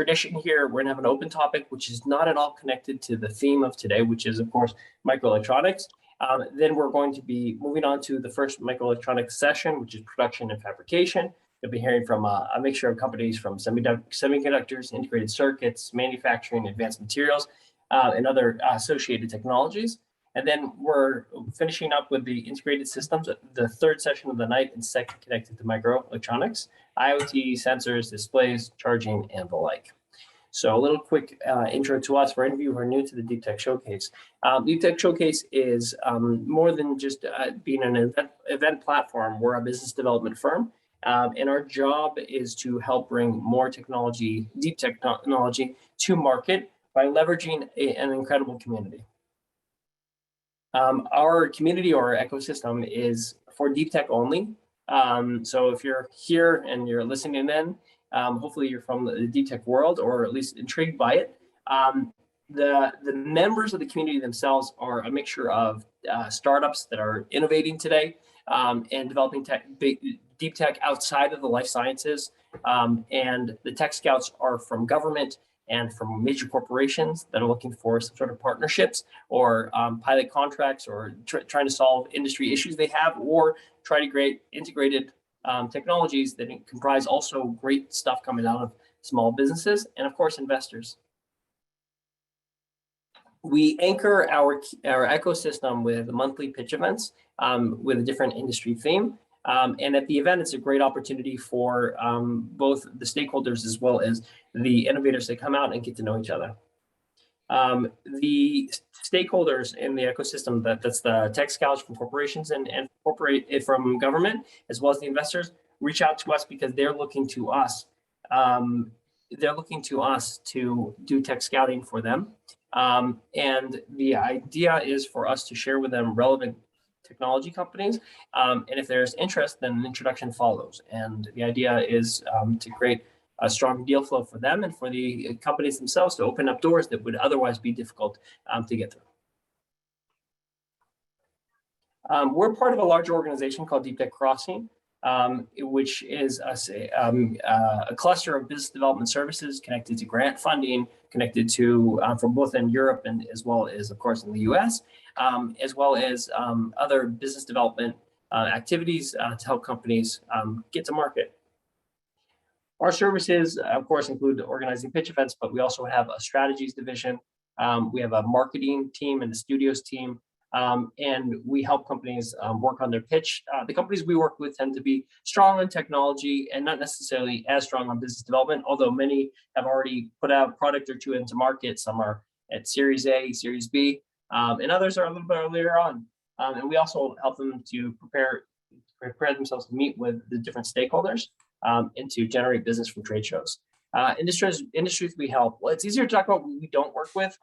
tradition here. We're gonna have an open topic, which is not at all connected to the theme of today, which is, of course, microelectronics. Then we're going to be moving on to the first microelectronics session, which is production and fabrication. You'll be hearing from a mixture of companies from semiconductors, integrated circuits, manufacturing, advanced materials, and other associated technologies. And then we're finishing up with the integrated systems, the third session of the night, and second connected to microelectronics, IoT, sensors, displays, charging, and the like. So a little quick intro to us for any of you who are new to the Deep Tech Showcase. Deep Tech Showcase is more than just being an event platform. We're a business development firm, and our job is to help bring more technology, deep technology, to market by leveraging an incredible community. Our community or ecosystem is for deep tech only. So if you're here and you're listening in, hopefully you're from the deep tech world or at least intrigued by it. The members of the community themselves are a mixture of startups that are innovating today and developing deep tech outside of the life sciences. And the tech scouts are from government and from major corporations that are looking for some sort of partnerships or pilot contracts or trying to solve industry issues they have, or try to create integrated technologies that comprise also great stuff coming out of small businesses, and of course, investors. We anchor our ecosystem with monthly pitch events with a different industry theme. And at the event, it's a great opportunity for both the stakeholders as well as the innovators that come out and get to know each other. The stakeholders in the ecosystem, that's the tech scouts from corporations and from government, as well as the investors, reach out to us because they're looking to us. They're looking to us to do tech scouting for them. And the idea is for us to share with them relevant technology companies. And if there's interest, then an introduction follows. And the idea is to create a strong deal flow for them and for the companies themselves to open up doors that would otherwise be difficult to get through. We're part of a larger organization called Deep Tech Crossing, which is a cluster of business development services connected to grant funding, connected to from both in Europe and as well as, of course, in the US, as well as other business development activities to help companies get to market. Our services, of course, include organizing pitch events, but we also have a strategies division. We have a marketing team and a studios team. And we help companies work on their pitch. The companies we work with tend to be strong on technology and not necessarily as strong on business development, although many have already put out a product or two into market. Some are at Series A, Series B, and others are a little bit earlier on. And we also help them to prepare themselves to meet with the different stakeholders and to generate business from trade shows. Industries we help. Well, it's easier to talk about what we don't work with.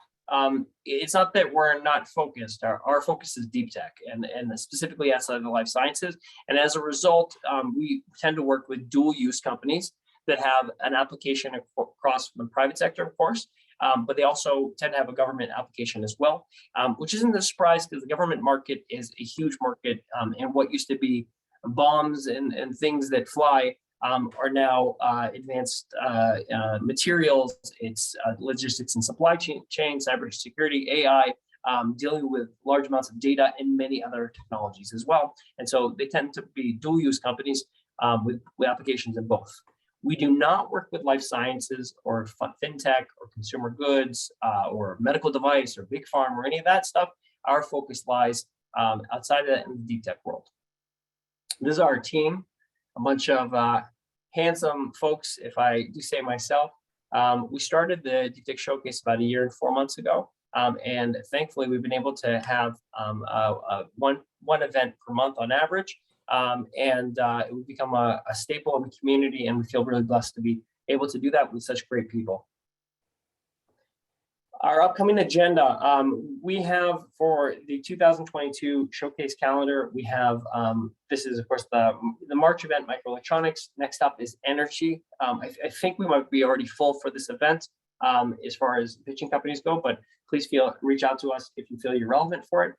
It's not that we're not focused. Our focus is deep tech and specifically outside of the life sciences. And as a result, we tend to work with dual use companies that have an application across the private sector, of course, but they also tend to have a government application as well, which isn't a surprise because the government market is a huge market, and what used to be bombs and things that fly are now advanced materials. It's logistics and supply chain, cybersecurity, AI, dealing with large amounts of data and many other technologies as well. And so they tend to be dual use companies with applications in both. We do not work with life sciences or fintech or consumer goods or medical device or big pharma or any of that stuff. Our focus lies outside of that in the deep tech world. This is our team. A bunch of handsome folks, if I do say myself. We started the Deep Tech Showcase about 1 year and 4 months ago, and thankfully we've been able to have one event per month on average, and we've become a staple in the community, and we feel really blessed to be able to do that with such great people. Our upcoming agenda, we have for the 2022 showcase calendar, we have, this is of course the March event, Microelectronics. Next up is energy. I think we might be already full for this event as far as pitching companies go, but please reach out to us if you feel you're relevant for it.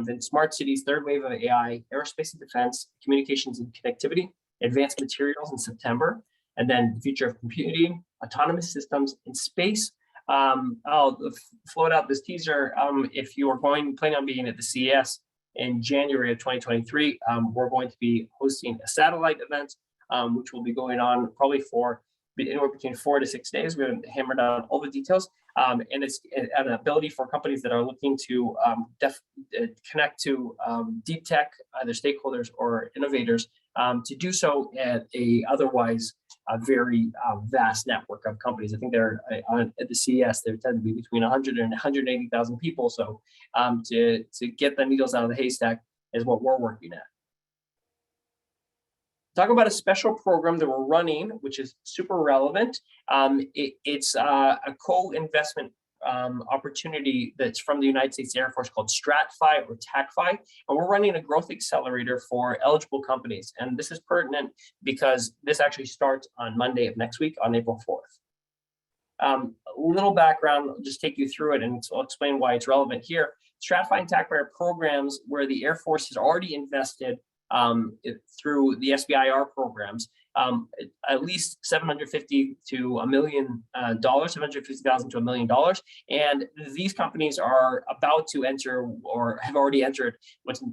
Then smart cities, third wave of AI, aerospace and defense, communications and connectivity, advanced materials in September. and then the future of computing, autonomous systems, and space. I'll float out this teaser. If you are planning on being at the CES in January of 2023, we're going to be hosting a satellite event, which will be going on probably for anywhere between 4 to 6 days. We haven't hammered out all the details, and it's an ability for companies that are looking to connect to deep tech, either stakeholders or innovators, to do so at a otherwise very vast network of companies. I think they're at the CES, there tend to be between 100 and 180,000 people. So to get the needles out of the haystack is what we're working at. Talk about a special program that we're running, which is super relevant. It's a co-investment opportunity that's from the United States Air Force called StratFi or TACFi, and we're running a growth accelerator for eligible companies. And this is pertinent because this actually starts on Monday of next week, on April 4th. A little background, I'll just take you through it and I'll explain why it's relevant here. StratFi and TACFi are programs where the Air Force has already invested through the SBIR programs, at least $750,000 to $1 million, $750,000 to $1 million. And these companies are about to enter or have already entered what's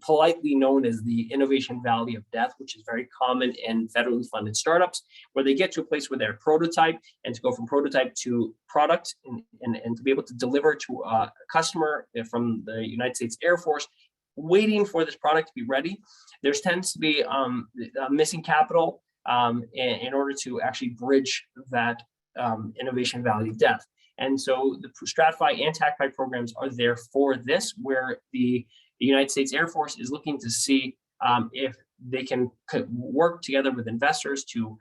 politely known as the innovation valley of death, which is very common in federally funded startups, where they get to a place where they're prototype, and to go from prototype to product and to be able to deliver to a customer from the United States Air Force, waiting for this product to be ready. There tends to be missing capital in order to actually bridge that innovation valley of death. And so the StratFi and TACFi programs are there for this, where the United States Air Force is looking to see if they can work together with investors to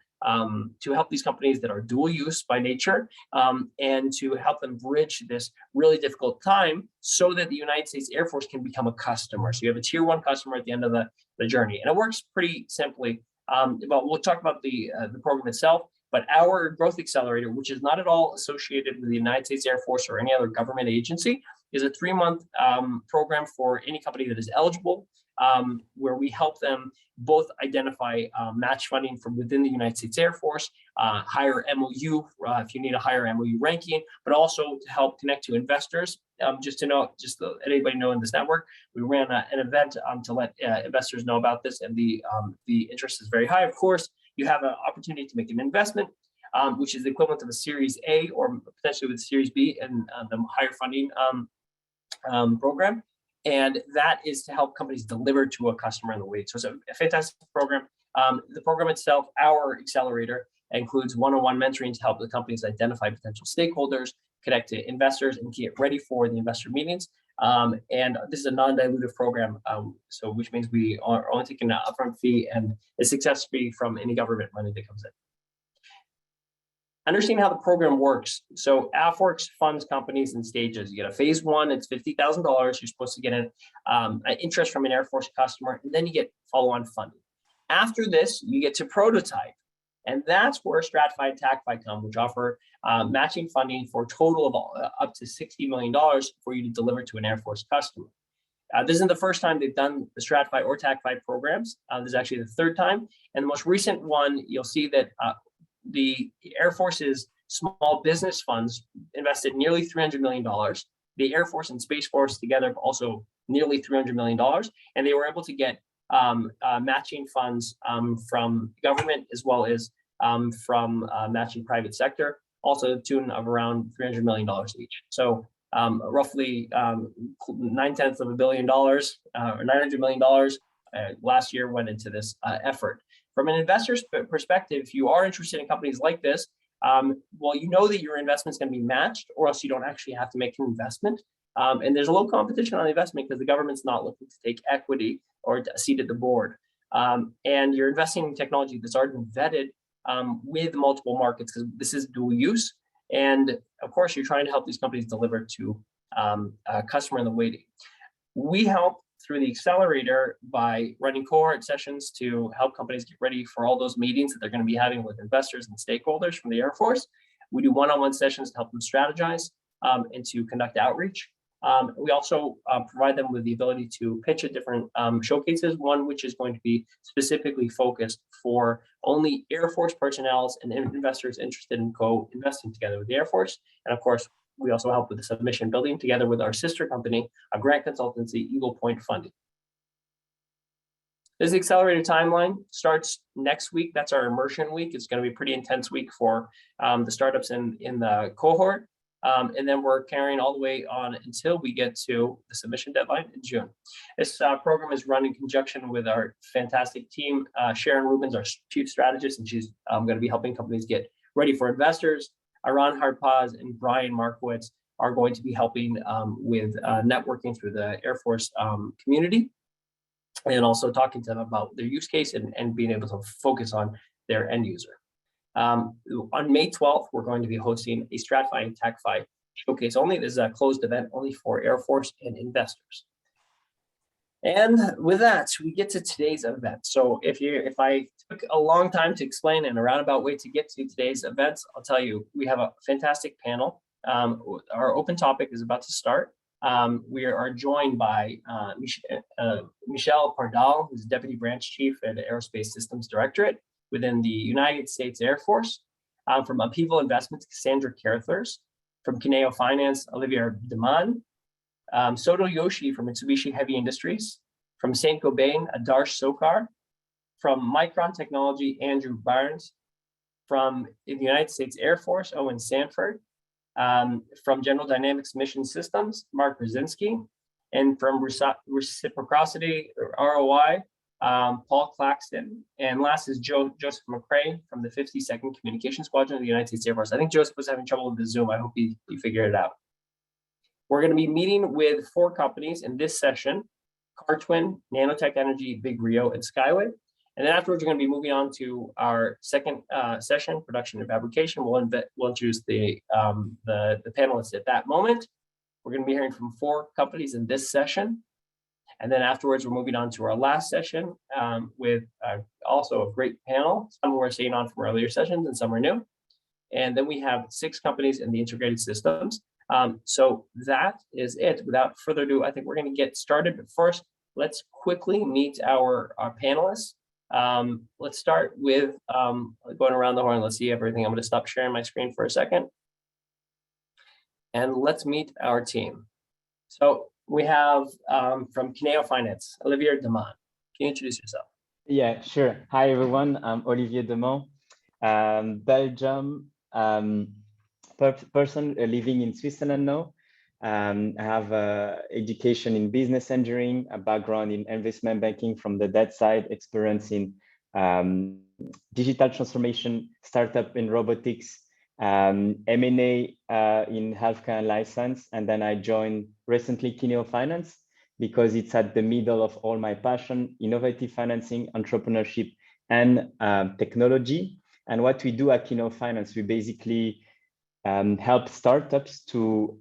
help these companies that are dual use by nature, and to help them bridge this really difficult time so that the United States Air Force can become a customer. So you have a tier 1 customer at the end of the journey. And it works pretty simply. But we'll talk about the program itself, but our growth accelerator, which is not at all associated with the United States Air Force or any other government agency, is a 3-month program for any company that is eligible, where we help them both identify match funding from within the United States Air Force, higher MOU if you need a higher MOU ranking, but also to help connect to investors. Just to let anybody know in this network, we ran an event to let investors know about this, and the interest is very high. Of course, you have an opportunity to make an investment, which is the equivalent of a Series A or potentially with Series B and the higher funding program. And that is to help companies deliver to a customer in the wait. So it's a fantastic program. The program itself, our accelerator, includes one-on-one mentoring to help the companies identify potential stakeholders, connect to investors, and get ready for the investor meetings. And this is a non-dilutive program, so which means we are only taking an upfront fee and a success fee from any government money that comes in. Understanding how the program works. So AFWERX funds companies in stages. You get a phase 1, it's $50,000. You're supposed to get an interest from an Air Force customer, and then you get follow-on funding. After this, you get to prototype. And that's where StratFi and TACFi come, which offer matching funding for a total of up to $60 million for you to deliver to an Air Force customer. This isn't the first time they've done the StratFi or TACFi programs. This is actually the 3rd time. And the most recent one, you'll see that the Air Force's small business funds invested nearly $300 million. The Air Force and Space Force together also nearly $300 million. And they were able to get matching funds from government as well as from matching private sector, also to the tune of around $300 million each. So roughly $9/10 of $1 billion or $900 million last year went into this effort. From an investor's perspective, if you are interested in companies like this, well, you know that your investment is going to be matched, or else you don't actually have to make an investment. And there's a low competition on the investment because the government's not looking to take equity or a seat at the board. And you're investing in technology that's already been vetted with multiple markets, because this is dual use. And of course, you're trying to help these companies deliver to a customer in the waiting. We help through the accelerator by running cohort sessions to help companies get ready for all those meetings that they're going to be having with investors and stakeholders from the Air Force. We do one-on-one sessions to help them strategize and to conduct outreach. We also provide them with the ability to pitch at different showcases, one which is going to be specifically focused for only Air Force personnel and investors interested in co-investing together with the Air Force. And of course, we also help with the submission building together with our sister company, a grant consultancy, Eagle Point Funding. This accelerated timeline starts next week. That's our immersion week. It's going to be a pretty intense week for the startups in the cohort. And then we're carrying all the way on until we get to the submission deadline in June. This program is run in conjunction with our fantastic team. Sharon Rubin's our chief strategist, and she's going to be helping companies get ready for investors. Aran Harpaz and Brian Markowitz are going to be helping with networking through the Air Force community, and also talking to them about their use case and being able to focus on their end user. On May 12th, we're going to be hosting a StratFi and TechFi showcase only. This is a closed event only for Air Force and investors. And with that, we get to today's event. So if I took a long time to explain in a roundabout way to get to today's events, I'll tell you, we have a fantastic panel. Our open topic is about to start. We are joined by Michelle Pardow, who's Deputy Branch Chief at Aerospace Systems Directorate within the United States Air Force. From Upheaval Investments, Cassandra Carruthers. From Kineo Finance, Olivier Deman. Soto Yoshi from Mitsubishi Heavy Industries. From Saint Gobain, Adarsh Sokar. From Micron Technology, Andrew Barnes. From the United States Air Force, Owen Sanford. From General Dynamics Mission Systems, Mark Brzezinski. And from Reciprocity, ROI, Paul Claxton. And last is Joseph Mcrae from the 52nd Communication Squadron of the United States Air Force. I think Joseph was having trouble with the Zoom. I hope he figured it out. We're going to be meeting with 4 companies in this session: CarTwin, Nanotech Energy, Big Rio, and Skyway. And then afterwards, we're going to be moving on to our second session, production and fabrication. We'll introduce the panelists at that moment. We're going to be hearing from 4 companies in this session. And then afterwards, we're moving on to our last session with also a great panel. Some we're staying on from earlier sessions and some are new. And then we have 6 companies in the integrated systems. So that is it. Without further ado, I think we're going to get started. But first, let's quickly meet our panelists. Let's start with going around the horn. Let's see everything. I'm going to stop sharing my screen for a second. And let's meet our team. So we have from Kineo Finance, Olivier Deman. Can you introduce yourself? Yeah, sure. Hi, everyone. I'm Olivier Deman, Belgium person living in Switzerland now. I have education in business engineering, a background in investment banking from the debt side, experience in digital transformation, startup in robotics, M&A in healthcare and life science. And then I joined recently Kineo Finance because it's at the middle of all my passion: innovative financing, entrepreneurship, and technology. And what we do at Kineo Finance, we basically help startups to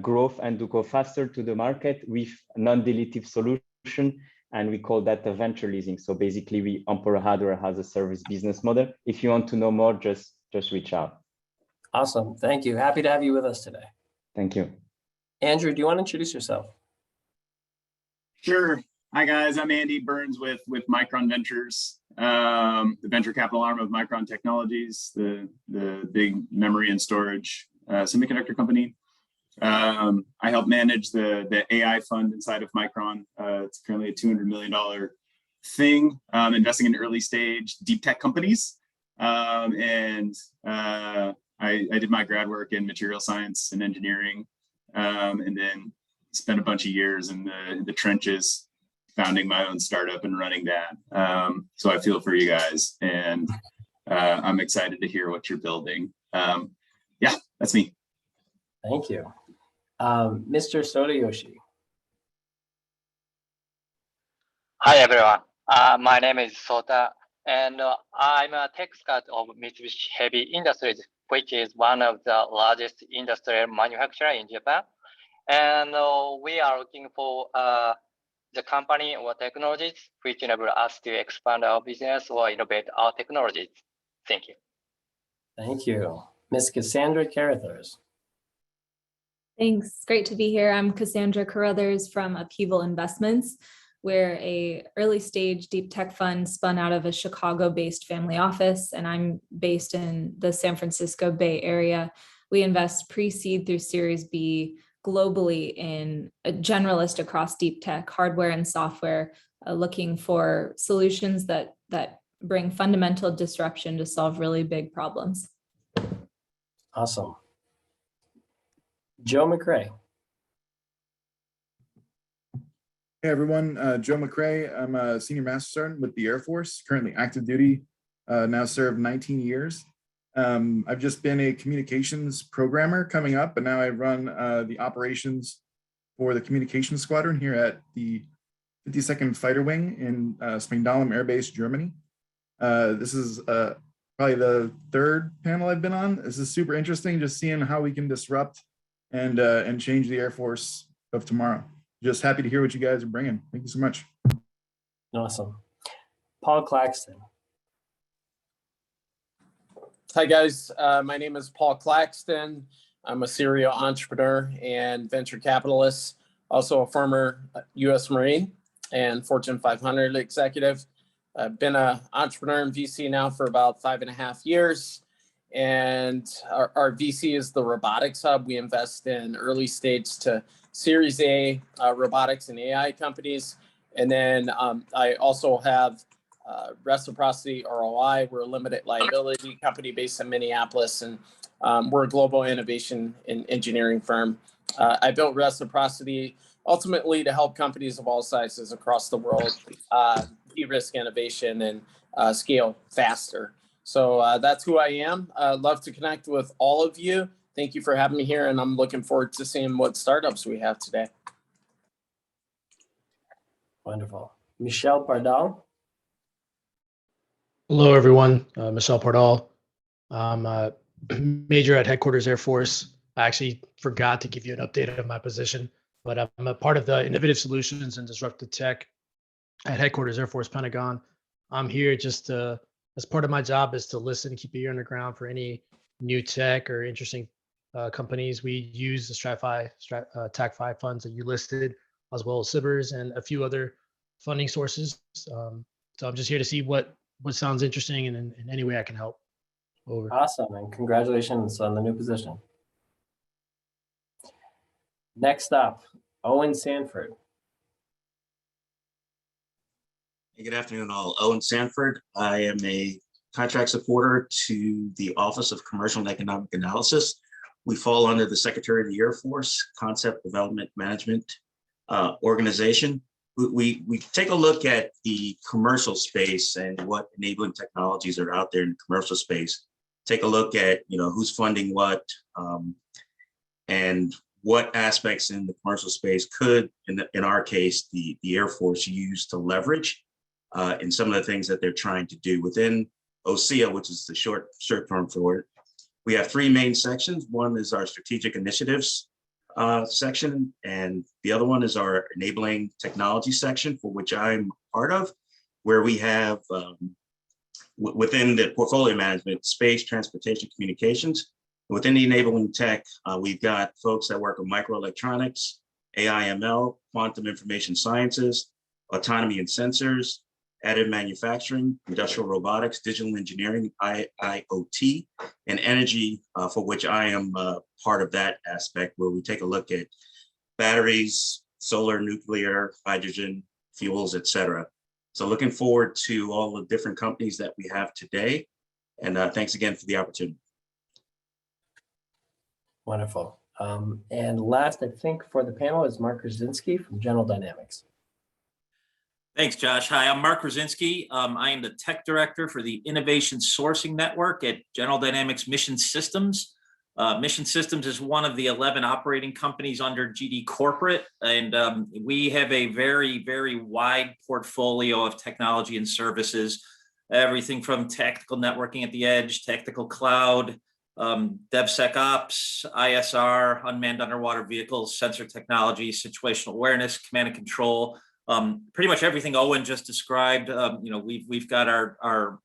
grow and to go faster to the market with non-dilutive solution, and we call that a venture leasing. So basically, we empower hardware as a service business model. If you want to know more, just reach out. Awesome, thank you. Happy to have you with us today. Thank you. Andrew, do you want to introduce yourself? Sure. Hi guys, I'm Andy Burns with Micron Ventures, the venture capital arm of Micron Technologies, the big memory and storage semiconductor company. I help manage the AI fund inside of Micron. It's currently a $200 million thing, investing in early stage deep tech companies. I did my grad work in material science and engineering, and then spent a bunch of years in the trenches, founding my own startup and running that. So I feel for you guys, and I'm excited to hear what you're building. Yeah, that's me. Thank you. Mr. Soto Yoshi. Hi, everyone. My name is Sota, and I'm a tech scout of Mitsubishi Heavy Industries, which is one of the largest industrial manufacturers in Japan. And we are looking for the company or technologies which enable us to expand our business or innovate our technologies. Thank you. Thank you. Ms. Cassandra Carruthers. Thanks. Great to be here. I'm Cassandra Carruthers from Upheaval Investments. We're a early stage deep tech fund spun out of a Chicago-based family office, and I'm based in the San Francisco Bay Area. We invest pre-seed through Series B globally in a generalist across deep tech, hardware and software, looking for solutions that bring fundamental disruption to solve really big problems. Awesome. Joe Mcrae. Hey everyone, Joe Mcrae. I'm a senior master sergeant with the Air Force, currently active duty, now served 19 years. I've just been a communications programmer coming up, but now I run the operations for the communications squadron here at the 52nd Fighter Wing in Spangdahlem Air Base, Germany. This is probably the third panel I've been on. This is super interesting, just seeing how we can disrupt and change the Air Force of tomorrow. Just happy to hear what you guys are bringing. Thank you so much. Awesome. Paul Claxton. Hi guys, my name is Paul Claxton. I'm a serial entrepreneur and venture capitalist, also a former U.S. Marine and Fortune 500 executive. I've been an entrepreneur in VC now for about 5.5 years. And our VC is the Robotics Hub. We invest in early stage to Series A robotics and AI companies. And then I also have Reciprocity ROI. We're a limited liability company based in Minneapolis, and we're a global innovation and engineering firm. I built Reciprocity ultimately to help companies of all sizes across the world de-risk innovation and scale faster. So that's who I am. Love to connect with all of you. Thank you for having me here, and I'm looking forward to seeing what startups we have today. Wonderful. Michel Pardow. Hello, everyone. Michel Pardow. I'm a major at Headquarters Air Force. I actually forgot to give you an update of my position, but I'm a part of the Innovative Solutions and Disruptive Tech at Headquarters Air Force Pentagon. I'm here just to, as part of my job is to listen, keep your ear on the ground for any new tech or interesting companies. We use the TAC-5 funds that you listed, as well as SBIRs and a few other funding sources. So I'm just here to see what sounds interesting and in any way I can help. Over. Awesome, and congratulations on the new position. Next up, Owen Sanford. Hey, good afternoon, all. Owen Sanford. I am a contract supporter to the Office of Commercial and Economic Analysis. We fall under the Secretary of the Air Force Concept Development Management Organization. We take a look at the commercial space and what enabling technologies are out there in the commercial space. Take a look at who's funding what, and what aspects in the commercial space could, in our case, the Air Force use to leverage in some of the things that they're trying to do within OSEA, which is the short term for it. We have three main sections. One is our strategic initiatives section, and the other one is our enabling technology section, for which I'm part of, where we have within the portfolio management, space, transportation, communications. Within the enabling tech, we've got folks that work with microelectronics, AI, ML, quantum information sciences, autonomy and sensors, additive manufacturing, industrial robotics, digital engineering, IoT, and energy, for which I am part of that aspect, where we take a look at batteries, solar, nuclear, hydrogen, fuels, et cetera. So looking forward to all the different companies that we have today. And thanks again for the opportunity. Wonderful. And last, I think, for the panel is Mark Krasinski from General Dynamics. Thanks, Josh. Hi, I'm Mark Krasinski. I am the tech director for the Innovation Sourcing Network at General Dynamics Mission Systems. Mission Systems is one of the 11 operating companies under GD Corporate, and we have a very, very wide portfolio of technology and services, everything from tactical networking at the edge, tactical cloud, DevSecOps, ISR, unmanned underwater vehicles, sensor technology, situational awareness, command and control. Pretty much everything Owen just described. We've got our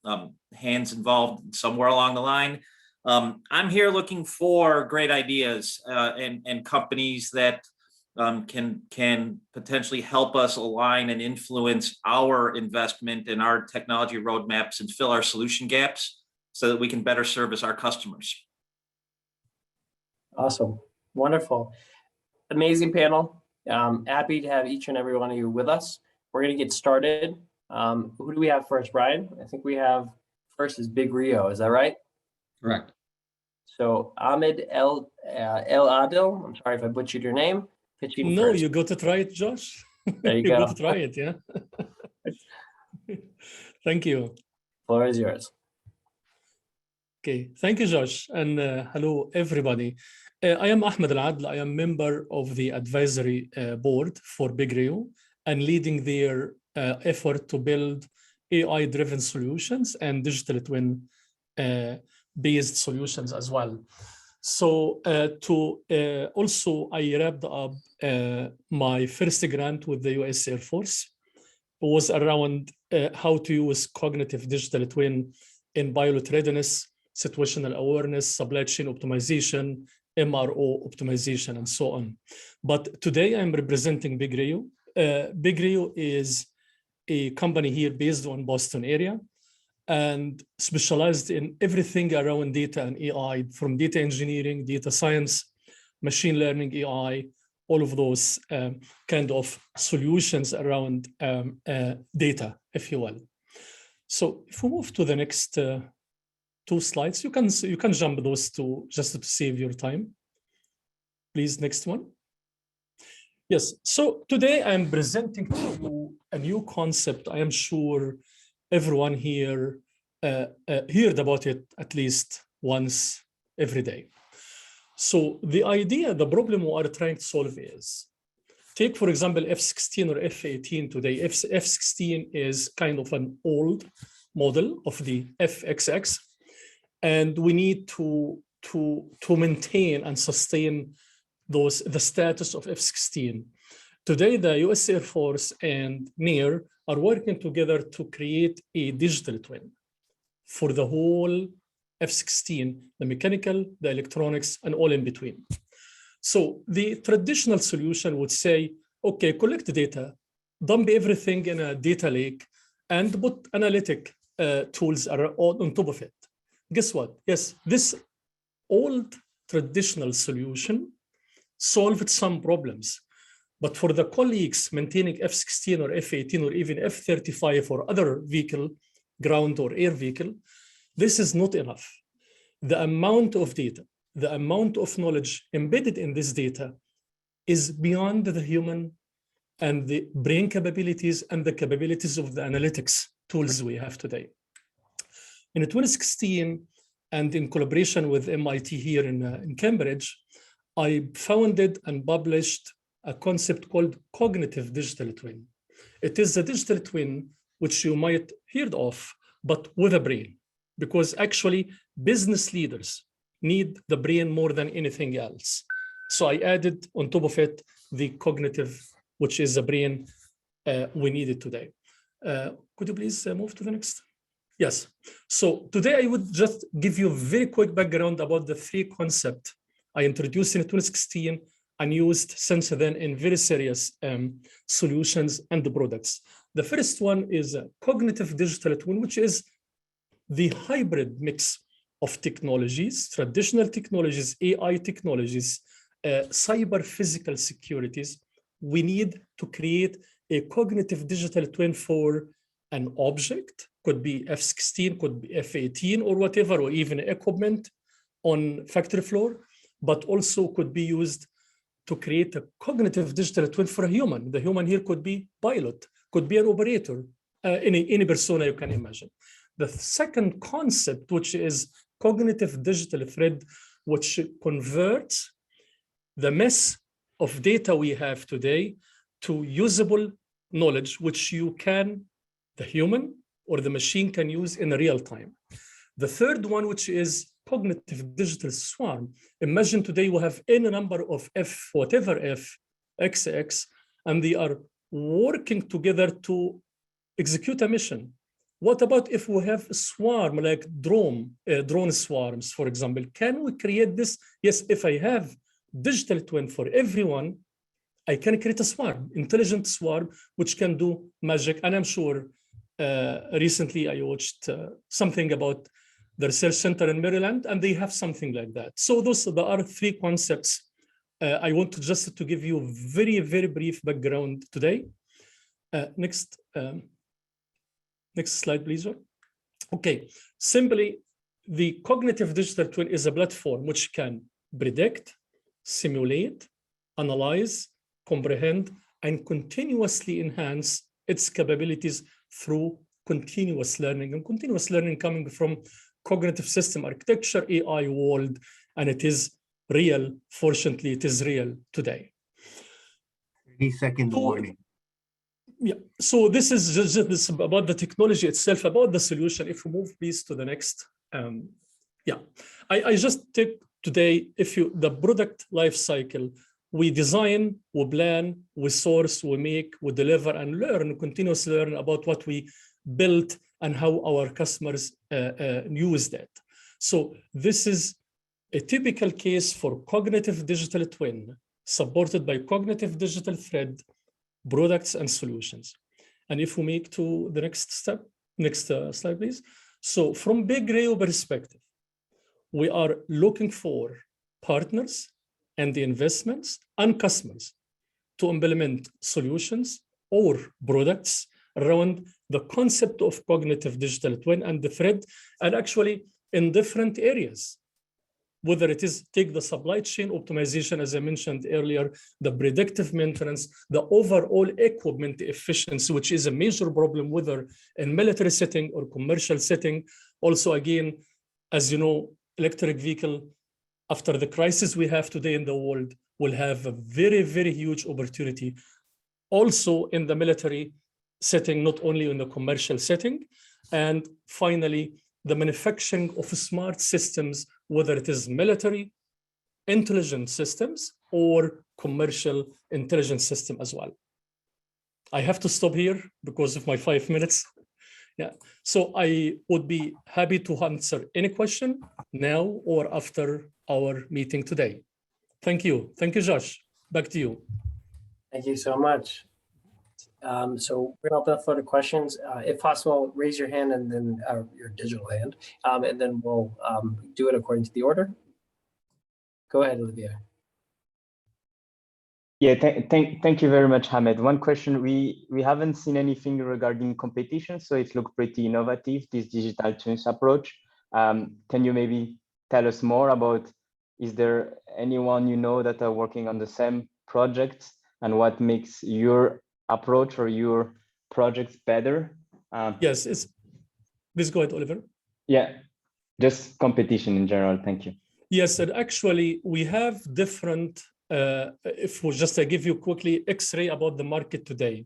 hands involved somewhere along the line. I'm here looking for great ideas and companies that can potentially help us align and influence our investment and our technology roadmaps and fill our solution gaps so that we can better service our customers. Awesome. Wonderful. Amazing panel. Happy to have each and every one of you with us. We're going to get started. Who do we have first, Brian? I think we have first is Big Rio. Is that right? Correct. So Ahmed El Adil, I'm sorry if I butchered your name. Pitching No, first. you got to try it, Josh. There you You go. got to try it, yeah. Thank you. Floor is yours. Okay, thank you, Josh, and hello, everybody. I am Ahmed Al Adl. I am member of the advisory board for Big Rio and leading their effort to build AI-driven solutions and digital twin based solutions as well. So also, I wrapped up my first grant with the US Air Force. It was around how to use cognitive digital twin in pilot readiness, situational awareness, supply chain optimization, MRO optimization, and so on. But today I'm representing Big Rio. Big Rio is a company here based on Boston area and specialized in everything around data and AI, from data engineering, data science, machine learning, AI, all of those kind of solutions around data, if you will. So if we move to the next two slides, you can jump those two just to save your time. Please, next one. Yes, so today I'm presenting to you a new concept. I am sure everyone here heard about it at least once every day. So the idea, the problem we are trying to solve is, take for example, F-16 or F-18 today. F-16 is kind of an old model of the FXX, and we need to maintain and sustain the status of F-16. Today, the US Air Force and NEAR are working together to create a digital twin for the whole F-16, the mechanical, the electronics, and all in between. So the traditional solution would say, okay, collect the data, dump everything in a data lake, and put analytic tools on top of it. Guess what? Yes, this old traditional solution solved some problems. But for the colleagues maintaining F-16 or F-18 or even F-35 or other vehicle, ground or air vehicle, this is not enough. The amount of data, the amount of knowledge embedded in this data is beyond the human and the brain capabilities and the capabilities of the analytics tools we have today. In 2016, and in collaboration with MIT here in Cambridge, I founded and published a concept called cognitive digital twin. It is a digital twin which you might heard of, but with a brain, because actually business leaders need the brain more than anything else. So I added on top of it the cognitive, which is the brain we needed today. Could you please move to the next? Yes. So today I would just give you a very quick background about the three concepts I introduced in 2016 and used since then in very serious solutions and the products. The first one is a cognitive digital twin, which is the hybrid mix of technologies, traditional technologies, AI technologies, cyber physical securities. We need to create a cognitive digital twin for an object, could be F-16, could be F-18 or whatever, or even equipment on factory floor, but also could be used to create a cognitive digital twin for a human. The human here could be pilot, could be an operator, any persona you can imagine. The second concept, which is cognitive digital thread, which converts the mess of data we have today to usable knowledge, which you can, the human or the machine can use in real time. The third one, which is cognitive digital swarm. Imagine today we have any number of F, whatever F, XX, and they are working together to execute a mission. What about if we have a swarm, like drone swarms, for example? Can we create this? Yes, if I have digital twin for everyone, I can create a swarm, intelligent swarm, which can do magic. And I'm sure recently I watched something about the research center in Maryland, and they have something like that. So there are three concepts. I want to just to give you a very, very brief background today. Next slide, please. Okay, simply, the cognitive digital twin is a platform which can predict, simulate, analyze, comprehend, and continuously enhance its capabilities through continuous learning. And continuous learning coming from cognitive system architecture, AI world, and it is real. Fortunately, it is real today. 30-second warning. Yeah, so this is just this about the technology itself, about the solution. If we move please to the next. Yeah, I just take today, the product life cycle, we design, we plan, we source, we make, we deliver, and learn, continuously learn about what we built and how our customers use that. So this is a typical case for cognitive digital twin, supported by cognitive digital thread, products and solutions. And if we make to the next step, next slide, please. So from Big Rayo perspective, we are looking for partners and the investments and customers to implement solutions or products around the concept of cognitive digital twin and the thread, and actually in different areas, whether it is take the supply chain optimization, as I mentioned earlier, the predictive maintenance, the overall equipment efficiency, which is a major problem, whether in military setting or commercial setting. Also, again, as you know, electric vehicle, after the crisis we have today in the world, will have a very, very huge opportunity. Also in the military setting, not only in the commercial setting. And finally, the manufacturing of smart systems, whether it is military intelligence systems or commercial intelligence system as well. I have to stop here because of my 5 minutes. Yeah, so I would be happy to answer any question now or after our meeting today. Thank you. Thank you, Josh. Back to you. Thank you so much. So we're gonna open up for the questions. If possible, raise your hand and then your digital hand, and then we'll do it according to the order. Go ahead, Olivia. Yeah, thank you very much, Hamed. One question, we haven't seen anything regarding competition, so it looked pretty innovative, this digital twins approach. Can you maybe tell us more about, is there anyone you know that are working on the same projects, and what makes your approach or your projects better? Yes, please go ahead, Oliver. Yeah, just competition in general, thank you. Yes, and actually we have different, if we just give you quickly X-ray about the market today.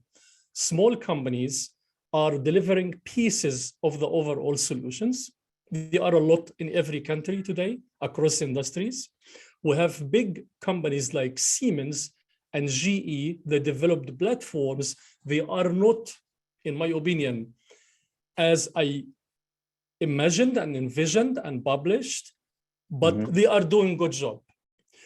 Small companies are delivering pieces of the overall solutions. There are a lot in every country today across industries. We have big companies like Siemens and GE that developed platforms. They are not, in my opinion, as I imagined and envisioned and published, but they are doing a good job.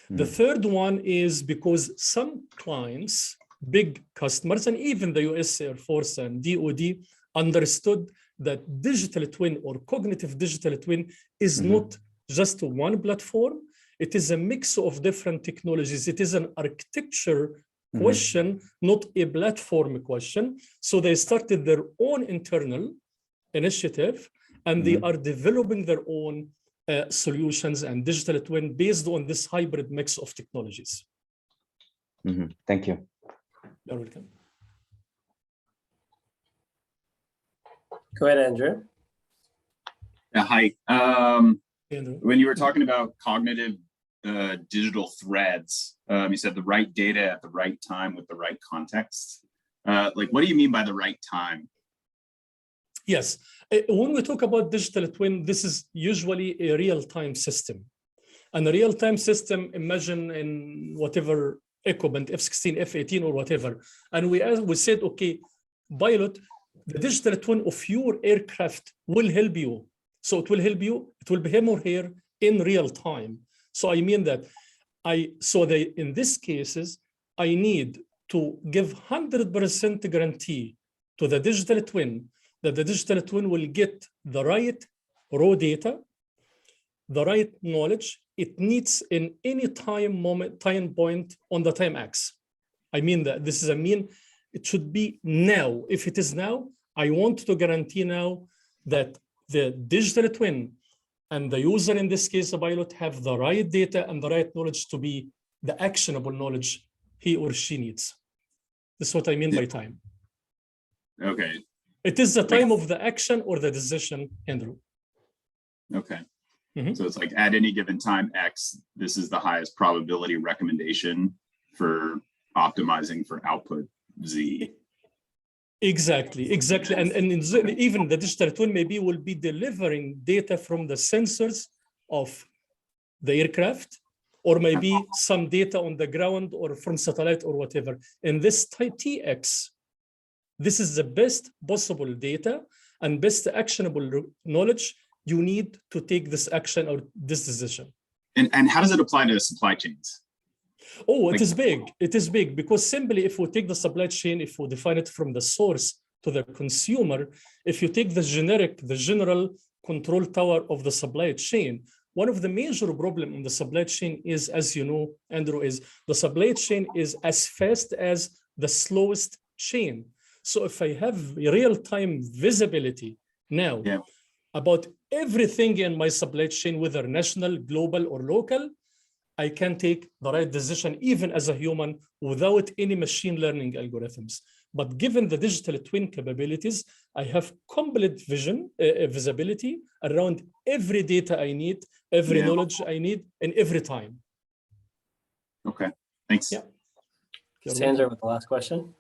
The third one is because some clients, big customers, and even the US Air Force and DOD understood that digital twin or cognitive digital twin is not just one platform. It is a mix of different technologies. It is an architecture question, not a platform question. So they started their own internal initiative, and they are developing their own solutions and digital twin based on this hybrid mix of technologies. Thank you. You're welcome. Go ahead, Andrew. Hi. Andrew. When you were talking about cognitive digital threads, you said the right data at the right time with the right context. Like, what do you mean by the right time? Yes, when we talk about digital twin, this is usually a real-time system. And a real-time system, imagine in whatever equipment, F-16, F-18 or whatever. And we said, okay, pilot, the digital twin of your aircraft will help you. So it will help you, it will be him or her in real time. So I mean that in these cases, I need to give 100% guarantee to the digital twin that the digital twin will get the right raw data, the right knowledge it needs in any time point on the time axis. I mean that this is it should be now. If it is now, I want to guarantee now that the digital twin and the user, in this case, the pilot, have the right data and the right knowledge to be the actionable knowledge he or she needs. This is what I mean by time. Okay. It is the time of the action or the decision, Andrew. Okay. So it's like at any given time X, this is the highest probability recommendation for optimizing for output Z. Exactly. And even the digital twin maybe will be delivering data from the sensors of the aircraft, or maybe some data on the ground or from satellite or whatever. In this TX, this is the best possible data and best actionable knowledge you need to take this action or this decision. And how does it apply to supply chains? Oh, it is big. It is big because simply if we take the supply chain, if we define it from the source to the consumer, if you take the general control tower of the supply chain, one of the major problems in the supply chain is, as you know, Andrew, is the supply chain is as fast as the slowest chain. So if I have real-time visibility now about everything in my supply chain, whether national, global, or local, I can take the right decision, even as a human, without any machine learning algorithms. But given the digital twin capabilities, I have complete visibility around every data I need, every knowledge I need, and every time. Okay, thanks. Yeah. Sandra with the last question.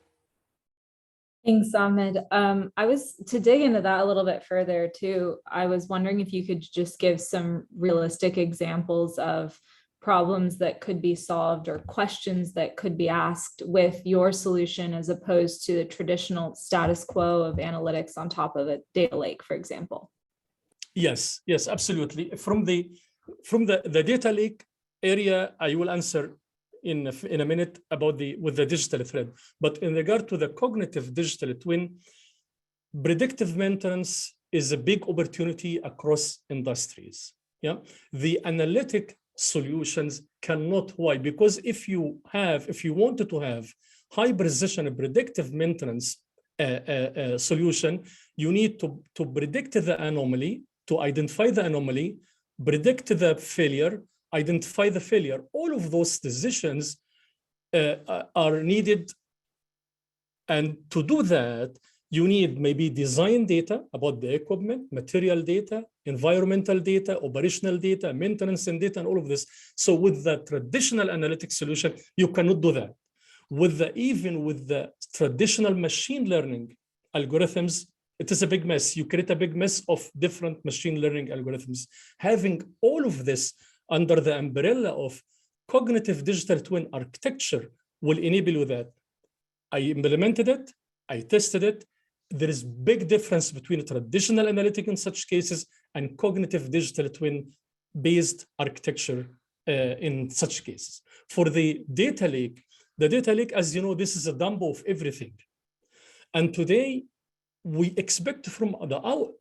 Thanks, Ahmed. To dig into that a little bit further too, I was wondering if you could just give some realistic examples of problems that could be solved or questions that could be asked with your solution as opposed to the traditional status quo of analytics on top of a data lake, for example. Yes, absolutely. From the data lake area, I will answer in a minute about with the digital thread. But in regard to the cognitive digital twin, predictive maintenance is a big opportunity across industries. Yeah, the analytic solutions cannot. Why? Because if you wanted to have high precision predictive maintenance solution, you need to predict the anomaly, to identify the anomaly, predict the failure, identify the failure. All of those decisions are needed. And to do that, you need maybe design data about the equipment, material data, environmental data, operational data, maintenance and data, and all of this. So with the traditional analytics solution, you cannot do that. Even with the traditional machine learning algorithms, it is a big mess. You create a big mess of different machine learning algorithms. Having all of this under the umbrella of cognitive digital twin architecture will enable you that. I implemented it, I tested it. There is big difference between traditional analytic in such cases and cognitive digital twin based architecture in such cases. For the data lake, as you know, this is a dump of everything. And today, we expect from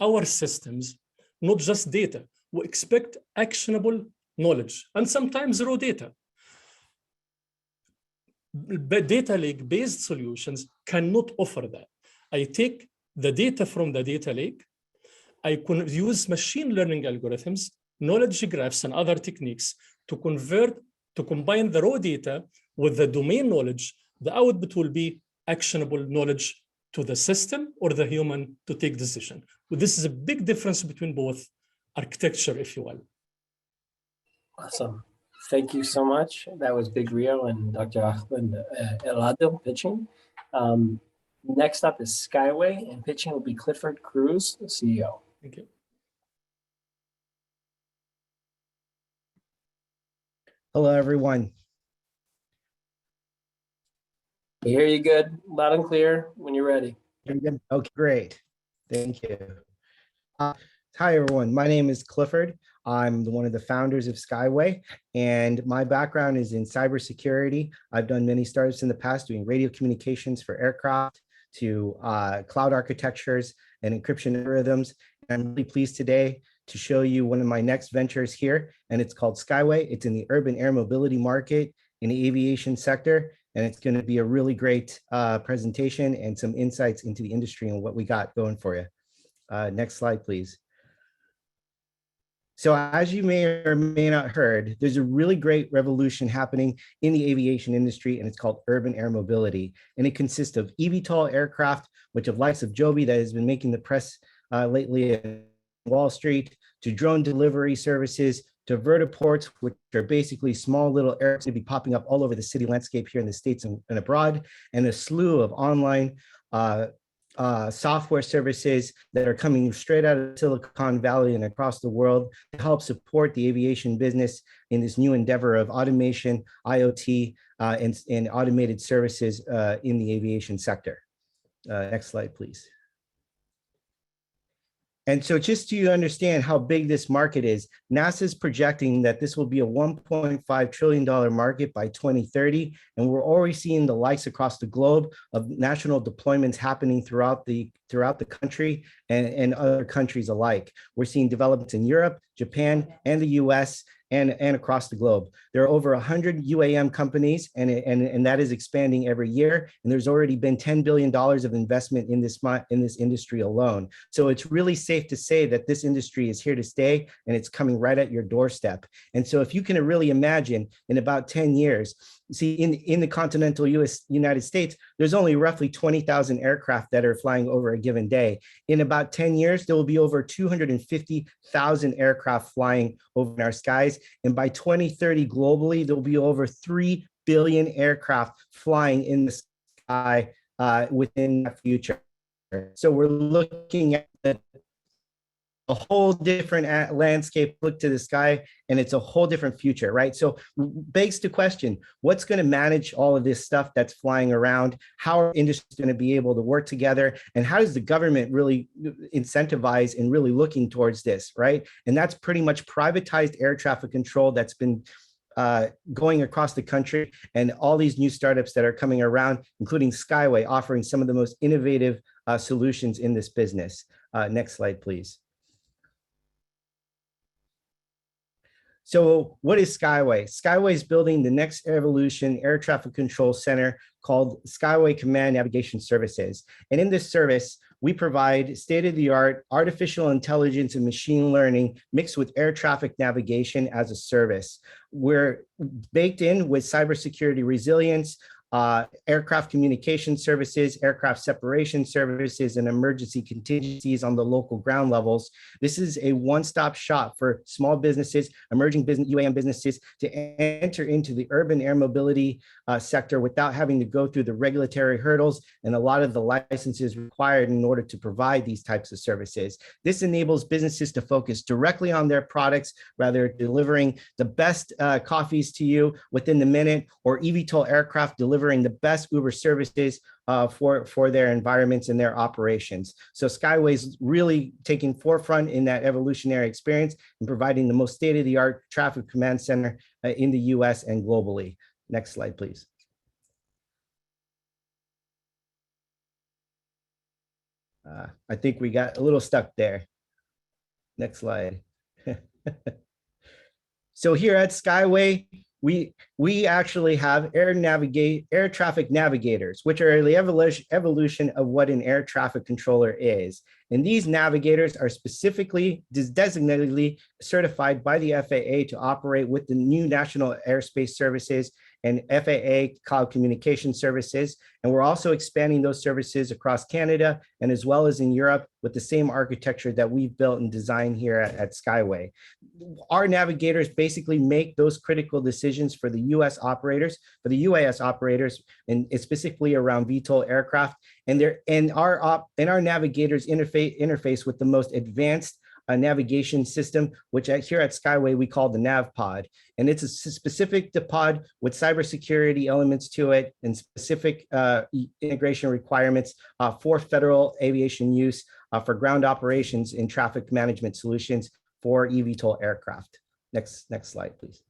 our systems, not just data, we expect actionable knowledge and sometimes raw data. But data lake based solutions cannot offer that. I take the data from the data lake, I can use machine learning algorithms, knowledge graphs, and other techniques to combine the raw data with the domain knowledge. The output will be actionable knowledge to the system or the human to take decision. But this is a big difference between both architecture, if you will. Awesome. Thank you so much. That was Big Rio and Dr. Ahmed Elado pitching. Next up is Skyway, and pitching will be Clifford Cruz, the CEO. Thank you. Hello, everyone. We hear you good, loud and clear when you're ready. Okay, great. Thank you. Hi, everyone. My name is Clifford. I'm one of the founders of Skyway, and my background is in cybersecurity. I've done many startups in the past doing radio communications for aircraft to cloud architectures and encryption algorithms. I'm really pleased today to show you one of my next ventures here, and it's called Skyway. It's in the urban air mobility market in the aviation sector, and it's going to be a really great presentation and some insights into the industry and what we got going for you. Next slide, please. So as you may or may not heard, there's a really great revolution happening in the aviation industry, and it's called urban air mobility. And it consists of eVTOL aircraft, which of likes of Joby that has been making the press lately at Wall Street, to drone delivery services, to vertiports, which are basically small little aircraft to be popping up all over the city landscape here in the States and abroad, and a slew of online software services that are coming straight out of Silicon Valley and across the world to help support the aviation business in this new endeavor of automation, IoT, and automated services in the aviation sector. Next slide, please. And so just so you understand how big this market is, NASA is projecting that this will be a $1.5 trillion market by 2030. And we're already seeing the likes across the globe of national deployments happening throughout the country and other countries alike. We're seeing developments in Europe, Japan, and the US, and across the globe. There are over 100 UAM companies, and that is expanding every year. And there's already been $10 billion of investment in this industry alone. So it's really safe to say that this industry is here to stay, and it's coming right at your doorstep. And so if you can really imagine in about 10 years, see, in the continental United States, there's only roughly 20,000 aircraft that are flying over a given day. In about 10 years, there will be over 250,000 aircraft flying over our skies. And by 2030 globally, there will be over 3 billion aircraft flying in the sky within that future. So we're looking at a whole different landscape, look to the sky, and it's a whole different future, right? So begs the question, what's going to manage all of this stuff that's flying around? How are industries going to be able to work together? And how does the government really incentivize and really looking towards this, right? And that's pretty much privatized air traffic control that's been going across the country, and all these new startups that are coming around, including Skyway, offering some of the most innovative solutions in this business. Next slide, please. So what is Skyway? Skyway is building the next evolution air traffic control center called Skyway Command Navigation Services. And in this service, we provide state-of-the-art artificial intelligence and machine learning mixed with air traffic navigation as a service. We're baked in with cybersecurity resilience, aircraft communication services, aircraft separation services, and emergency contingencies on the local ground levels. This is a one-stop shop for small businesses, emerging business, UAM businesses to enter into the urban air mobility sector without having to go through the regulatory hurdles and a lot of the licenses required in order to provide these types of services. This enables businesses to focus directly on their products, rather delivering the best coffees to you within the minute, or eVTOL aircraft delivering the best Uber services for their environments and their operations. So Skyway's really taking forefront in that evolutionary experience and providing the most state-of-the-art traffic command center in the US and globally. Next slide, please. I think we got a little stuck there. Next slide. So here at Skyway, we actually have air traffic navigators, which are the evolution of what an air traffic controller is. And these navigators are specifically designatedly certified by the FAA to operate with the new National Airspace Services and FAA Cloud Communication Services. And we're also expanding those services across Canada and as well as in Europe with the same architecture that we've built and designed here at Skyway. Our navigators basically make those critical decisions for the US operators, for the UAS operators, and specifically around VTOL aircraft. And our navigators interface with the most advanced navigation system, which here at Skyway we call the Nav Pod. And it's a specific pod with cybersecurity elements to it and specific integration requirements for federal aviation use for ground operations in traffic management solutions for eVTOL aircraft. Next slide, please.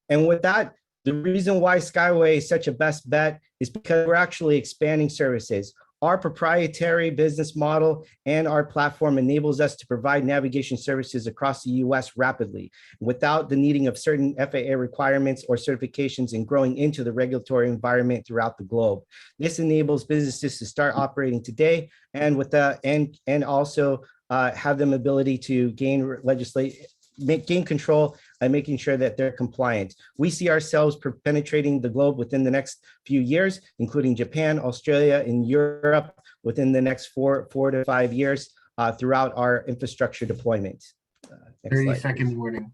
And with that, the reason why Skyway is such a best bet is because we're actually expanding services. Our proprietary business model and our platform enables us to provide navigation services across the US rapidly without the needing of certain FAA requirements or certifications and growing into the regulatory environment throughout the globe. This enables businesses to start operating today and with and also have them ability to gain control and making sure that they're compliant. We see ourselves penetrating the globe within the next few years, including Japan, Australia, and Europe within the next 4 to 5 years throughout our infrastructure deployment. 30-second warning.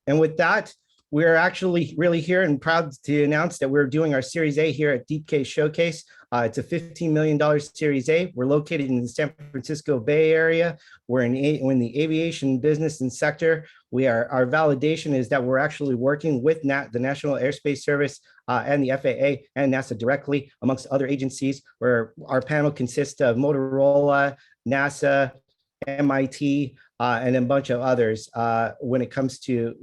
And with that, we're actually really here and proud to announce that we're doing our Series A here at DeepK Showcase. It's a $15 million Series A. We're located in the San Francisco Bay Area. We're in the aviation business and sector. Our validation is that we're actually working with the National Airspace Service and the FAA and NASA directly, amongst other agencies, where our panel consists of Motorola, NASA, MIT, and a bunch of others when it comes to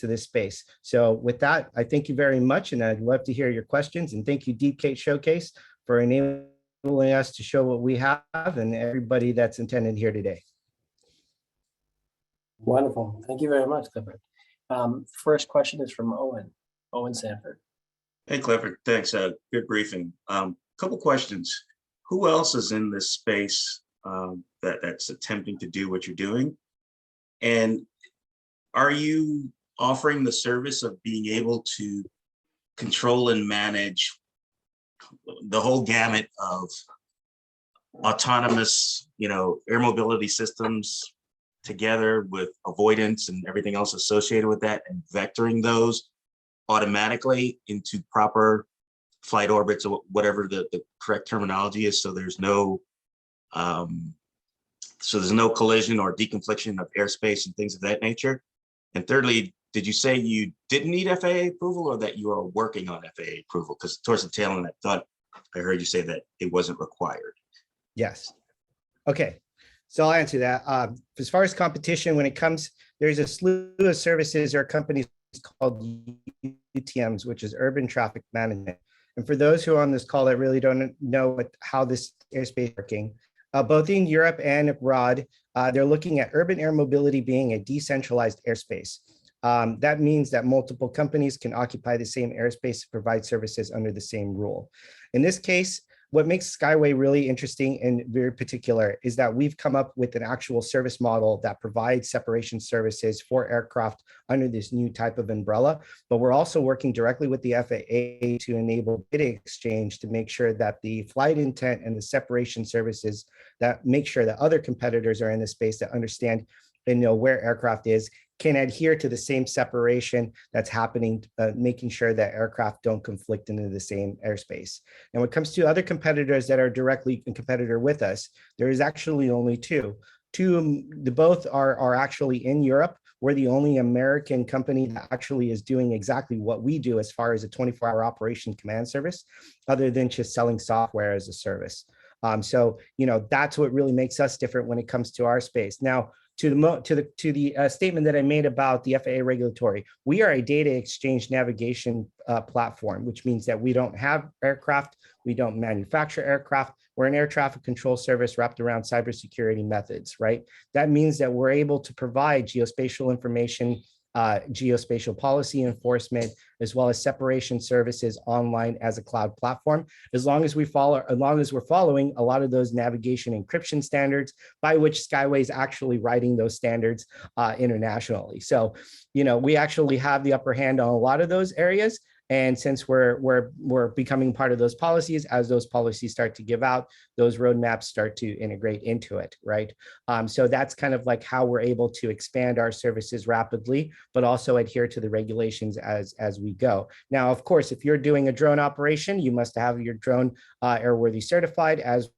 this space. So with that, I thank you very much, and I'd love to hear your questions. And thank you, DeepK Showcase, for enabling us to show what we have and everybody that's attended here today. Wonderful. Thank you very much, Clifford. First question is from Owen Sanford. Hey, Clifford, thanks. Good briefing. Couple questions. Who else is in this space that's attempting to do what you're doing? And are you offering the service of being able to control and manage the whole gamut of autonomous, air mobility systems together with avoidance and everything else associated with that, and vectoring those automatically into proper flight orbits or whatever the correct terminology is, so there's no collision or deconfliction of airspace and things of that nature? And thirdly, did you say you didn't need FAA approval, or that you are working on FAA approval? Because towards the tail end, I thought I heard you say that it wasn't required. Yes. Okay. So I'll answer that. As far as competition, when it comes, there's a slew of services or companies called UTMs, which is Urban Traffic Management. And for those who are on this call that really don't know how this airspace is working, both in Europe and abroad, they're looking at urban air mobility being a decentralized airspace. That means that multiple companies can occupy the same airspace to provide services under the same rule. In this case, what makes Skyway really interesting and very particular is that we've come up with an actual service model that provides separation services for aircraft under this new type of umbrella. But we're also working directly with the FAA to enable data exchange to make sure that the flight intent and the separation services that make sure that other competitors are in the space that understand and know where aircraft is can adhere to the same separation that's happening, making sure that aircraft don't conflict into the same airspace. And when it comes to other competitors that are directly in competitor with us, there is actually only two. Both are actually in Europe. We're the only American company that actually is doing exactly what we do as far as a 24-hour operation command service, other than just selling software as a service. So, that's what really makes us different when it comes to our space. Now, to the statement that I made about the FAA regulatory, we are a data exchange navigation platform, which means that we don't have aircraft, we don't manufacture aircraft. We're an air traffic control service wrapped around cybersecurity methods, right? That means that we're able to provide geospatial information, geospatial policy enforcement, as well as separation services online as a cloud platform, as long as we're following a lot of those navigation encryption standards, by which Skyway is actually writing those standards internationally. So, we actually have the upper hand on a lot of those areas. And since we're becoming part of those policies, as those policies start to give out, those roadmaps start to integrate into it, right? So that's kind of like how we're able to expand our services rapidly, but also adhere to the regulations as we go. Now, of course, if you're doing a drone operation, you must have your drone airworthy certified, as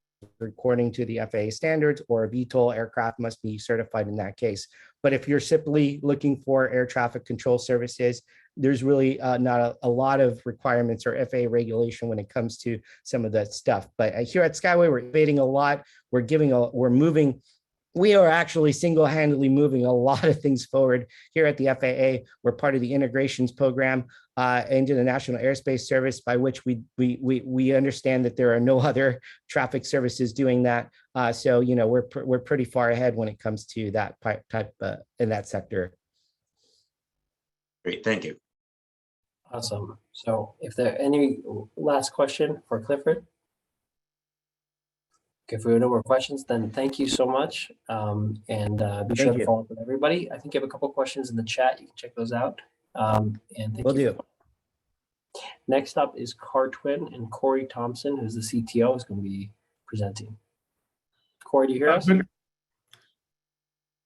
according to the FAA standards, or a VTOL aircraft must be certified in that case. But if you're simply looking for air traffic control services, there's really not a lot of requirements or FAA regulation when it comes to some of that stuff. But here at Skyway, we're innovating a lot. We're moving. We are actually single-handedly moving a lot of things forward here at the FAA. We're part of the integrations program into the National Airspace Service, by which we understand that there are no other traffic services doing that. So we're pretty far ahead when it comes to that type in that sector. Great, thank you. Awesome. So if there are any last question for Clifford? Okay, if we have no more questions, then thank you so much. Be sure to follow up with everybody. I think you have a couple questions in the chat. You can check those out. And thank you. Next up is CarTwin, and Corey Thompson, who's the CTO, is going to be presenting. Corey, do you hear us?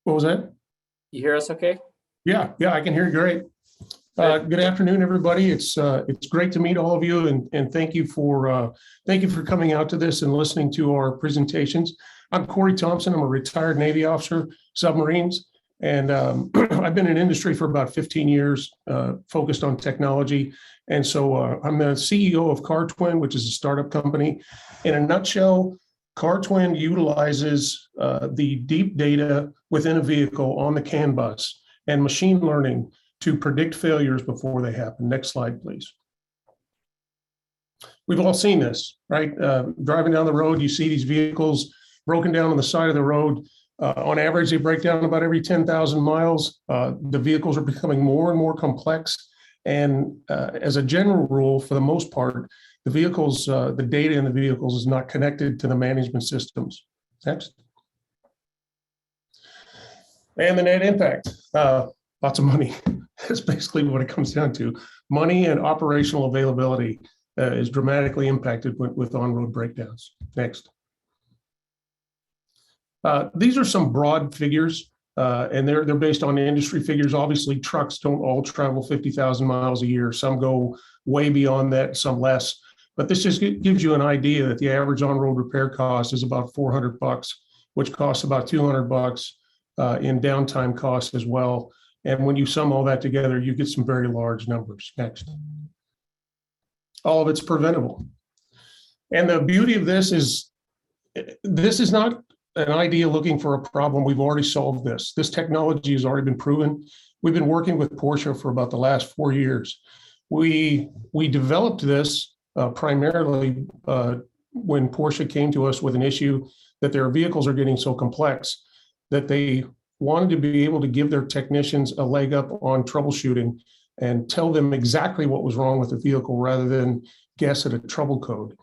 What was that? You hear us okay? Yeah, I can hear you great. Good afternoon, everybody. It's great to meet all of you, and thank you for coming out to this and listening to our presentations. I'm Corey Thompson. I'm a retired Navy officer, submarines, and I've been in industry for about 15 years, focused on technology. And so I'm the CEO of CarTwin, which is a startup company. In a nutshell, CarTwin utilizes the deep data within a vehicle on the CAN bus and machine learning to predict failures before they happen. Next slide, please. We've all seen this, right? Driving down the road, you see these vehicles broken down on the side of the road. On average, they break down about every 10,000 miles. The vehicles are becoming more and more complex. And as a general rule, for the most part, the vehicles, the data in the vehicles is not connected to the management systems. Next. And the net impact, lots of money. That's basically what it comes down to. Money and operational availability is dramatically impacted with on-road breakdowns. Next. These are some broad figures, and they're based on industry figures. Obviously, trucks don't all travel 50,000 miles a year. Some go way beyond that, some less. But this just gives you an idea that the average on-road repair cost is about $400, which costs about $200 in downtime costs as well. And when you sum all that together, you get some very large numbers. Next. All of it's preventable. And the beauty of this is not an idea looking for a problem. We've already solved this. This technology has already been proven. We've been working with Porsche for about the last 4 years. We developed this primarily when Porsche came to us with an issue that their vehicles are getting so complex that they wanted to be able to give their technicians a leg up on troubleshooting and tell them exactly what was wrong with the vehicle rather than guess at a trouble code.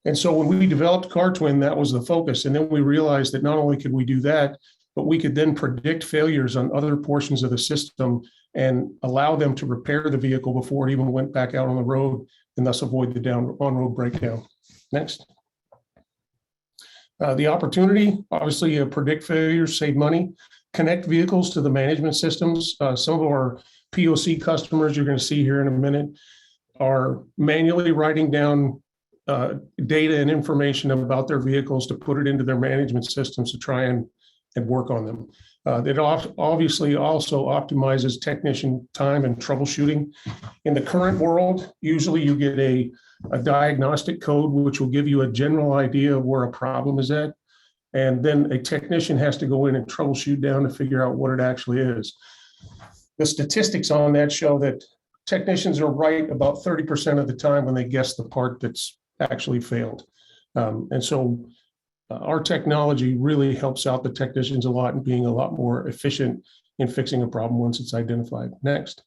And so when we developed CarTwin, that was the focus. And then we realized that not only could we do that, but we could then predict failures on other portions of the system and allow them to repair the vehicle before it even went back out on the road, and thus avoid the on-road breakdown. Next. The opportunity, obviously, predict failures, save money, connect vehicles to the management systems. Some of our POC customers you're going to see here in a minute are manually writing down data and information about their vehicles to put it into their management systems to try and work on them. It obviously also optimizes technician time and troubleshooting. In the current world, usually you get a diagnostic code, which will give you a general idea of where a problem is at. And then a technician has to go in and troubleshoot down to figure out what it actually is. The statistics on that show that technicians are right about 30% of the time when they guess the part that's actually failed. And so our technology really helps out the technicians a lot in being a lot more efficient in fixing a problem once it's identified. Next.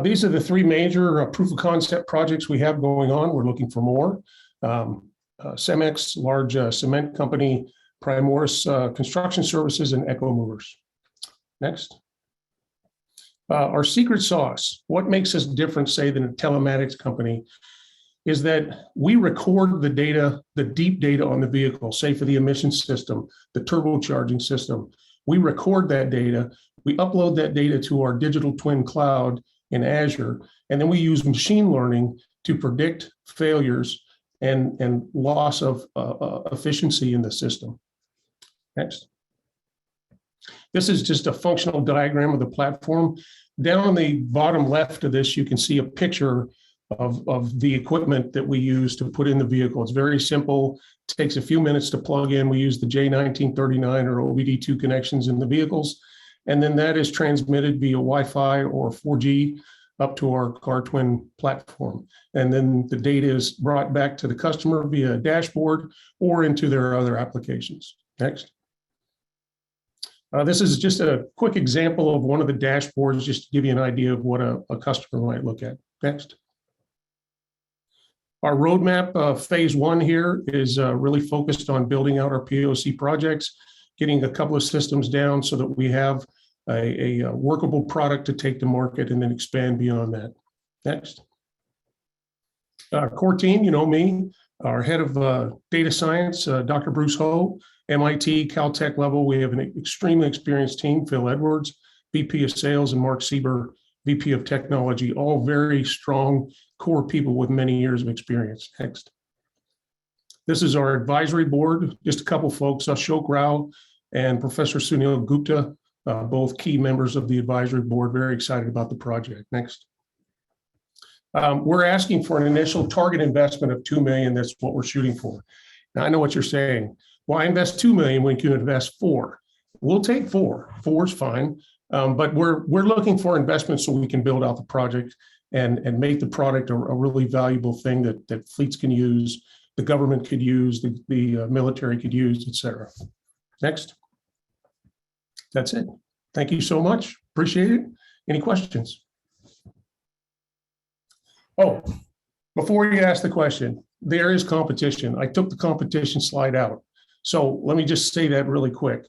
These are the three major proof of concept projects we have going on. We're looking for more. Cemex, large cement company, Primoris Construction Services, and Echo Movers. Next. Our secret sauce, what makes us different, say, than a telematics company, is that we record the data, the deep data on the vehicle, say for the emissions system, the turbocharging system. We record that data, we upload that data to our digital twin cloud in Azure, and then we use machine learning to predict failures and loss of efficiency in the system. Next. This is just a functional diagram of the platform. Down on the bottom left of this, you can see a picture of the equipment that we use to put in the vehicle. It's very simple. It takes a few minutes to plug in. We use the J1939 or OBD2 connections in the vehicles. And then that is transmitted via Wi-Fi or 4G up to our CarTwin platform. And then the data is brought back to the customer via a dashboard or into their other applications. Next. This is just a quick example of one of the dashboards, just to give you an idea of what a customer might look at. Next. Our roadmap, phase one here is really focused on building out our POC projects, getting a couple of systems down so that we have a workable product to take to market and then expand beyond that. Next. Core team, you know me, our head of data science, Dr. Bruce Ho, MIT, Caltech level. We have an extremely experienced team, Phil Edwards, VP of Sales, and Mark Sieber, VP of Technology, all very strong core people with many years of experience. Next. This is our advisory board, just a couple folks, Ashok Rao and Professor Sunil Gupta, both key members of the advisory board, very excited about the project. Next. We're asking for an initial target investment of $2 million. That's what we're shooting for. Now, I know what you're saying. Why invest $2 million when you can invest $4 million? We'll take $4 million. $4 is fine. But we're looking for investment so we can build out the project and make the product a really valuable thing that fleets can use, the government could use, the military could use, et cetera. Next. That's it. Thank you so much. Appreciate it. Any questions? Oh, before you ask the question, there is competition. I took the competition slide out. So let me just say that really quick.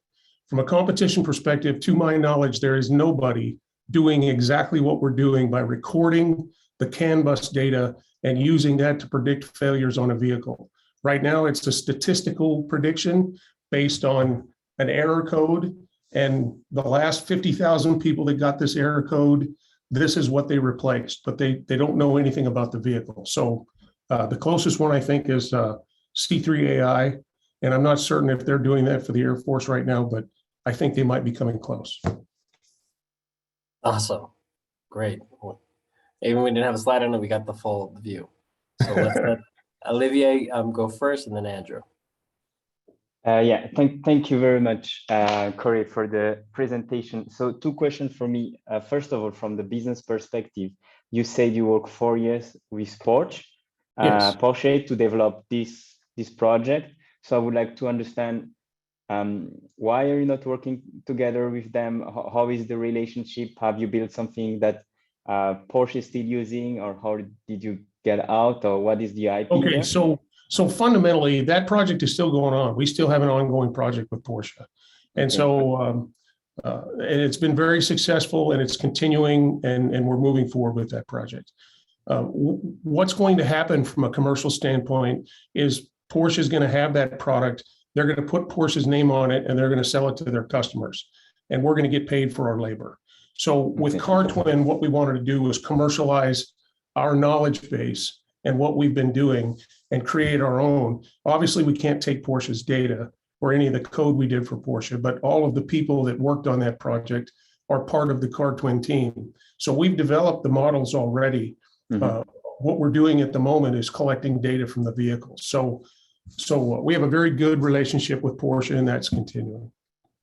From a competition perspective, to my knowledge, there is nobody doing exactly what we're doing by recording the CAN bus data and using that to predict failures on a vehicle. Right now, it's a statistical prediction based on an error code. And the last 50,000 people that got this error code, this is what they replaced, but they don't know anything about the vehicle. So the closest one, I think, is C3AI. And I'm not certain if they're doing that for the Air Force right now, but I think they might be coming close. Awesome. Great. Even we didn't have a slide on it, we got the full view. So let's let Olivier go first and then Andrew. Yeah, thank you very much, Corey, for the presentation. So 2 questions for me. First of all, from the business perspective, you said you worked 4 years with Porsche, Yes. Porsche to develop this project. So I would like to understand why are you not working together with them? How is the relationship? Have you built something that Porsche is still using, or how did you get out, or what is the IP? Okay, there? so fundamentally, that project is still going on. We still have an ongoing project with Porsche. And so and it's been very successful and it's continuing and we're moving forward with that project. What's going to happen from a commercial standpoint is Porsche is going to have that product. They're going to put Porsche's name on it and they're going to sell it to their customers. And we're going to get paid for our labor. So with CarTwin, what we wanted to do was commercialize our knowledge base and what we've been doing and create our own. Obviously, we can't take Porsche's data or any of the code we did for Porsche, but all of the people that worked on that project are part of the CarTwin team. So we've developed the models already. What we're doing at the moment is collecting data from the vehicles. So we have a very good relationship with Porsche and that's continuing.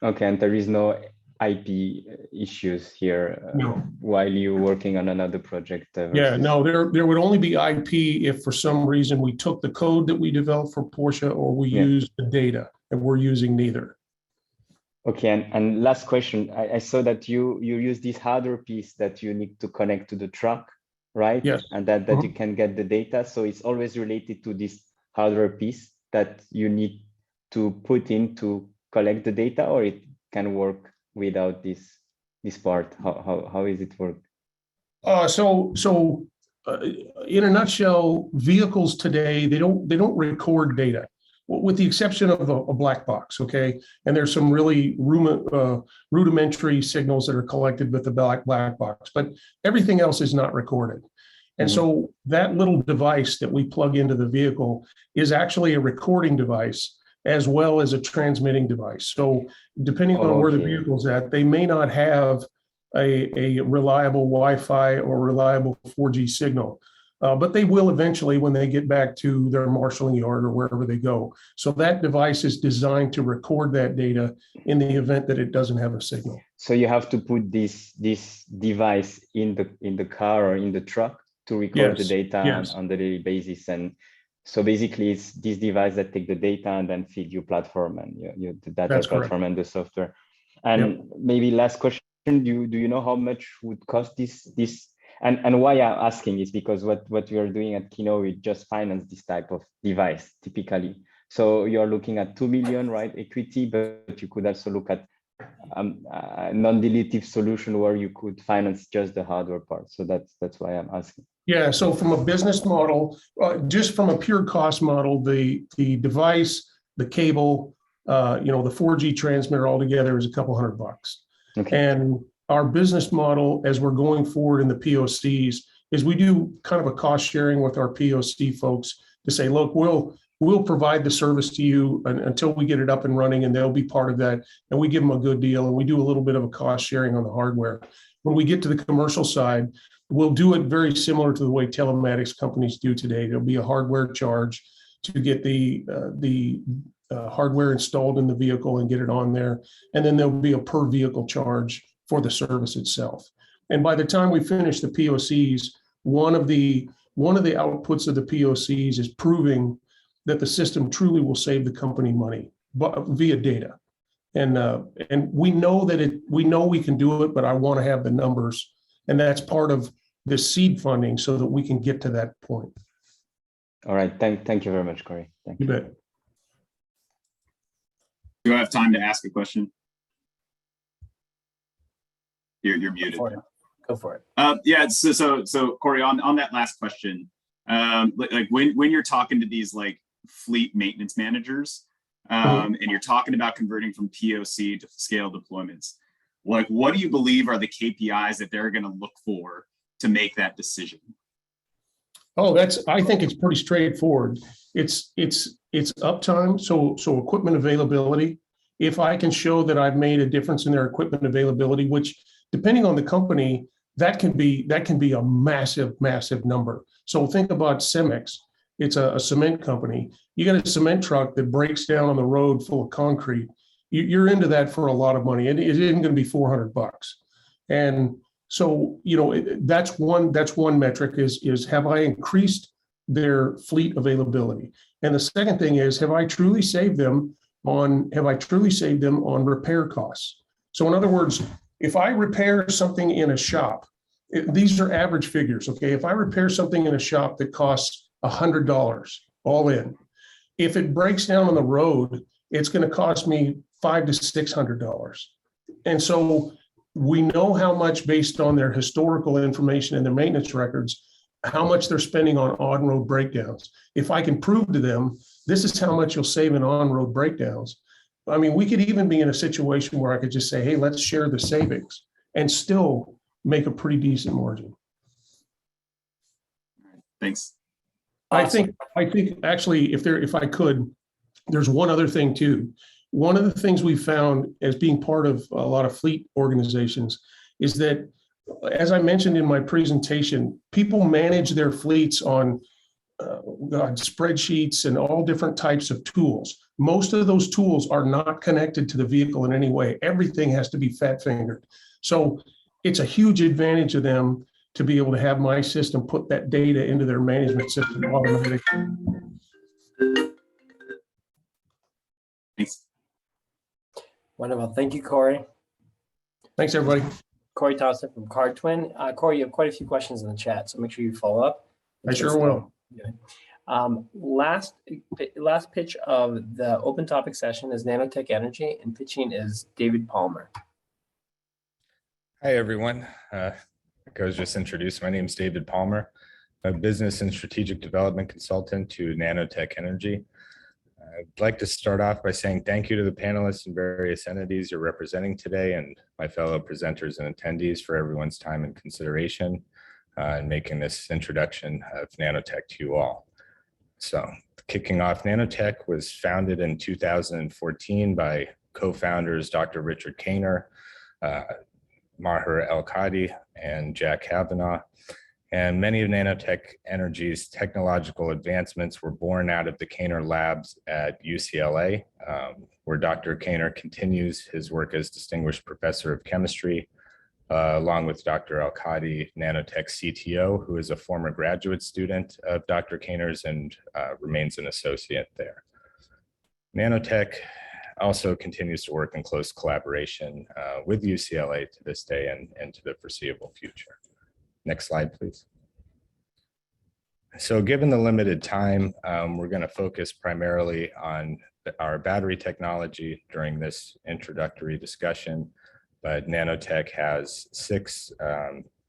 Okay, and there is no IP issues here No. While you're working on another project? Yeah, no, there would only be IP if for some reason we took the code that we developed for Porsche or we used the data, and we're using neither. Okay, and last question. I saw that you use this hardware piece that you need to connect to the truck, right? Yes. And that you can get the data. So it's always related to this hardware piece that you need to put in to collect the data, or it can work without this part? How is it work? In a nutshell, vehicles today, they don't record data, with the exception of a black box, okay? And there's some really rudimentary signals that are collected with the black box, but everything else is not recorded. And so that little device that we plug into the vehicle is actually a recording device as well as a transmitting device. So depending on where the vehicle's at, they may not have a reliable Wi-Fi or reliable 4G signal, but they will eventually when they get back to their marshalling yard or wherever they go. So that device is designed to record that data in the event that it doesn't have a signal. So you have to put this device in the car or in the truck to record the data on a daily basis. And so basically it's this device that take the data and then feed your platform and the data platform and the software. And maybe last question, do you know how much would cost this? And why I'm asking is because what we are doing at Kino, we just finance this type of device typically. So you're looking at 2 million, right, equity, but you could also look at a non-dilutive solution where you could finance just the hardware part. So that's why I'm asking. Yeah, so from a business model, just from a pure cost model, the device, the cable, the 4G transmitter altogether is a couple $100. Okay. And our business model, as we're going forward in the POCs, is we do kind of a cost sharing with our POC folks to say, look, we'll provide the service to you until we get it up and running, and they'll be part of that. And we give them a good deal, and we do a little bit of a cost sharing on the hardware. When we get to the commercial side, we'll do it very similar to the way telematics companies do today. There'll be a hardware charge to get the hardware installed in the vehicle and get it on there. And then there'll be a per vehicle charge for the service itself. And by the time we finish the POCs, one of the outputs of the POCs is proving that the system truly will save the company money via data. And we know we can do it, but I want to have the numbers. And that's part of the seed funding so that we can get to that point. All right. Thank you very much, Corey. Thank you. You bet. Do I have time to ask a question? You're muted. Go for it. Yeah. So Corey, on that last question, like when you're talking to these like fleet maintenance managers, and you're talking about converting from POC to scale deployments, like what do you believe are the KPIs that they're going to look for to make that decision? Oh, I think it's pretty straightforward. It's uptime, so equipment availability. If I can show that I've made a difference in their equipment availability, which depending on the company, that can be a massive number. So think about Cemex. It's a cement company. You got a cement truck that breaks down on the road full of concrete. You're into that for a lot of money, and it isn't going to be $400. And so, that's one metric is have I increased their fleet availability? And the second thing is, have I truly saved them on repair costs? So in other words, if I repair something in a shop, these are average figures, okay? If I repair something in a shop that costs $100 all in, if it breaks down on the road, it's going to cost me $500 to $600. And so we know how much, based on their historical information and their maintenance records, how much they're spending on on-road breakdowns. If I can prove to them, this is how much you'll save in on-road breakdowns. I mean, we could even be in a situation where I could just say, hey, let's share the savings and still make a pretty decent margin. Thanks. Awesome. I think actually, if I could, there's one other thing too. One of the things we found as being part of a lot of fleet organizations is that, as I mentioned in my presentation, people manage their fleets on spreadsheets and all different types of tools. Most of those tools are not connected to the vehicle in any way. Everything has to be fat-fingered. So it's a huge advantage of them to be able to have my system put that data into their management system automatically. Thanks. Wonderful. Thank you, Corey. Thanks, everybody. Corey Thompson from CardTwin. Corey, you have quite a few questions in the chat, so make sure you follow up. I sure will. Last pitch of the open topic session is nanotech energy, and pitching is David Palmer. Hi, everyone. Like I was just introduced, my name is David Palmer. I'm a business and strategic development consultant to Nanotech Energy. I'd like to start off by saying thank you to the panelists and various entities you're representing today, and my fellow presenters and attendees for everyone's time and consideration. and making this introduction of nanotech to you all. So kicking off, nanotech was founded in 2014 by co-founders Dr. Richard Kaner, Maher El-Kadi, and Jack Kavanaugh. And many of Nanotech Energy's technological advancements were born out of the Kaner labs at UCLA, where Dr. Kaner continues his work as Distinguished Professor of Chemistry, along with Dr. El-Kadi, Nanotech CTO, who is a former graduate student of Dr. Kaner's and remains an associate there. Nanotech also continues to work in close collaboration with UCLA to this day and to the foreseeable future. Next slide, please. So given the limited time, we're going to focus primarily on our battery technology during this introductory discussion, but Nanotech has 6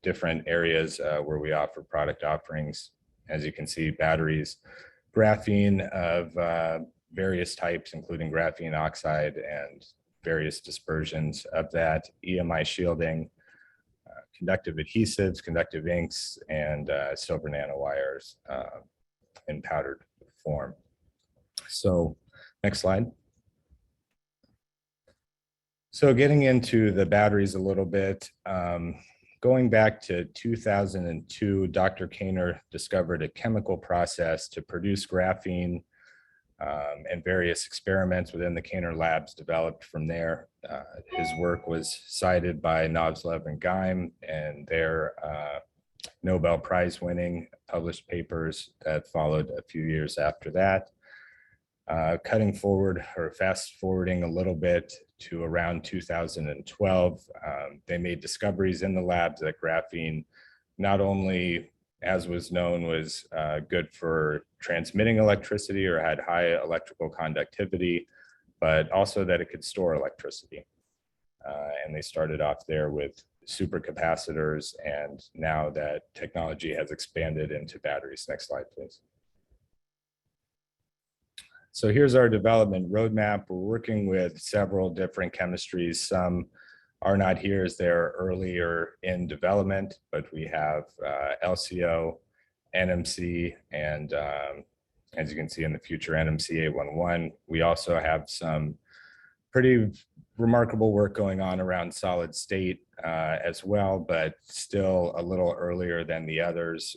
different areas where we offer product offerings. As you can see, batteries, graphene of various types, including graphene oxide and various dispersions of that, EMI shielding, conductive adhesives, conductive inks, and silver nanowires in powdered form. So next slide. So getting into the batteries a little bit, going back to 2002, Dr. Kaner discovered a chemical process to produce graphene, and various experiments within the Kaner labs developed from there. His work was cited by Novslev and Geim and their Nobel Prize winning published papers that followed a few years after that. Cutting forward or fast forwarding a little bit to around 2012, they made discoveries in the labs that graphene not only, as was known, was good for transmitting electricity or had high electrical conductivity, but also that it could store electricity. And they started off there with supercapacitors, and now that technology has expanded into batteries. Next slide, please. So here's our development roadmap. We're working with several different chemistries. Some are not here as they're earlier in development, but we have LCO, NMC, and as you can see in the future, NMC 811. We also have some pretty remarkable work going on around solid state as well, but still a little earlier than the others.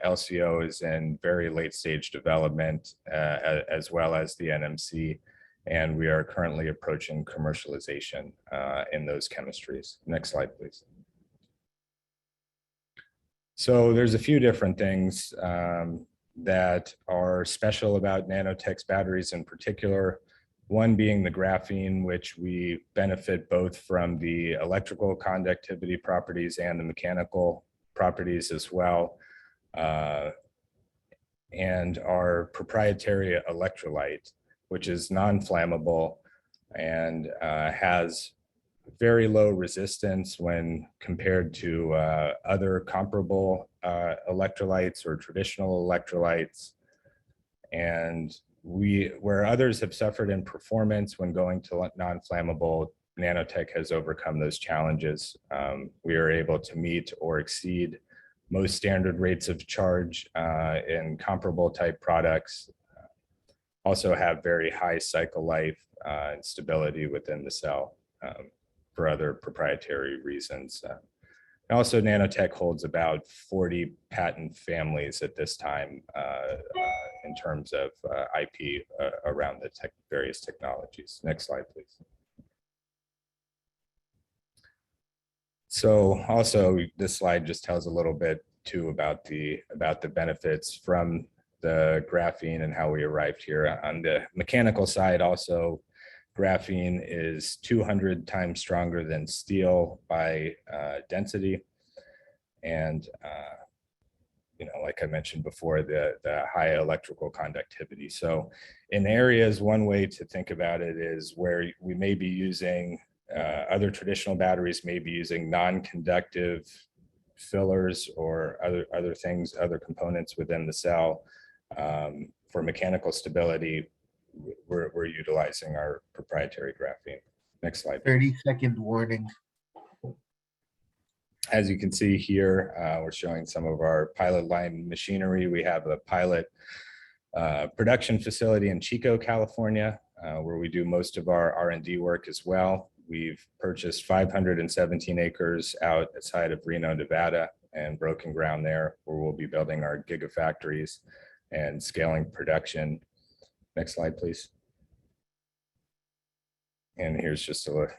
LCO is in very late stage development, as well as the NMC. And we are currently approaching commercialization in those chemistries. Next slide, please. So there's a few different things that are special about Nanotech's batteries in particular. One being the graphene, which we benefit both from the electrical conductivity properties and the mechanical properties as well. And our proprietary electrolyte, which is non-flammable and has very low resistance when compared to other comparable electrolytes or traditional electrolytes. And where others have suffered in performance when going to non-flammable, Nanotech has overcome those challenges. We are able to meet or exceed most standard rates of charge in comparable type products. Also have very high cycle life and stability within the cell for other proprietary reasons. Also, Nanotech holds about 40 patent families at this time in terms of IP around the various technologies. Next slide, please. So also, this slide just tells a little bit too about the benefits from the graphene and how we arrived here. On the mechanical side, also, graphene is 200 times stronger than steel by density. And, you know, like I mentioned before, the high electrical conductivity. So in areas, one way to think about it is where we may be using, other traditional batteries may be using non-conductive fillers or other things, other components within the cell. For mechanical stability, we're utilizing our proprietary graphene. Next slide. 30-second warning. As you can see here, we're showing some of our pilot line machinery. We have a pilot production facility in Chico, California, where we do most of our R&D work as well. We've purchased 517 acres outside of Reno, Nevada, and broken ground there, where we'll be building our gigafactories and scaling production. Next slide, please. And here's just an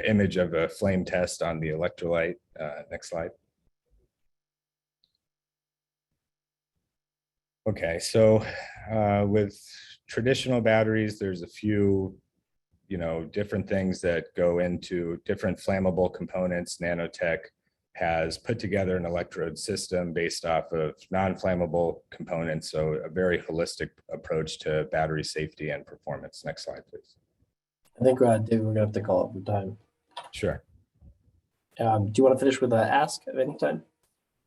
image of a flame test on the electrolyte. Next slide. Okay, so with traditional batteries, there's a few, different things that go into different flammable components. Nanotech has put together an electrode system based off of non-flammable components, so a very holistic approach to battery safety and performance. Next slide, please. I think, David, we're gonna have to call it for time. Sure. Do you want to finish with an ask at any time?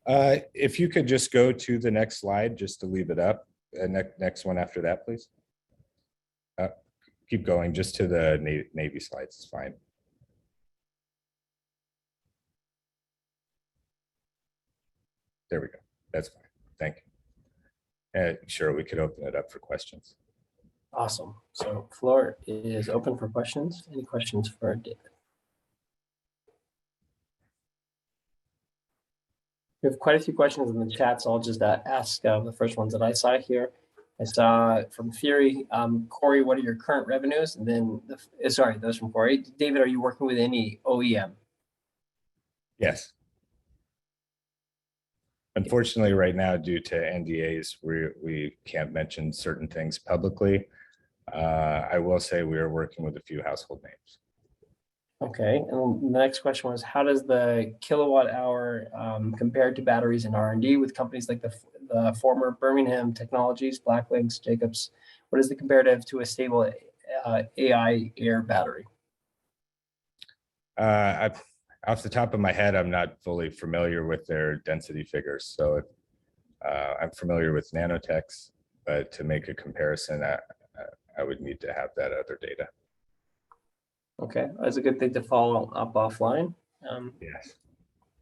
If you could just go to the next slide, just to leave it up. Next one after that, please. Keep going, just to the Navy slides, it's fine. There we go, that's fine, thank you. Sure, we could open it up for questions. Awesome, so floor is open for questions. Any questions for David? We have quite a few questions in the chat, so I'll just ask the first ones that I saw here. I saw from Fury, Corey, what are your current revenues? And then, sorry, those from Corey. David, are you working with any OEM? Yes. Unfortunately, right now, due to NDAs, we can't mention certain things publicly. I will say we are working with a few household names. Okay, and the next question was, how does the kilowatt hour compare to batteries in R&D with companies like the former Birmingham Technologies, Blacklinks, Jacobs? What is the comparative to a stable AI air battery? Off the top of my head, I'm not fully familiar with their density figures. So I'm familiar with Nanotech's, but to make a comparison, I would need to have that other data. Okay, that's a good thing to follow up offline. Yes.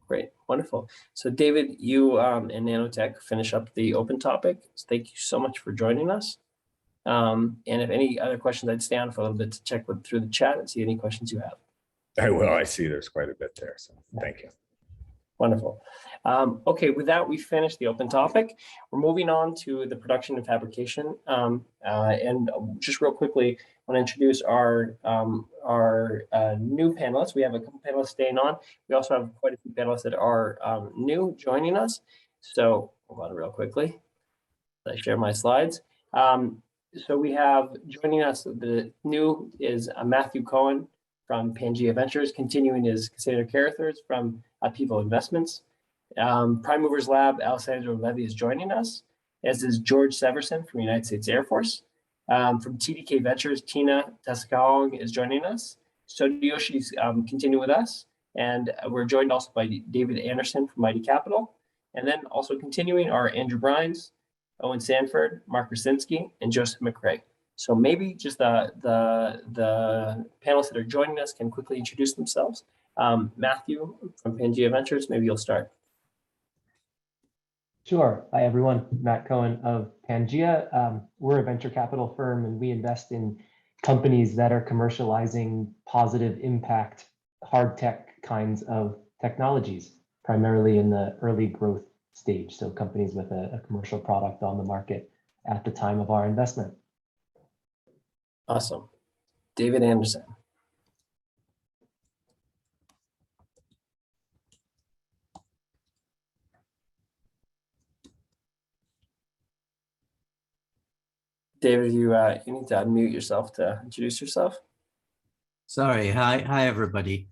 Great, wonderful. So David, you and Nanotech finish up the open topic. So thank you so much for joining us. And if any other questions, I'd stay on for a little bit to check through the chat and see any questions you have. I will, I see there's quite a bit there, so thank you. Wonderful. Okay, with that, we finished the open topic. We're moving on to the production and fabrication. And just real quickly, I want to introduce our new panelists. We have a couple panelists staying on. We also have quite a few panelists that are new joining us. So hold on real quickly. I share my slides. So we have joining us, the new is Matthew Cohen from Pangea Ventures, continuing is Cassandra Carruthers from Upheaval Investments. Prime Movers Lab, Alessandro Levy is joining us, as is George Severson from United States Air Force. From TDK Ventures, Tina Tasakaong is joining us. Yoshi's continue with us. And we're joined also by David Anderson from Mighty Capital. And then also continuing are Andrew Brines, Owen Sanford, Mark Rasinski, and Joseph Mcrae. So maybe just the panelists that are joining us can quickly introduce themselves. Matthew from Pangea Ventures, maybe you'll start. Sure. Hi, everyone. Matt Cohen of Pangea. We're a venture capital firm, and we invest in companies that are commercializing positive impact, hard tech kinds of technologies, primarily in the early growth stage. So companies with a commercial product on the market at the time of our investment. Awesome. David Anderson. David, you need to unmute yourself to introduce yourself. Sorry. Hi, everybody.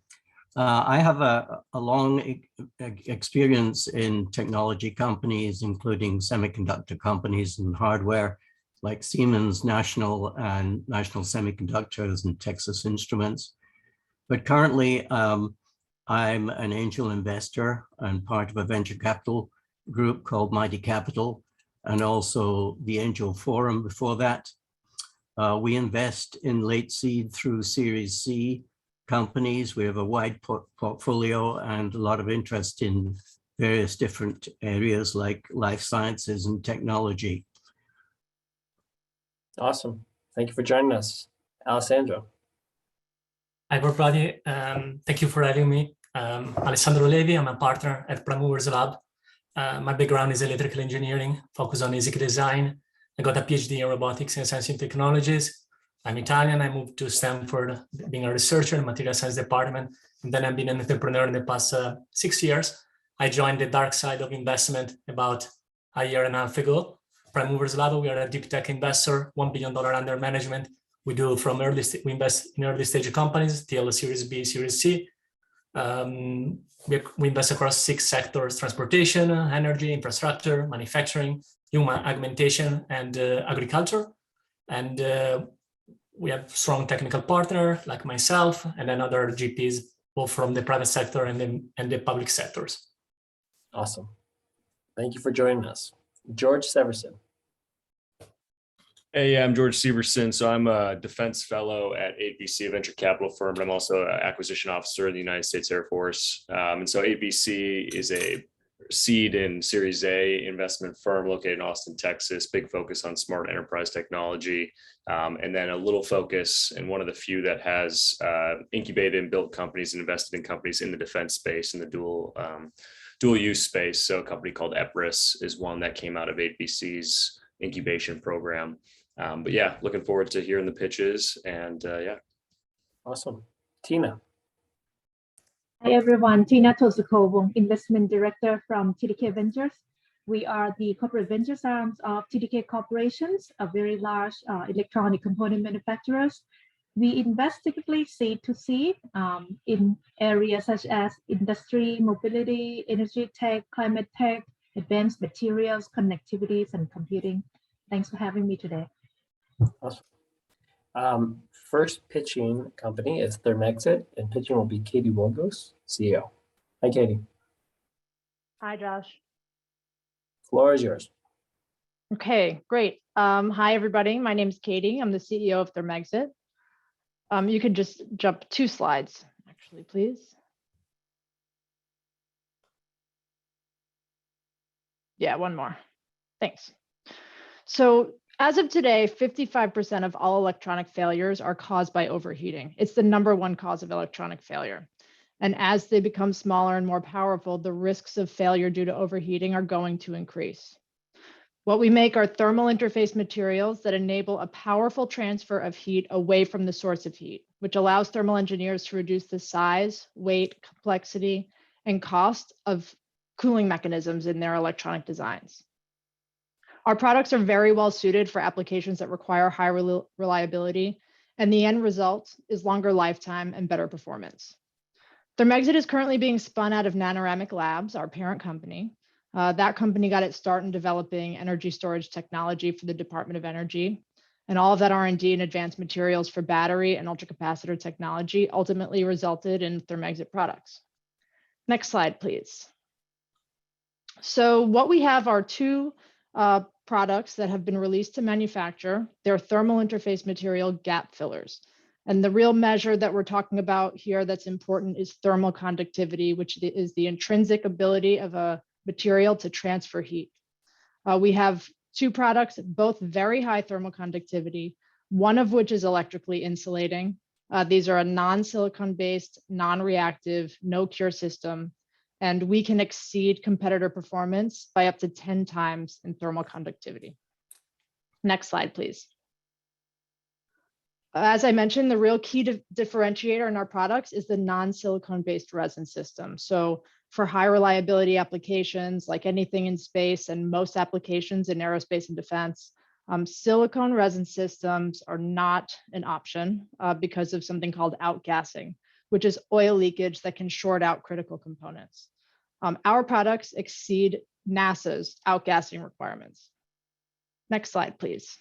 I have a long experience in technology companies, including semiconductor companies and hardware like Siemens, National Semiconductors, and Texas Instruments. But currently, I'm an angel investor and part of a venture capital group called Mighty Capital, and also the Angel Forum before that. We invest in late seed through Series C companies. We have a wide portfolio and a lot of interest in various different areas like life sciences and technology. Awesome. Thank you for joining us. Alessandro. Hi, everybody. Thank you for having me. Alessandro Levi, I'm a partner at Movers Lab. My background is electrical engineering, focused on ASIC design. I got a PhD in robotics and sensing technologies. I'm Italian. I moved to Stanford, being a researcher in the material science department. And then I've been an entrepreneur in the past 6 years. I joined the dark side of investment about a year and a half ago. Prime Movers Lab, we are a deep tech investor, $1 billion under management. We do from we invest in early stage companies till Series B, Series C. We invest across 6 sectors: transportation, energy, infrastructure, manufacturing, human augmentation, and agriculture. And we have strong technical partner like myself, and then other GPs, both from the private sector and the public sectors. Awesome. Thank you for joining us. George Severson. Hey, I'm George Severson. So I'm a defense fellow at 8BC, a venture capital firm, and I'm also an acquisition officer in the United States Air Force. And so 8BC is a seed and Series A investment firm located in Austin, Texas, big focus on smart enterprise technology, and then a little focus, and one of the few that has incubated and built companies and invested in companies in the defense space, in the dual use space. So a company called Epris is one that came out of 8BC's incubation program. But yeah, looking forward to hearing the pitches, and yeah. Awesome. Tina. Hi everyone, Tina Tosukovong, Investment Director from TDK Ventures. We are the corporate ventures arms of TDK Corporations, a very large electronic component manufacturers. We invest typically seed to seed in areas such as industry, mobility, energy tech, climate tech, advanced materials, connectivities, and computing. Thanks for having me today. Awesome. First pitching company is Thermexit, and pitching will be Katie Wolgos, CEO. Hi, Katie. Hi, Josh. Floor is yours. Okay, great. Hi, everybody. My name is Katie. I'm the CEO of Thermexit. You could just jump 2 slides, actually, please. Yeah, 1 more. Thanks. So as of today, 55% of all electronic failures are caused by overheating. It's the #1 cause of electronic failure. And as they become smaller and more powerful, the risks of failure due to overheating are going to increase. What we make are thermal interface materials that enable a powerful transfer of heat away from the source of heat, which allows thermal engineers to reduce the size, weight, complexity, and cost of cooling mechanisms in their electronic designs. Our products are very well suited for applications that require high reliability, and the end result is longer lifetime and better performance. Thermexit is currently being spun out of Nanoramic Labs, our parent company. That company got its start in developing energy storage technology for the Department of Energy, and all of that R&D and advanced materials for battery and ultracapacitor technology ultimately resulted in Thermexit products. Next slide, please. So what we have are 2 products that have been released to manufacture. They're thermal interface material gap fillers. And the real measure that we're talking about here that's important is thermal conductivity, which is the intrinsic ability of a material to transfer heat. We have 2 products, both very high thermal conductivity, one of which is electrically insulating. These are a non-silicone-based, non-reactive, no-cure system, and we can exceed competitor performance by up to 10 times in thermal conductivity. Next slide, please. As I mentioned, the real key differentiator in our products is the non-silicone-based resin system. So for high reliability applications, like anything in space and most applications in aerospace and defense, silicone resin systems are not an option because of something called outgassing, which is oil leakage that can short out critical components. Our products exceed NASA's outgassing requirements. Next slide, please.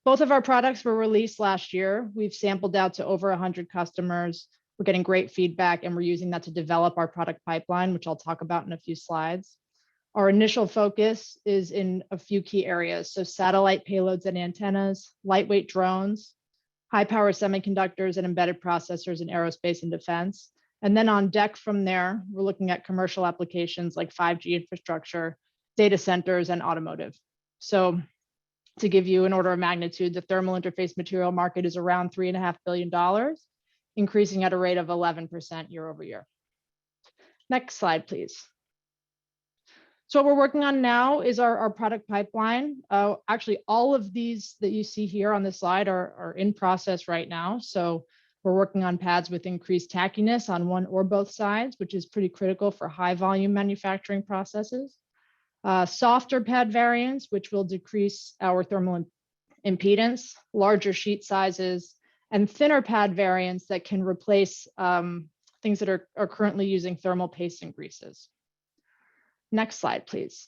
Both of our products were released last year. We've sampled out to over 100 customers. We're getting great feedback, and we're using that to develop our product pipeline, which I'll talk about in a few slides. Our initial focus is in a few key areas. So satellite payloads and antennas, lightweight drones, high power semiconductors and embedded processors in aerospace and defense. And then on deck from there, we're looking at commercial applications like 5G infrastructure, data centers, and automotive. So to give you an order of magnitude, the thermal interface material market is around $3.5 billion, increasing at a rate of 11% year over year. Next slide, please. So what we're working on now is our product pipeline. Actually, all of these that you see here on this slide are in process right now. So we're working on pads with increased tackiness on one or both sides, which is pretty critical for high volume manufacturing processes. Softer pad variants, which will decrease our thermal impedance, larger sheet sizes, and thinner pad variants that can replace things that are currently using thermal paste and greases. Next slide, please.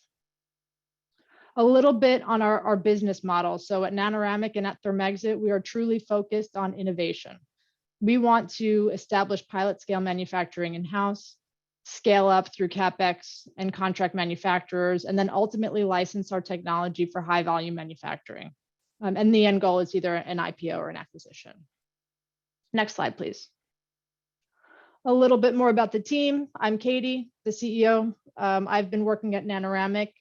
A little bit on our business model. So at Nanoramic and at Thermexit, we are truly focused on innovation. We want to establish pilot scale manufacturing in-house, scale up through CapEx and contract manufacturers, and then ultimately license our technology for high volume manufacturing. And the end goal is either an IPO or an acquisition. Next slide, please. A little bit more about the team. I'm Katie, the CEO. I've been working at Nanoramic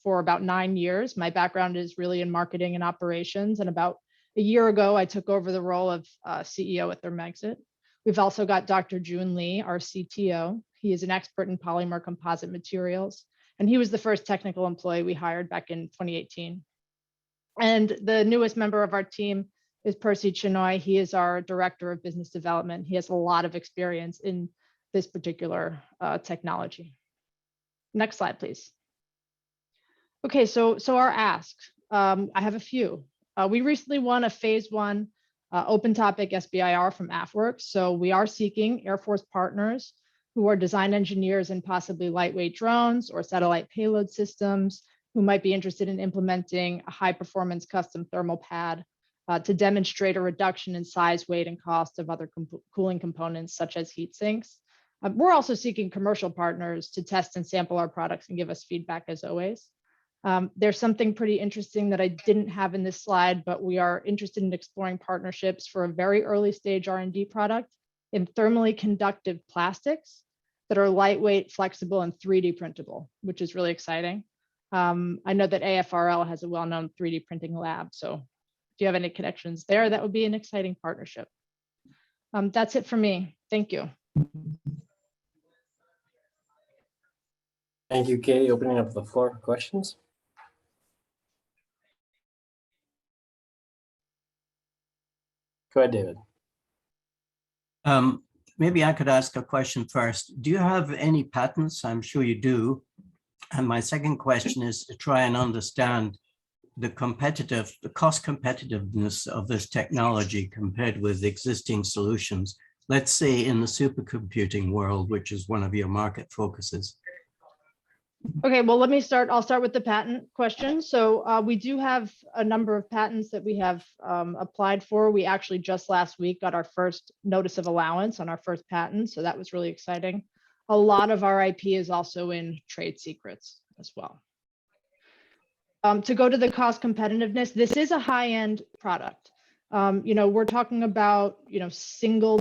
for about 9 years. My background is really in marketing and operations. And about a year ago, I took over the role of CEO at Thermexit. We've also got Dr. Jun Lee, our CTO. He is an expert in polymer composite materials. And he was the first technical employee we hired back in 2018. And the newest member of our team is Percy Chinoy. He is our director of business development. He has a lot of experience in this particular technology. Next slide, please. Okay, so our ask, I have a few. We recently won a phase 1 open topic SBIR from AFWorks. So we are seeking Air Force partners who are design engineers in possibly lightweight drones or satellite payload systems who might be interested in implementing a high performance custom thermal pad to demonstrate a reduction in size, weight, and cost of other cooling components such as heat sinks. We're also seeking commercial partners to test and sample our products and give us feedback as always. There's something pretty interesting that I didn't have in this slide, but we are interested in exploring partnerships for a very early stage R&D product in thermally conductive plastics that are lightweight, flexible, and 3D printable, which is really exciting. I know that AFRL has a well-known 3D printing lab, so if you have any connections there, that would be an exciting partnership. That's it for me. Thank you. Thank you, Katie. Opening up the floor for questions. Go ahead, David. Maybe I could ask a question first. Do you have any patents? I'm sure you do. And my second question is to try and understand the cost competitiveness of this technology compared with existing solutions, let's say in the supercomputing world, which is one of your market focuses. Okay, well, I'll start with the patent question. So we do have a number of patents that we have applied for. We actually just last week got our first notice of allowance on our first patent. So that was really exciting. A lot of our IP is also in trade secrets as well. To go to the cost competitiveness, this is a high-end product. We're talking about, single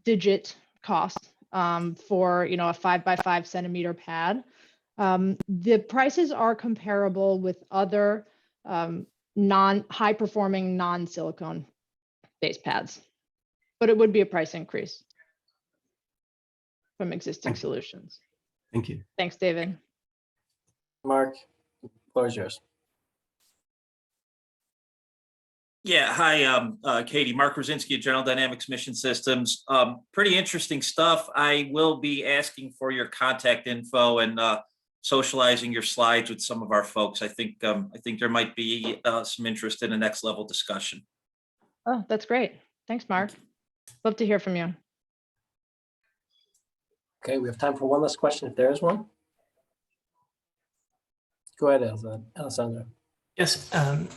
digit cost for, a 5x5 centimeter pad. The prices are comparable with other high performing non-silicone based pads, but it would be a price increase from existing solutions. Thank you. Thanks, David. Mark, the floor is yours. Yeah, hi, Katie. Mark Rosinski at General Dynamics Mission Systems. Pretty interesting stuff. I will be asking for your contact info and socializing your slides with some of our folks. I think there might be some interest in a next level discussion. Oh, that's great. Thanks, Mark. Love to hear from you. Okay, we have time for one last question if there is one. Go ahead, Alessandro. Yes,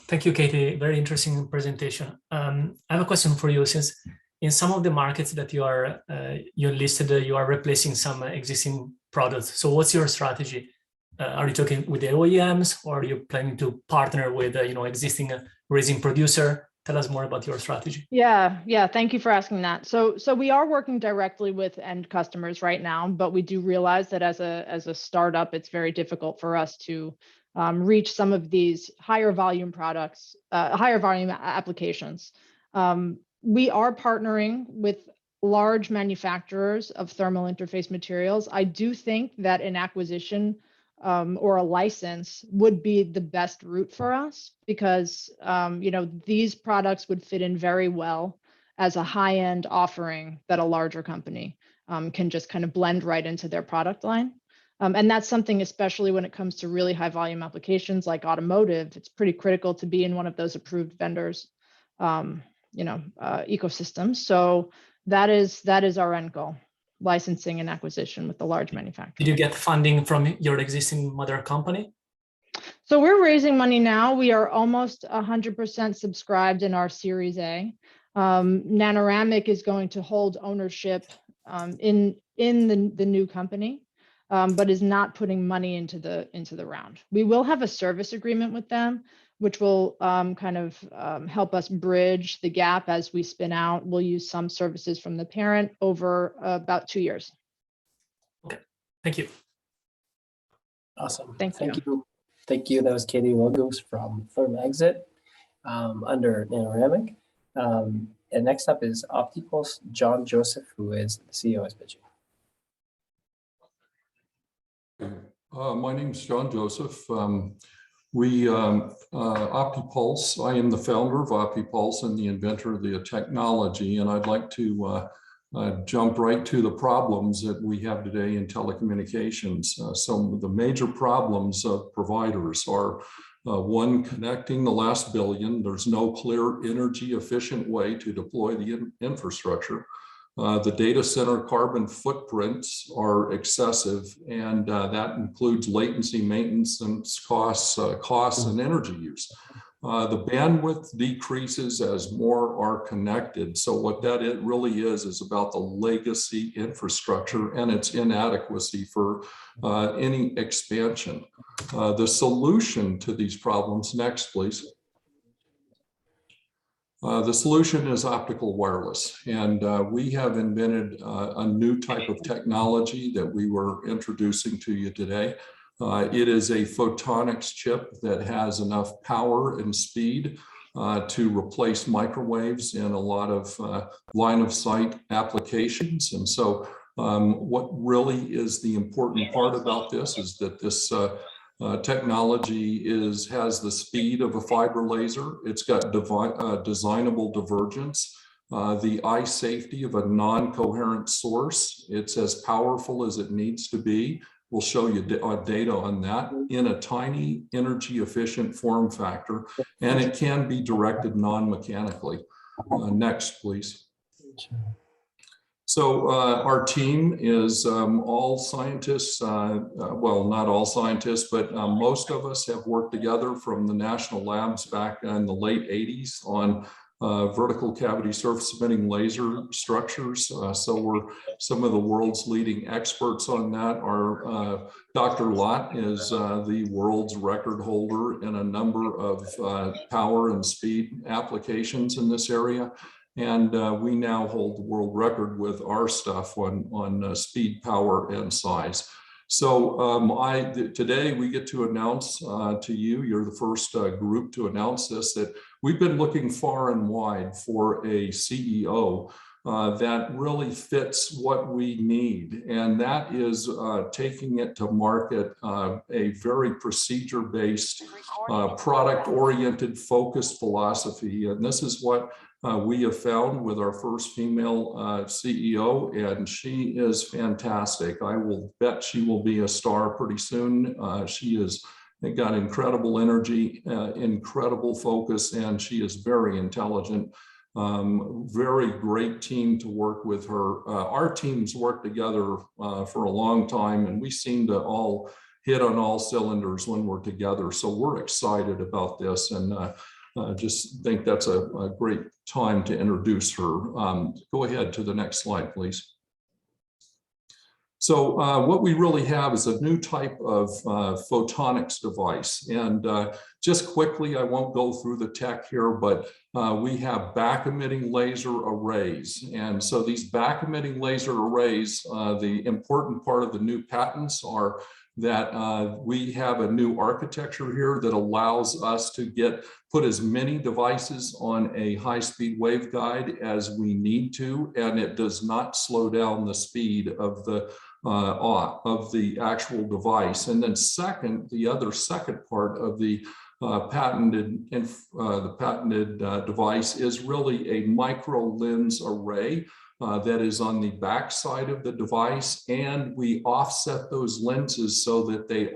thank you, Katie. Very interesting presentation. I have a question for you. Since in some of the markets that you listed, you are replacing some existing products. So what's your strategy? Are you talking with the OEMs, or are you planning to partner with existing resin producer tell us more about your strategy? Yeah. Thank you for asking that. So we are working directly with end customers right now, but we do realize that as a startup, it's very difficult for us to reach some of these higher volume products, higher volume applications. We are partnering with large manufacturers of thermal interface materials. I do think that an acquisition or a license would be the best route for us because these products would fit in very well as a high-end offering that a larger company can just kind of blend right into their product line. And that's something, especially when it comes to really high volume applications like automotive, it's pretty critical to be in one of those approved vendors, ecosystems. So that is our end goal, licensing and acquisition with the large manufacturer. Did you get funding from your existing mother company? So we're raising money now. We are almost 100% subscribed in our Series A. Nanoramic is going to hold ownership in the new company, but is not putting money into the round. We will have a service agreement with them, which will help us bridge the gap as we spin out. We'll use some services from the parent over about 2 years. Okay, thank you. Awesome. Thank you. Thank you. That was Katie Logos from ThermExit under Nanoramic. And next up is OptiPulse, John Joseph, who is the CEO, is pitching. My name is John Joseph. OptiPulse, I am the founder of OptiPulse and the inventor of the technology, and I'd like to jump right to the problems that we have today in telecommunications. Some of the major problems of providers are one, connecting the last billion. There's no clear energy efficient way to deploy the infrastructure. The data center carbon footprints are excessive, and that includes latency, maintenance, costs, and energy use. The bandwidth decreases as more are connected. So what that really is about the legacy infrastructure and its inadequacy for any expansion. The solution to these problems, next please. The solution is optical wireless, and we have invented a new type of technology that we were introducing to you today. It is a photonics chip that has enough power and speed to replace microwaves in a lot of line of sight applications. And so what really is the important part about this is that this technology has the speed of a fiber laser. It's got designable divergence, the eye safety of a non-coherent source. It's as powerful as it needs to be. We'll show you data on that in a tiny energy efficient form factor, and it can be directed non-mechanically. Next, please. So our team is all scientists, well, not all scientists, but most of us have worked together from the national labs back in the late 80s on vertical cavity surface emitting laser structures. So we're some of the world's leading experts on that. Our Dr. Lott is the world's record holder in a number of power and speed applications in this area. And we now hold the world record with our stuff on speed, power, and size. So today we get to announce to you, you're the first group to announce this, that we've been looking far and wide for a CEO that really fits what we need. And that is taking it to market a very procedure-based, product-oriented, focused philosophy. And this is what we have found with our first female CEO, and she is fantastic. I will bet she will be a star pretty soon. She has got incredible energy, incredible focus, and she is very intelligent. Very great team to work with her. Our teams work together for a long time, and we seem to all hit on all cylinders when we're together. So we're excited about this, and just think that's a great time to introduce her. Go ahead to the next slide, please. So what we really have is a new type of photonics device. And just quickly, I won't go through the tech here, but we have back emitting laser arrays. And so these back emitting laser arrays, the important part of the new patents are that we have a new architecture here that allows us to put as many devices on a high-speed waveguide as we need to, and it does not slow down the speed of the actual device. And then second, the other second part of the patented device is really a micro lens array that is on the back side of the device, and we offset those lenses so that it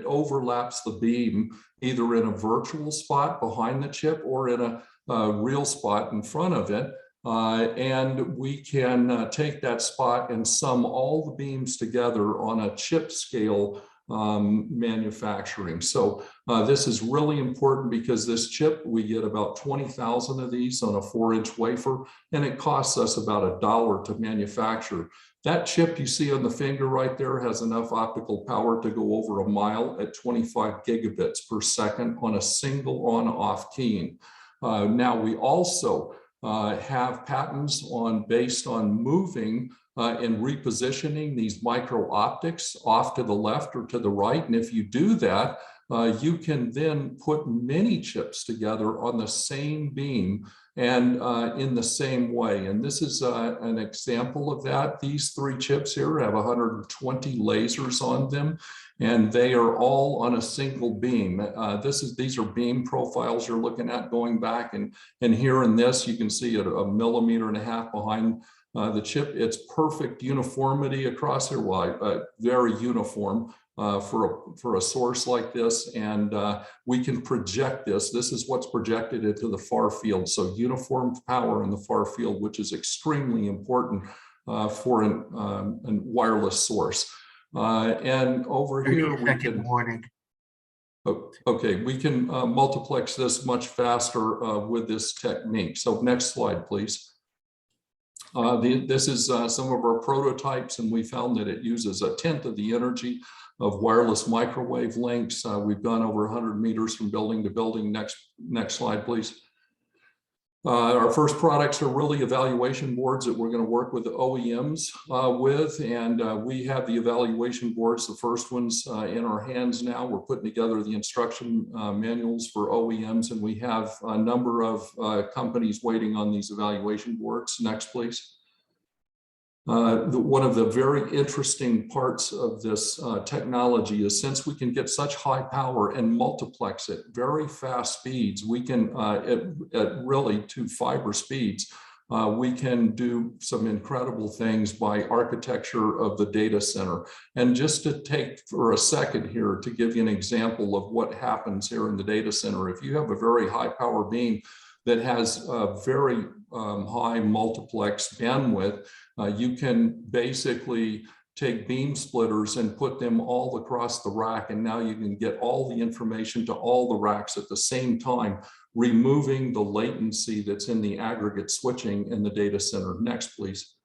overlaps the beam either in a virtual spot behind the chip or in a real spot in front of it. And we can take that spot and sum all the beams together on a chip scale manufacturing. So this is really important because this chip, we get about 20,000 of these on a 4-inch wafer, and it costs us about $1 to manufacture. That chip you see on the finger right there has enough optical power to go over a mile at 25 gigabits per second on a single on-off keying. Now we also have patents based on moving and repositioning these micro optics off to the left or to the right. And if you do that, you can then put many chips together on the same beam and in the same way. And this is an example of that. These 3 chips here have 120 lasers on them, and they are all on a single beam. These are beam profiles you're looking at going back, and here in this, you can see it 1.5 millimeters behind the chip. It's perfect uniformity across here, very uniform for a source like this, and we can project this. This is what's projected into the far field. So uniform power in the far field, which is extremely important for a wireless source. And over here we can. Okay, we can multiplex this much faster with this technique. So next slide, please. This is some of our prototypes, and we found that it uses 1/10 of the energy of wireless microwave links. We've gone over 100 meters from building to building. Next slide, please. Our first products are really evaluation boards that we're going to work with the OEMs with, and we have the evaluation boards, the first ones in our hands now. We're putting together the instruction manuals for OEMs, and we have a number of companies waiting on these evaluation boards. Next, please. One of the very interesting parts of this technology is since we can get such high power and multiplex at very fast speeds, we can, at really 2 fiber speeds, we can do some incredible things by architecture of the data center. And just to take for a second here to give you an example of what happens here in the data center, if you have a very high power beam that has a very high multiplex bandwidth, you can basically take beam splitters and put them all across the rack, and now you can get all the information to all the racks at the same time, removing the latency that's in the aggregate switching in the data center. Next, please.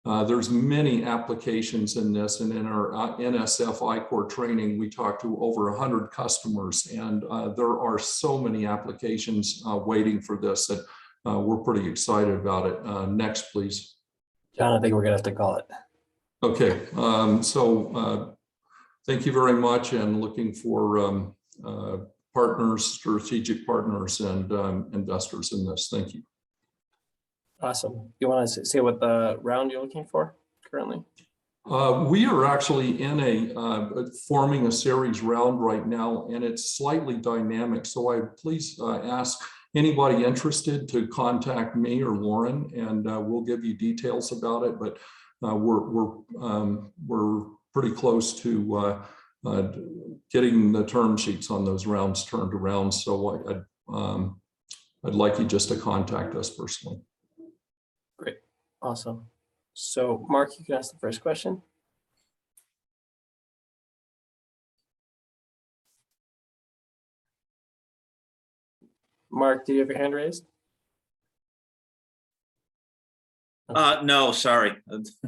There's many applications in this, and in our NSF I-Core training, we talked to over 100 customers, and there are so many applications waiting for this that we're pretty excited about it. Next, please. John, I think we're gonna have to call it. Okay, thank you very much, and looking for partners, strategic partners, and investors in this. Thank you. Awesome. You want to say what the round you're looking for currently? We are actually in forming a series round right now, and it's slightly dynamic. So I please ask anybody interested to contact me or Lauren, and we'll give you details about it. But we're pretty close to getting the term sheets on those rounds turned around. So I'd like you just to contact us personally. Great, awesome. So Mark, you can ask the first question. Mark, do you have your hand raised? No, sorry.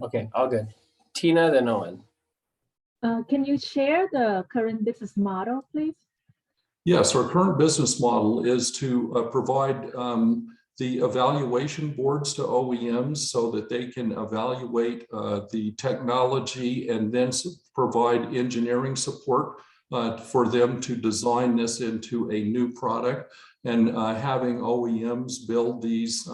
Okay, all good. Tina, then Owen. Can you share the current business model, please? Yes, our current business model is to provide the evaluation boards to OEMs so that they can evaluate the technology and then provide engineering support for them to design this into a new product. And having OEMs build these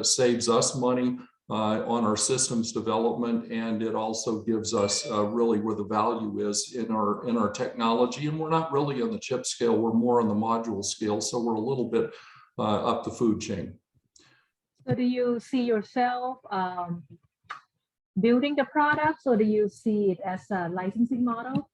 saves us money on our systems development, and it also gives us really where the value is in our technology. And we're not really on the chip scale, we're more on the module scale, so we're a little bit up the food chain. So do you see yourself building the products, or do you see it as a licensing model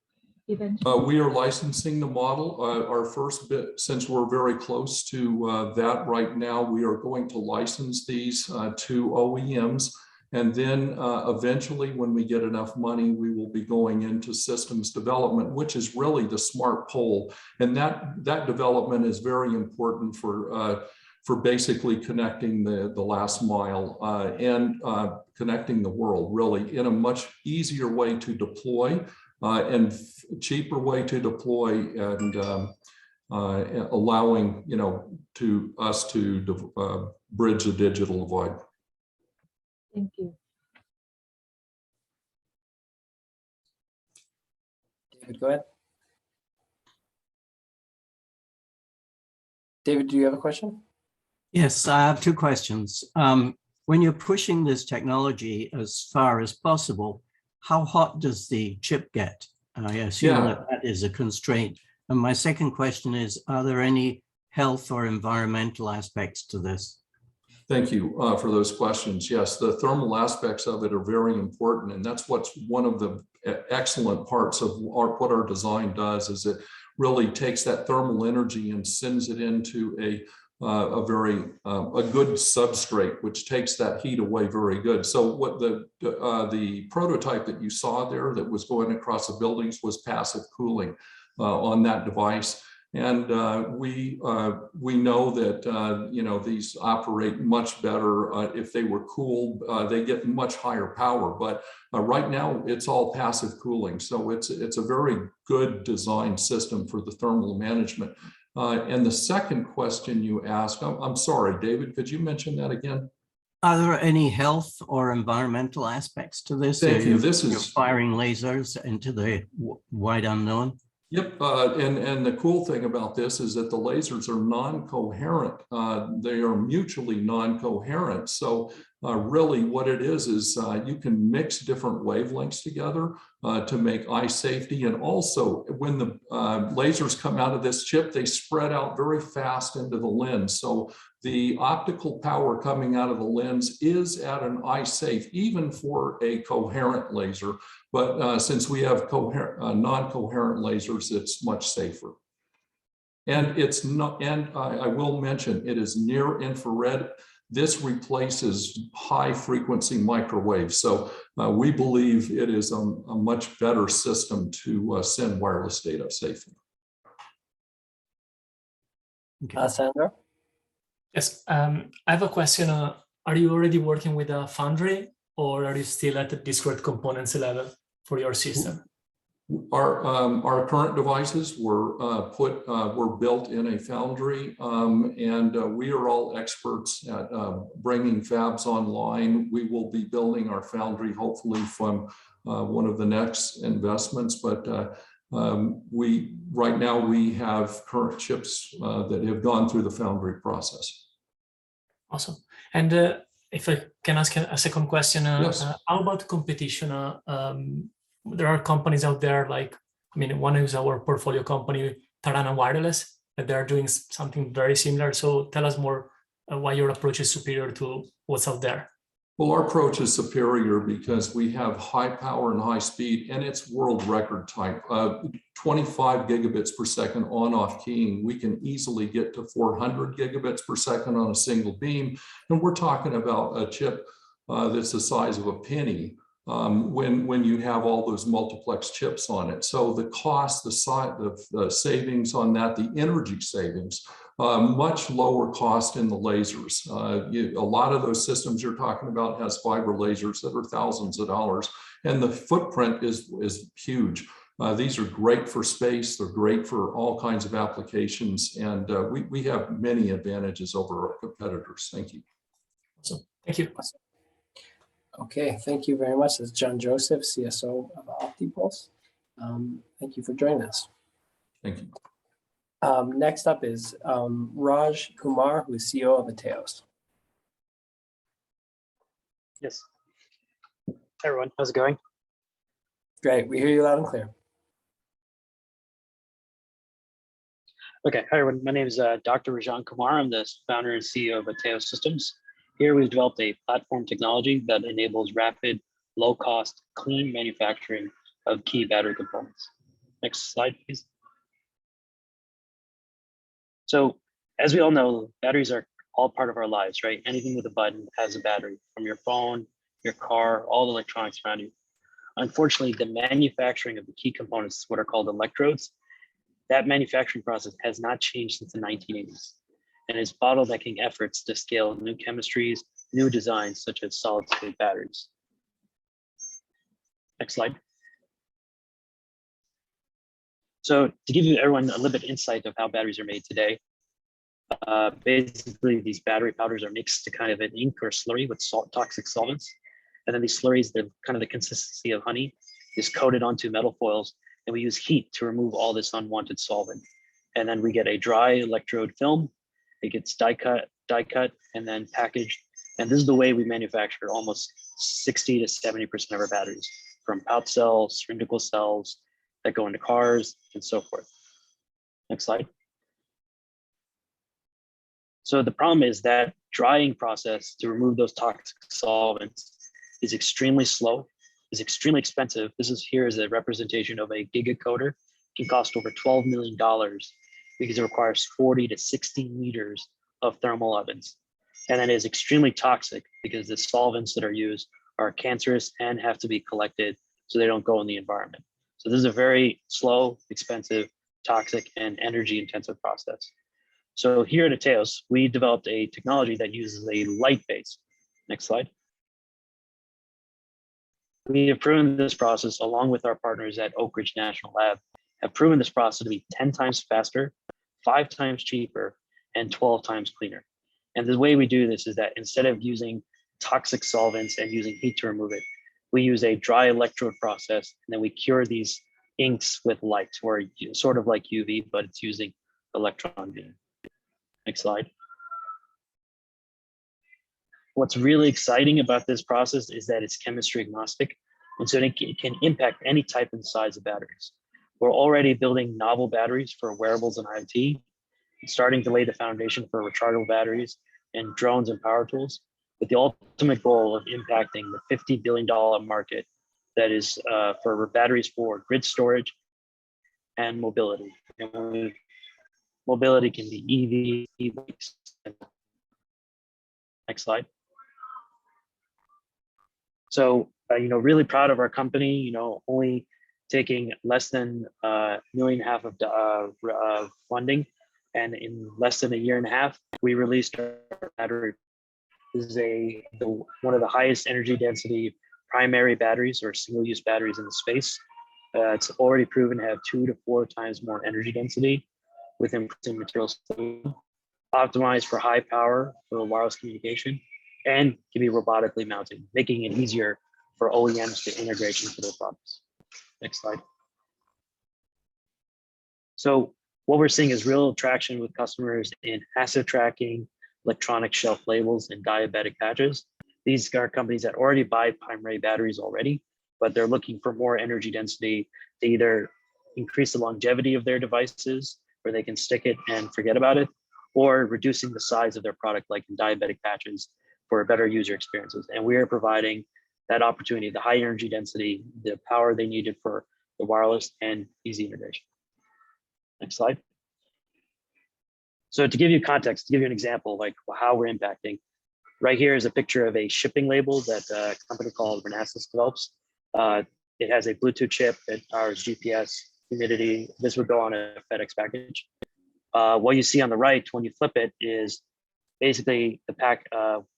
eventually? We are licensing the model. Our first bit, since we're very close to that right now, we are going to license these to OEMs. And then eventually, when we get enough money, we will be going into systems development, which is really the smart pole. And that development is very important for basically connecting the last mile and connecting the world really in a much easier way to deploy and cheaper way to deploy, and allowing to us to bridge the digital divide. Thank you. David, go ahead. David, do you have a question? Yes, I have two questions. When you're pushing this technology as far as possible, how hot does the chip get? I assume that is a constraint. And my second question is, are there any health or environmental aspects to this? Thank you for those questions. Yes, the thermal aspects of it are very important. And that's what's one of the excellent parts of what our design does, is it really takes that thermal energy and sends it into a good substrate, which takes that heat away very good. So what the prototype that you saw there that was going across the buildings was passive cooling on that device. And we know that these operate much better if they were cooled. They get much higher power, but right now it's all passive cooling. So it's a very good design system for the thermal management. And the second question you asked, I'm sorry, David, could you mention that again? Are there any health or environmental aspects to this? Thank you. You're firing lasers into the wide unknown. Yep, and the cool thing about this is that the lasers are non-coherent. They are mutually non-coherent. So really what it is you can mix different wavelengths together to make eye safety. And also when the lasers come out of this chip, they spread out very fast into the lens. So the optical power coming out of the lens is at an eye safe, even for a coherent laser. But since we have non-coherent lasers, it's much safer. And it's not, and I will mention, it is near infrared. This replaces high frequency microwave. So we believe it is a much better system to send wireless data safely. Sandra? Yes, I have a question. Are you already working with a foundry, or are you still at the discrete components level for your system? Our current devices were built in a foundry, and we are all experts at bringing fabs online. We will be building our foundry hopefully from one of the next investments, but right now we have current chips that have gone through the foundry process. Awesome. And if I can ask a second question, yes. How about competition? There are companies out there like, one is our portfolio company, Tarana Wireless, that they're doing something very similar. So tell us more why your approach is superior to what's out there. Well, our approach is superior because we have high power and high speed, and it's world record type. 25 gigabits per second on-off keying. We can easily get to 400 gigabits per second on a single beam. And we're talking about a chip that's the size of a penny when you have all those multiplex chips on it. So the cost, the savings on that, the energy savings much lower cost in the lasers. A lot of those systems you're talking about has fiber lasers that are thousands of dollars, and the footprint is huge. These are great for space. They're great for all kinds of applications, and we have many advantages over our competitors. Thank you. Awesome. Thank you. Okay, thank you very much. This is John Joseph, CSO of OptiPulse. Thank you for joining us. Thank you. Next up is Raj Kumar, who is CEO of Ateos. Yes. Hey everyone, how's it going? Great, we hear you loud and clear. Okay, hi everyone. My name is Dr. Rajan Kumar. I'm the founder and CEO of Ateos Systems. Here we've developed a platform technology that enables rapid, low-cost, clean manufacturing of key battery components. Next slide, please. So, as we all know, batteries are all part of our lives, right? Anything with a button has a battery, from your phone, your car, all the electronics around you. Unfortunately, the manufacturing of the key components, what are called electrodes, that manufacturing process has not changed since the 1980s. And is bottlenecking efforts to scale new chemistries, new designs, such as solid-state batteries. Next slide. So to give you everyone a little bit insight of how batteries are made today, basically these battery powders are mixed to kind of an ink or slurry with toxic solvents. And then these slurries, they're kind of the consistency of honey, is coated onto metal foils, and we use heat to remove all this unwanted solvent. And then we get a dry electrode film. It gets die cut, and then packaged. And this is the way we manufacture almost 60 to 70% of our batteries, from pouch cells, cylindrical cells that go into cars, and so forth. Next slide. So the problem is that drying process to remove those toxic solvents is extremely slow, is extremely expensive. This is here is a representation of a gigacoater. It can cost over $12 million because it requires 40 to 60 meters of thermal ovens. And then it is extremely toxic because the solvents that are used are cancerous and have to be collected so they don't go in the environment. So this is a very slow, expensive, toxic, and energy intensive process. So here at Ateos, we developed a technology that uses a light base. Next slide. We have proven this process along with our partners at Oak Ridge National Lab, have proven this process to be 10 times faster, 5 times cheaper, and 12 times cleaner. And the way we do this is that instead of using toxic solvents and using heat to remove it, we use a dry electrode process, and then we cure these inks with light, or sort of like UV, but it's using electron beam. Next slide. What's really exciting about this process is that it's chemistry agnostic, and so it can impact any type and size of batteries. We're already building novel batteries for wearables and IoT, starting to lay the foundation for rechargeable batteries and drones and power tools, with the ultimate goal of impacting the $50 billion market that is for batteries for grid storage and mobility. And mobility can be EV, e-bikes. Next slide. So, really proud of our company, only taking less than $1.5 million of funding. And in less than a year and a half, we released our battery. This is one of the highest energy density primary batteries or single-use batteries in the space. It's already proven to have 2 to 4 times more energy density with increasing materials, optimized for high power for wireless communication, and can be robotically mounted, making it easier for OEMs to integrate into their products. Next slide. So what we're seeing is real traction with customers in asset tracking, electronic shelf labels, and diabetic patches. These are companies that already buy primary batteries already, but they're looking for more energy density to either increase the longevity of their devices, where they can stick it and forget about it, or reducing the size of their product, like in diabetic patches, for better user experiences. And we are providing that opportunity, the high energy density, the power they needed for the wireless, and easy integration. Next slide. So to give you context, to give you an example, like how we're impacting, right here is a picture of a shipping label that a company called Renesas develops. It has a Bluetooth chip that powers GPS, humidity. This would go on a FedEx package. What you see on the right when you flip it is basically the pack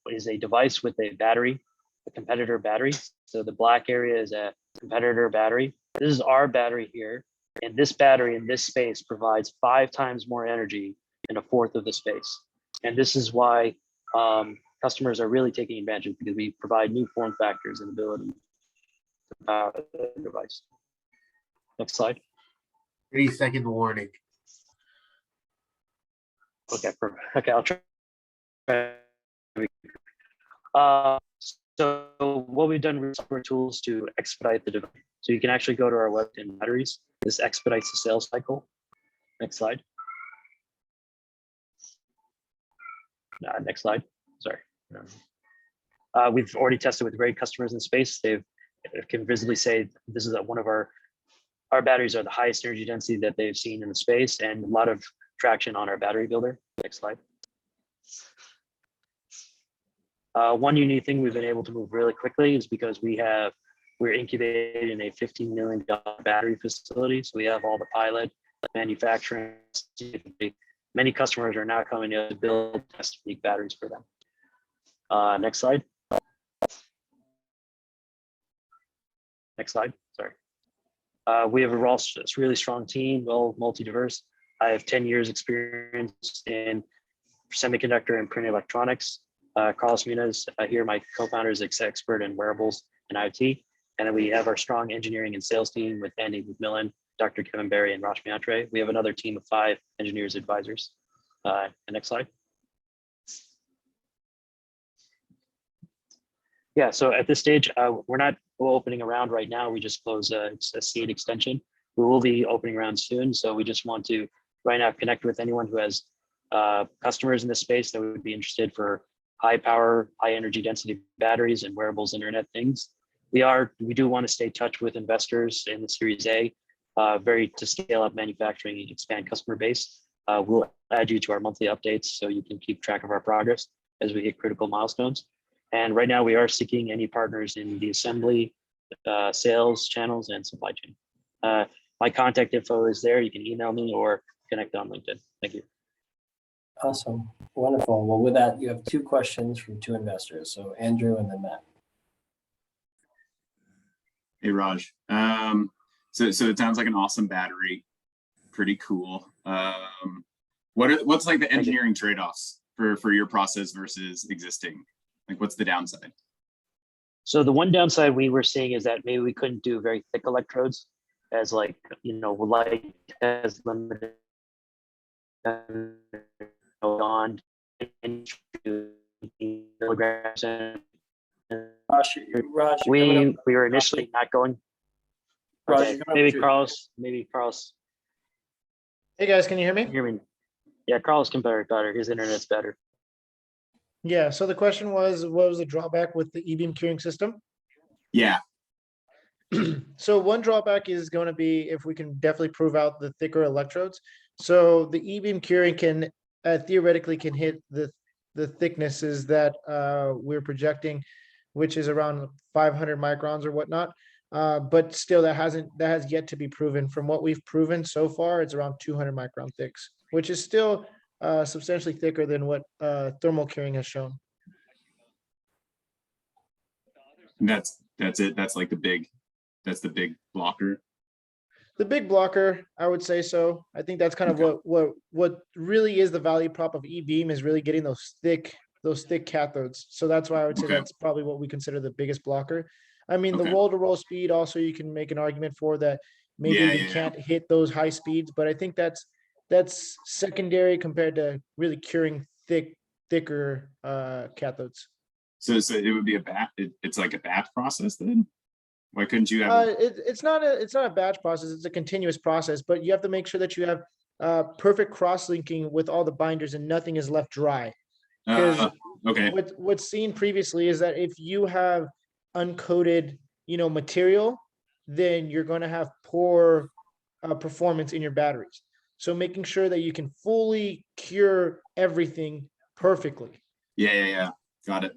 is a device with a battery, a competitor battery. So the black area is a competitor battery. This is our battery here. And this battery in this space provides 5 times more energy in a fourth of the space. And this is why customers are really taking advantage, because we provide new form factors and ability to power the device. Next slide. 30-second warning. Okay, perfect. Okay, I'll try. So what we've done with software tools to expedite the device. So you can actually go to our web in batteries. This expedites the sales cycle. Next slide. Next slide. Sorry. We've already tested with great customers in space. They can visibly say this is one of our batteries are the highest energy density that they've seen in the space, and a lot of traction on our battery builder. Next slide. One unique thing we've been able to move really quickly is because we're incubated in a $15 million battery facility. So we have all the pilot manufacturing. Many customers are now coming in to build test unique batteries for them. Next slide. Next slide, sorry. We have a really strong team, well, multi-diverse. I have 10 years experience in semiconductor and print electronics. Carlos Muniz, here my co-founder, is expert in wearables and IoT. And then we have our strong engineering and sales team with Andy McMillan, Dr. Kevin Berry, and Raj Kumar. We have another team of 5 engineers advisors. Next slide. Yeah, so at this stage, we're not opening a round right now. We just closed a seed extension. We will be opening around soon. So we just want to right now connect with anyone who has customers in this space that would be interested for high power, high energy density batteries and wearables, Internet things. We do want to stay in touch with investors in the Series A, to scale up manufacturing and expand customer base. We'll add you to our monthly updates so you can keep track of our progress as we hit critical milestones. And right now we are seeking any partners in the assembly, sales channels, and supply chain. My contact info is there. You can email me or connect on LinkedIn. Thank you. Awesome. Wonderful. Well, with that, you have 2 questions from 2 investors. So Andrew and then Matt. Hey, Raj. So it sounds like an awesome battery. Pretty cool. What's like the engineering trade-offs for your process versus existing? Like, what's the downside? So the one downside we were seeing is that maybe we couldn't do very thick electrodes, as light has limited on milligrams. Raj, we were initially not going. Okay, maybe Carlos. Hey guys, can you hear me? Hear me? Yeah, Carlos can better. His internet's better. Yeah. So the question was, what was the drawback with the e-beam curing system? Yeah. So one drawback is going to be if we can definitely prove out the thicker electrodes. So the e-beam curing can theoretically can hit the thicknesses that we're projecting, which is around 500 microns or whatnot. But still, that has yet to be proven. From what we've proven so far, it's around 200 micron thicks, which is still substantially thicker than what thermal curing has shown. That's it. That's like the big blocker. The big blocker, I would say so. I think that's kind of what really is the value prop of e-beam, is really getting those thick cathodes. So that's why I would say that's probably what we consider the biggest blocker. I mean, the roll-to-roll speed also, you can make an argument for that. Maybe we can't hit those high speeds, but I think that's secondary compared to really curing thicker cathodes. So it would be it's like a batch process then? Why couldn't you have? It's not a batch process. It's a continuous process, but you have to make sure that you have perfect cross-linking with all the binders and nothing is left dry. Because what's seen previously is that if you have uncoated, material, then you're going to have poor performance in your batteries. So making sure that you can fully cure everything perfectly. Yeah. Got it.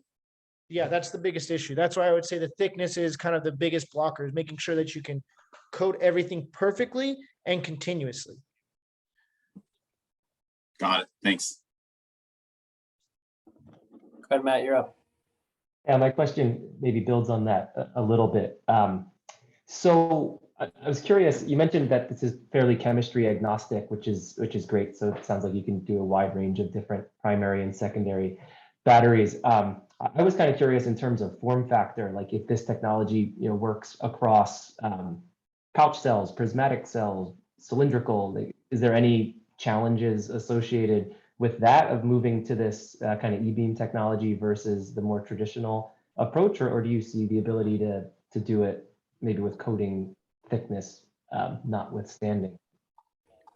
Yeah, that's the biggest issue. That's why I would say the thickness is kind of the biggest blocker, is making sure that you can coat everything perfectly and continuously. Got it. Thanks. Go ahead, Matt, you're up. Yeah, my question maybe builds on that a little bit. So I was curious, you mentioned that this is fairly chemistry agnostic, which is great. So it sounds like you can do a wide range of different primary and secondary batteries. I was kind of curious in terms of form factor, like if this technology works across pouch cells, prismatic cells, cylindrical. Like, is there any challenges associated with that of moving to this kind of e-beam technology versus the more traditional approach, or do you see the ability to do it maybe with coating thickness notwithstanding?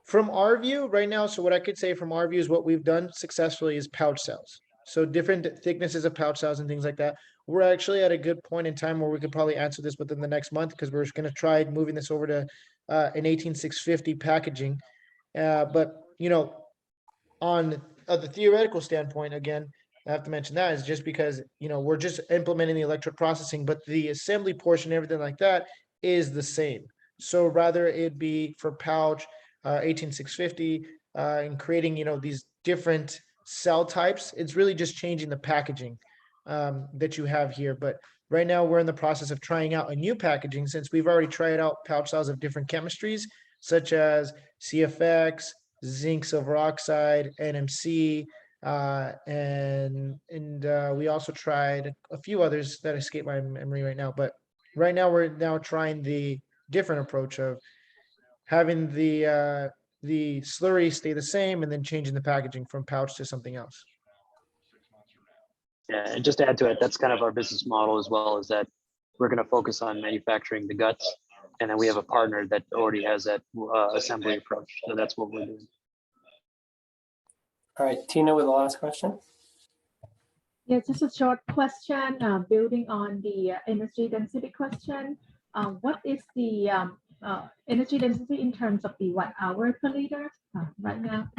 From our view right now, so what I could say from our view is what we've done successfully is pouch cells. So different thicknesses of pouch cells and things like that. We're actually at a good point in time where we could probably answer this within the next month, because we're going to try moving this over to an 18650 packaging. But on the theoretical standpoint, again, I have to mention that is just because we're just implementing the electrode processing, but the assembly portion, everything like that, is the same. So rather it be for pouch 18650 and creating these different cell types, it's really just changing the packaging that you have here. But right now we're in the process of trying out a new packaging, since we've already tried out pouch cells of different chemistries such as CFX, zinc silver oxide, NMC, and we also tried a few others that escape my memory right now. But right now we're trying the different approach of having the slurry stay the same and then changing the packaging from pouch to something else. Yeah, and just to add to it, that's kind of our business model as well, is that we're going to focus on manufacturing the guts, and then we have a partner that already has that assembly approach. So that's what we're doing. All right, Tina with the last question. Yeah, just a short question, building on the energy density question. What is the energy density in terms of the watt-hour per liter right now?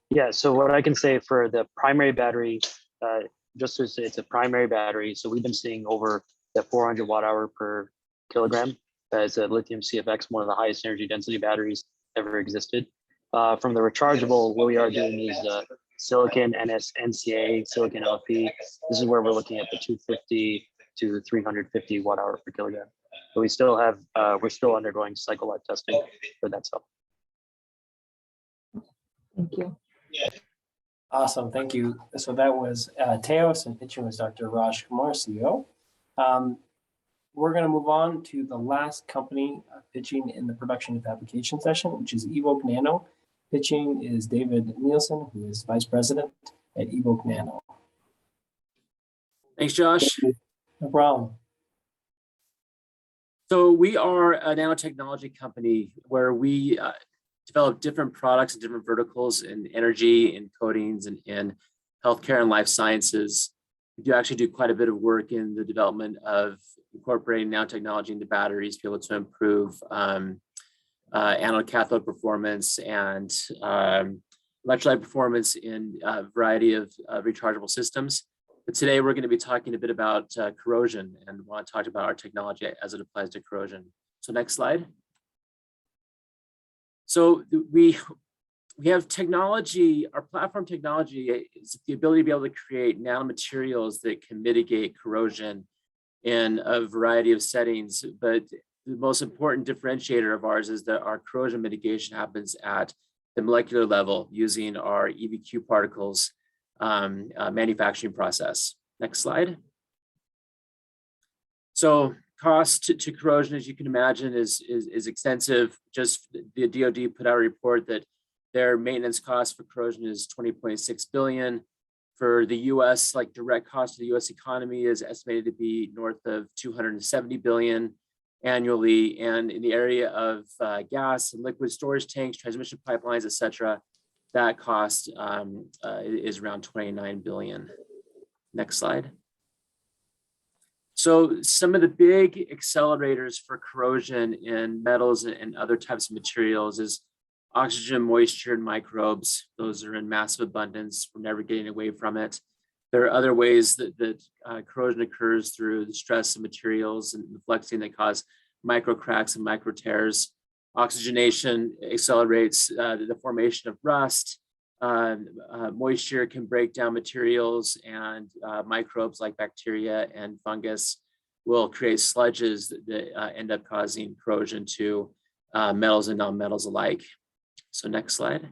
Yeah, so what I can say for the primary battery, just to say it's a primary battery, so we've been seeing over the 400 watt-hour per kilogram as a lithium CFX, one of the highest energy density batteries ever existed. From the rechargeable, what we are doing is silicon NCA, silicon LFP. This is where we're looking at the 250 to 350 watt-hour per kilogram. But we still have, we're still undergoing cycle life testing for that cell. Thank you. Awesome, thank you. So that was Teos, and pitching was Dr. Raj Kumar, CEO. We're going to move on to the last company pitching in the production of application session, which is Evocnano. Pitching is David Nielsen, who is Vice President at Evocnano. Thanks, Josh. No problem. So we are a nanotechnology company where we develop different products and different verticals in energy, in coatings, and in healthcare and life sciences. We do actually do quite a bit of work in the development of incorporating nanotechnology into batteries to be able to improve anode cathode performance and electrolyte performance in a variety of rechargeable systems. But today we're going to be talking a bit about corrosion, and want to talk about our technology as it applies to corrosion. So next slide. So we have technology, our platform technology is the ability to be able to create nanomaterials that can mitigate corrosion in a variety of settings. But the most important differentiator of ours is that our corrosion mitigation happens at the molecular level using our EVQ particles manufacturing process. Next slide. So cost to corrosion, as you can imagine, is extensive. Just the DoD put out a report that their maintenance cost for corrosion is $20.6 billion. For the US, like direct cost to the US economy is estimated to be north of $270 billion annually. And in the area of gas and liquid storage tanks, transmission pipelines, et cetera, that cost is around $29 billion. Next slide. So some of the big accelerators for corrosion in metals and other types of materials is oxygen, moisture, and microbes. Those are in massive abundance. We're never getting away from it. There are other ways that corrosion occurs through the stress of materials and the flexing that cause micro cracks and micro tears. Oxygenation accelerates the formation of rust. Moisture can break down materials, and microbes like bacteria and fungus will create sludges that end up causing corrosion to metals and non-metals alike. So next slide.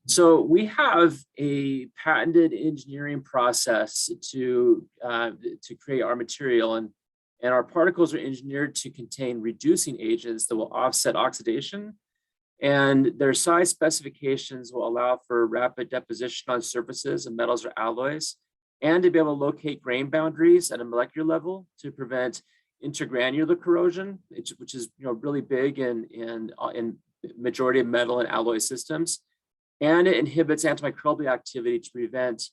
So we have a patented engineering process to create our material, and our particles are engineered to contain reducing agents that will offset oxidation, and their size specifications will allow for rapid deposition on surfaces of metals or alloys, and to be able to locate grain boundaries at a molecular level to prevent intergranular corrosion, which is really big in majority of metal and alloy systems. And it inhibits antimicrobial activity to prevent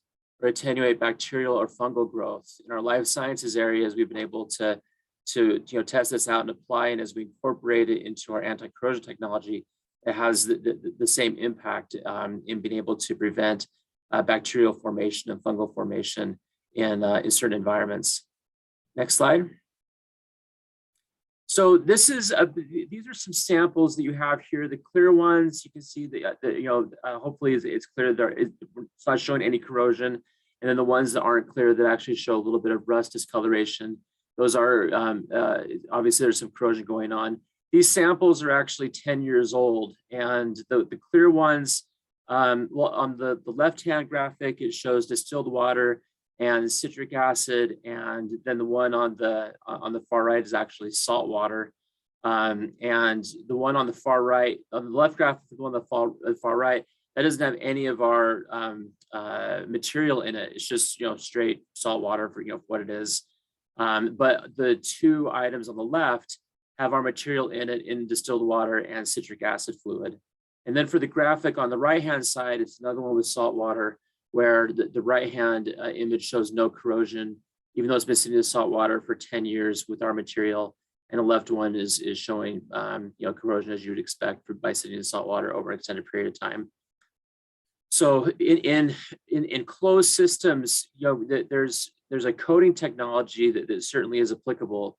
or attenuate bacterial or fungal growth. In our life sciences areas, we've been able to test this out and apply, and as we incorporate it into our anti-corrosion technology, it has the same impact in being able to prevent bacterial formation and fungal formation in certain environments. Next slide. So this is these are some samples that you have here. The clear ones, you can see hopefully it's clear it's not showing any corrosion, and then the ones that aren't clear that actually show a little bit of rust discoloration. Those are obviously there's some corrosion going on. These samples are actually 10 years old, and the clear ones, well, on the left-hand graphic, it shows distilled water and citric acid, and then the one on the far right is actually salt water, and the one on the far right, on the left graphic, the one on the far right, that doesn't have any of our material in it. It's just straight salt water for what it is, but the two items on the left have our material in it in distilled water and citric acid fluid. And then for the graphic on the right-hand side, it's another one with salt water, where the right-hand image shows no corrosion, even though it's been sitting in salt water for 10 years with our material. And the left one is showing corrosion as you would expect by sitting in salt water over an extended period of time. So in closed systems, there's a coating technology that certainly is applicable.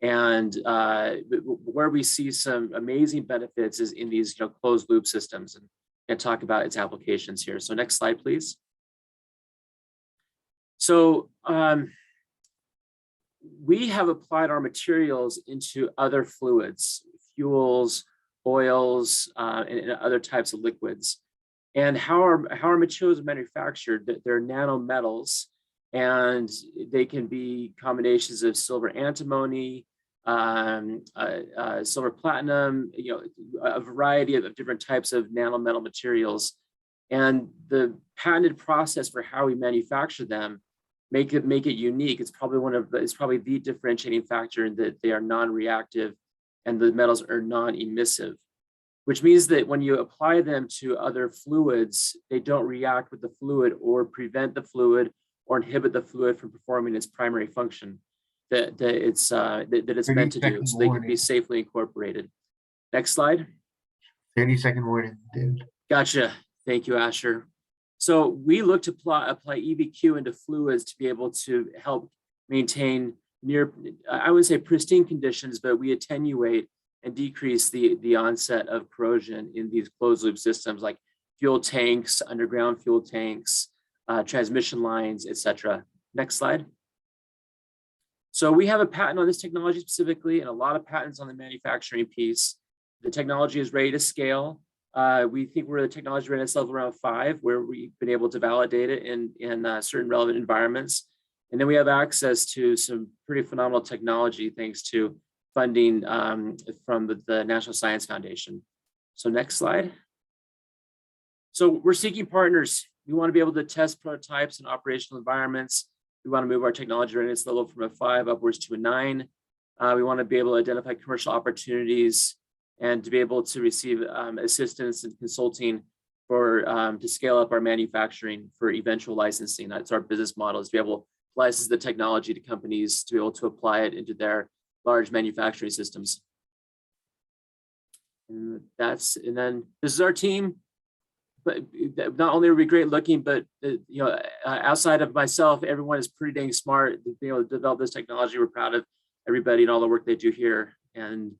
And where we see some amazing benefits is in these closed loop systems, and talk about its applications here. So next slide, please. So we have applied our materials into other fluids, fuels, oils, and other types of liquids. And how our materials are manufactured, they're nanometals, and they can be combinations of silver antimony, silver platinum, a variety of different types of nanometal materials. And the patented process for how we manufacture them make it unique. It's probably the differentiating factor in that they are non-reactive and the metals are non-emissive, which means that when you apply them to other fluids, they don't react with the fluid or prevent the fluid or inhibit the fluid from performing its primary function that it's meant to do, so they can be safely incorporated. Next slide. 30-second warning, dude. Gotcha. Thank you, Asher. So we look to apply EVQ into fluids to be able to help maintain near, I would say pristine conditions, but we attenuate and decrease the onset of corrosion in these closed loop systems like fuel tanks, underground fuel tanks, transmission lines, etc. Next slide. So we have a patent on this technology specifically, and a lot of patents on the manufacturing piece. The technology is ready to scale. We think we're the technology readiness level around 5, where we've been able to validate it in certain relevant environments. And then we have access to some pretty phenomenal technology thanks to funding from the National Science Foundation. So next slide. So we're seeking partners. We want to be able to test prototypes in operational environments. We want to move our technology readiness level from a 5 upwards to a 9. We want to be able to identify commercial opportunities and to be able to receive assistance and consulting for to scale up our manufacturing for eventual licensing. That's our business model, is to be able to license the technology to companies to be able to apply it into their large manufacturing systems. And then this is our team. But not only are we great looking, but outside of myself, everyone is pretty dang smart to be able to develop this technology. We're proud of everybody and all the work they do here. And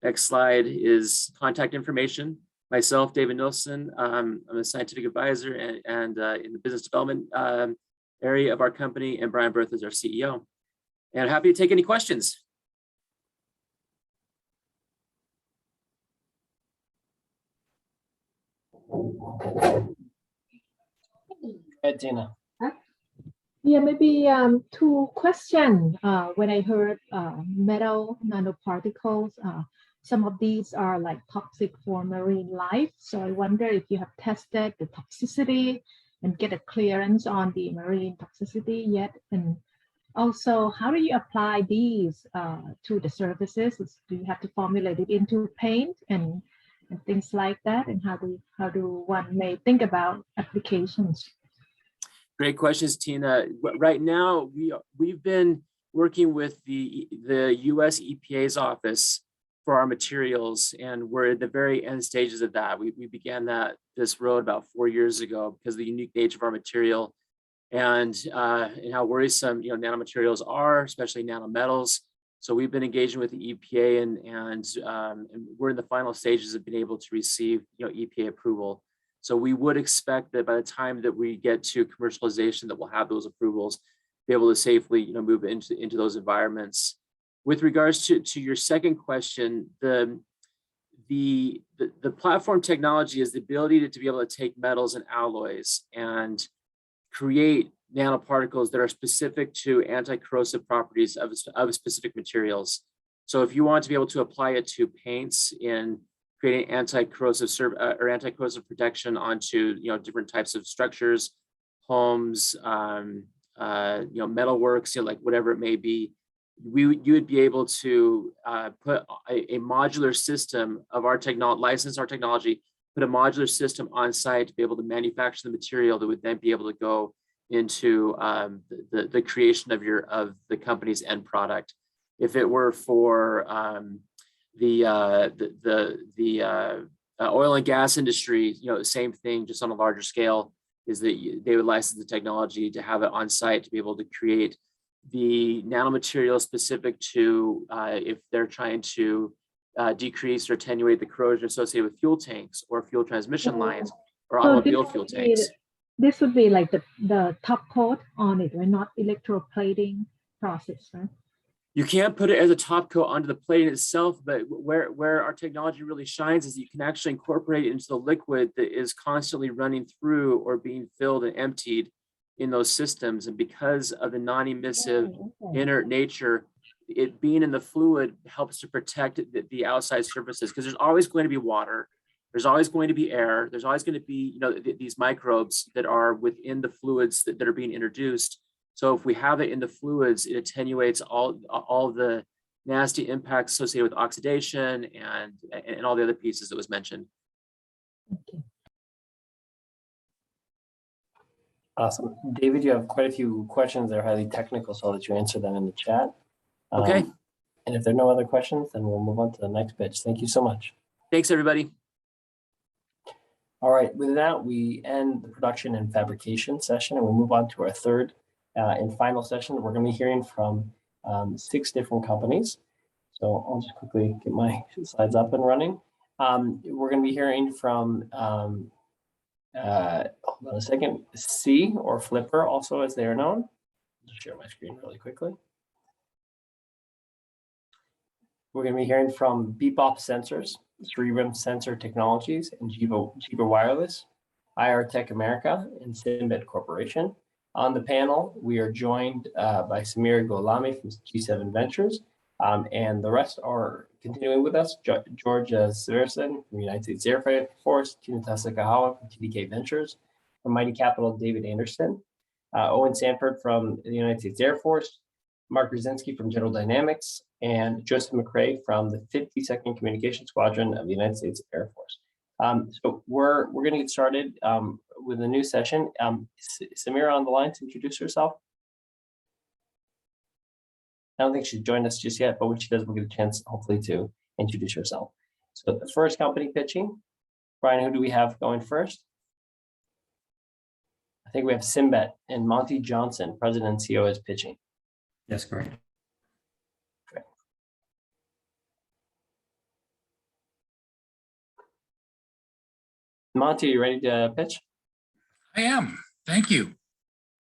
Next slide is contact information. Myself, David Nielsen, I'm a scientific advisor and in the business development area of our company, and Brian Berth is our CEO. And happy to take any questions. Go ahead, Tina. Yeah, maybe two questions. When I heard metal nanoparticles, some of these are like toxic for marine life. So I wonder if you have tested the toxicity and get a clearance on the marine toxicity yet. And also, how do you apply these to the surfaces? Do you have to formulate it into paint and things like that? And how do one may think about applications? Great questions, Tina. Right now, we've been working with the US EPA's office for our materials, and we're at the very end stages of that. We began this road about 4 years ago because of the unique nature of our material and how worrisome nanomaterials are, especially nanometals. So we've been engaging with the EPA, and we're in the final stages of being able to receive EPA approval. So we would expect that by the time that we get to commercialization, that we'll have those approvals, be able to safely move into those environments. With regards to your second question, the platform technology is the ability to be able to take metals and alloys and create nanoparticles that are specific to anti-corrosive properties of specific materials. So if you want to be able to apply it to paints in creating anti-corrosive or anti-corrosive protection onto different types of structures, homes, metalworks, like whatever it may be, you would be able to put a modular system of our technology, license our technology, put a modular system on site to be able to manufacture the material that would then be able to go into the creation of the company's end product. If it were for the oil and gas industry, the same thing, just on a larger scale, is that they would license the technology to have it on site to be able to create the nanomaterial specific to if they're trying to decrease or attenuate the corrosion associated with fuel tanks or fuel transmission lines or automobile fuel tanks. This would be like the top coat on it, right? Not electroplating process, right? You can't put it as a top coat onto the plate itself, but where our technology really shines is you can actually incorporate it into the liquid that is constantly running through or being filled and emptied in those systems. And because of the non-emissive inert nature, it being in the fluid helps to protect the outside surfaces, because there's always going to be water, there's always going to be air, there's always going to be these microbes that are within the fluids that are being introduced. So if we have it in the fluids, it attenuates all the nasty impacts associated with oxidation and all the other pieces that was mentioned. Awesome. David, you have quite a few questions that are highly technical, so I'll let you answer them in the chat. Okay. And if there are no other questions, then we'll move on to the next pitch. Thank you so much. Thanks, everybody. All right, with that, we end the production and fabrication session, and we'll move on to our third and final session. We're going to be hearing from 6 different companies. So I'll just quickly get my slides up and running. We're going to be hearing from, hold on a second, C or Flipper, also as they are known. I'll just share my screen really quickly. We're going to be hearing from Bebop Sensors, Cerebrum Sensor Technologies, and Jiva Wireless, IR Tech America, and Sinbad Corporation. On the panel, we are joined by Samir Golami from G7 Ventures, and the rest are continuing with us. George Severson from United States Air Force, Chinatasa Kahawa from TDK Ventures, from Mighty Capital, David Anderson, Owen Sanford from the United States Air Force, Mark Brzezinski from General Dynamics, and Joseph Mcrae from the 52nd Communication Squadron of the United States Air Force. So we're going to get started with a new session. Samira on the line to introduce herself. I don't think she's joined us just yet, but when she does, we'll get a chance, hopefully, to introduce herself. So the first company pitching, Brian, who do we have going first? I think we have Sinbad and Monty Johnson, President and CEO, is pitching. Yes, correct. Monty, you ready to pitch? I am. Thank you.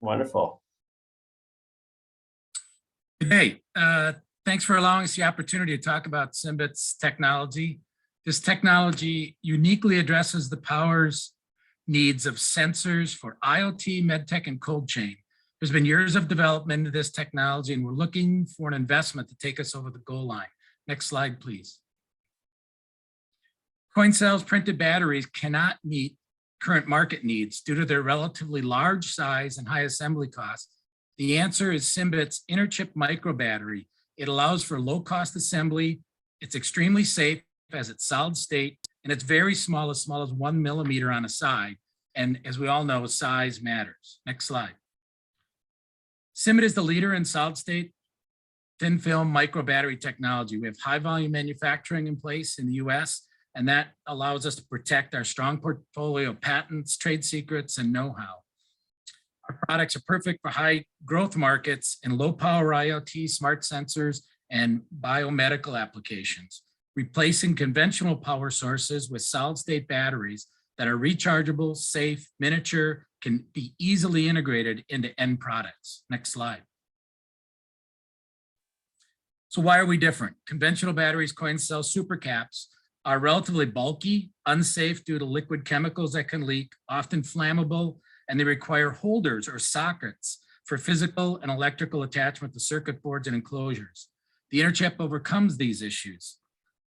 Wonderful. Hey, thanks for allowing us the opportunity to talk about Symbit's technology. This technology uniquely addresses the power's needs of sensors for IoT, medtech, and cold chain. There's been years of development into this technology, and we're looking for an investment to take us over the goal line. Next slide, please. Coin cells printed batteries cannot meet current market needs due to their relatively large size and high assembly costs. The answer is Symbit's interchip micro battery. It allows for low-cost assembly. It's extremely safe as it's solid state, and it's very small as 1 millimeter on a side. And as we all know, size matters. Next slide. Symbit is the leader in solid state thin film micro battery technology. We have high volume manufacturing in place in the US, and that allows us to protect our strong portfolio of patents, trade secrets, and know-how. Our products are perfect for high growth markets and low power IoT, smart sensors, and biomedical applications, replacing conventional power sources with solid state batteries that are rechargeable, safe, miniature, can be easily integrated into end products. Next slide. So why are we different? Conventional batteries, coin cell supercaps are relatively bulky, unsafe due to liquid chemicals that can leak, often flammable, and they require holders or sockets for physical and electrical attachment to circuit boards and enclosures. The interchip overcomes these issues.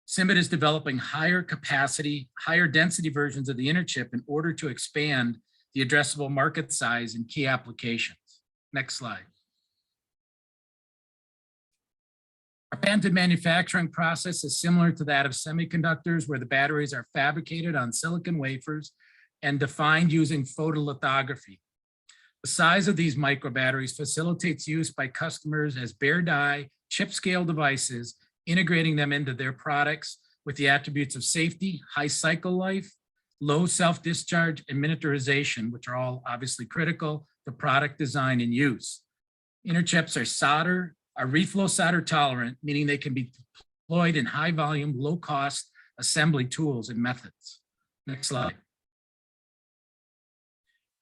Symbit is developing higher capacity, higher density versions of the interchip in order to expand the addressable market size in key applications. Next slide. Our patented manufacturing process is similar to that of semiconductors, where the batteries are fabricated on silicon wafers and defined using photolithography. The size of these micro batteries facilitates use by customers as bare die, chip scale devices, integrating them into their products with the attributes of safety, high cycle life, low self-discharge, and miniaturization, which are all obviously critical to product design and use. Interchips are reflow solder tolerant, meaning they can be deployed in high volume, low cost assembly tools and methods. Next slide.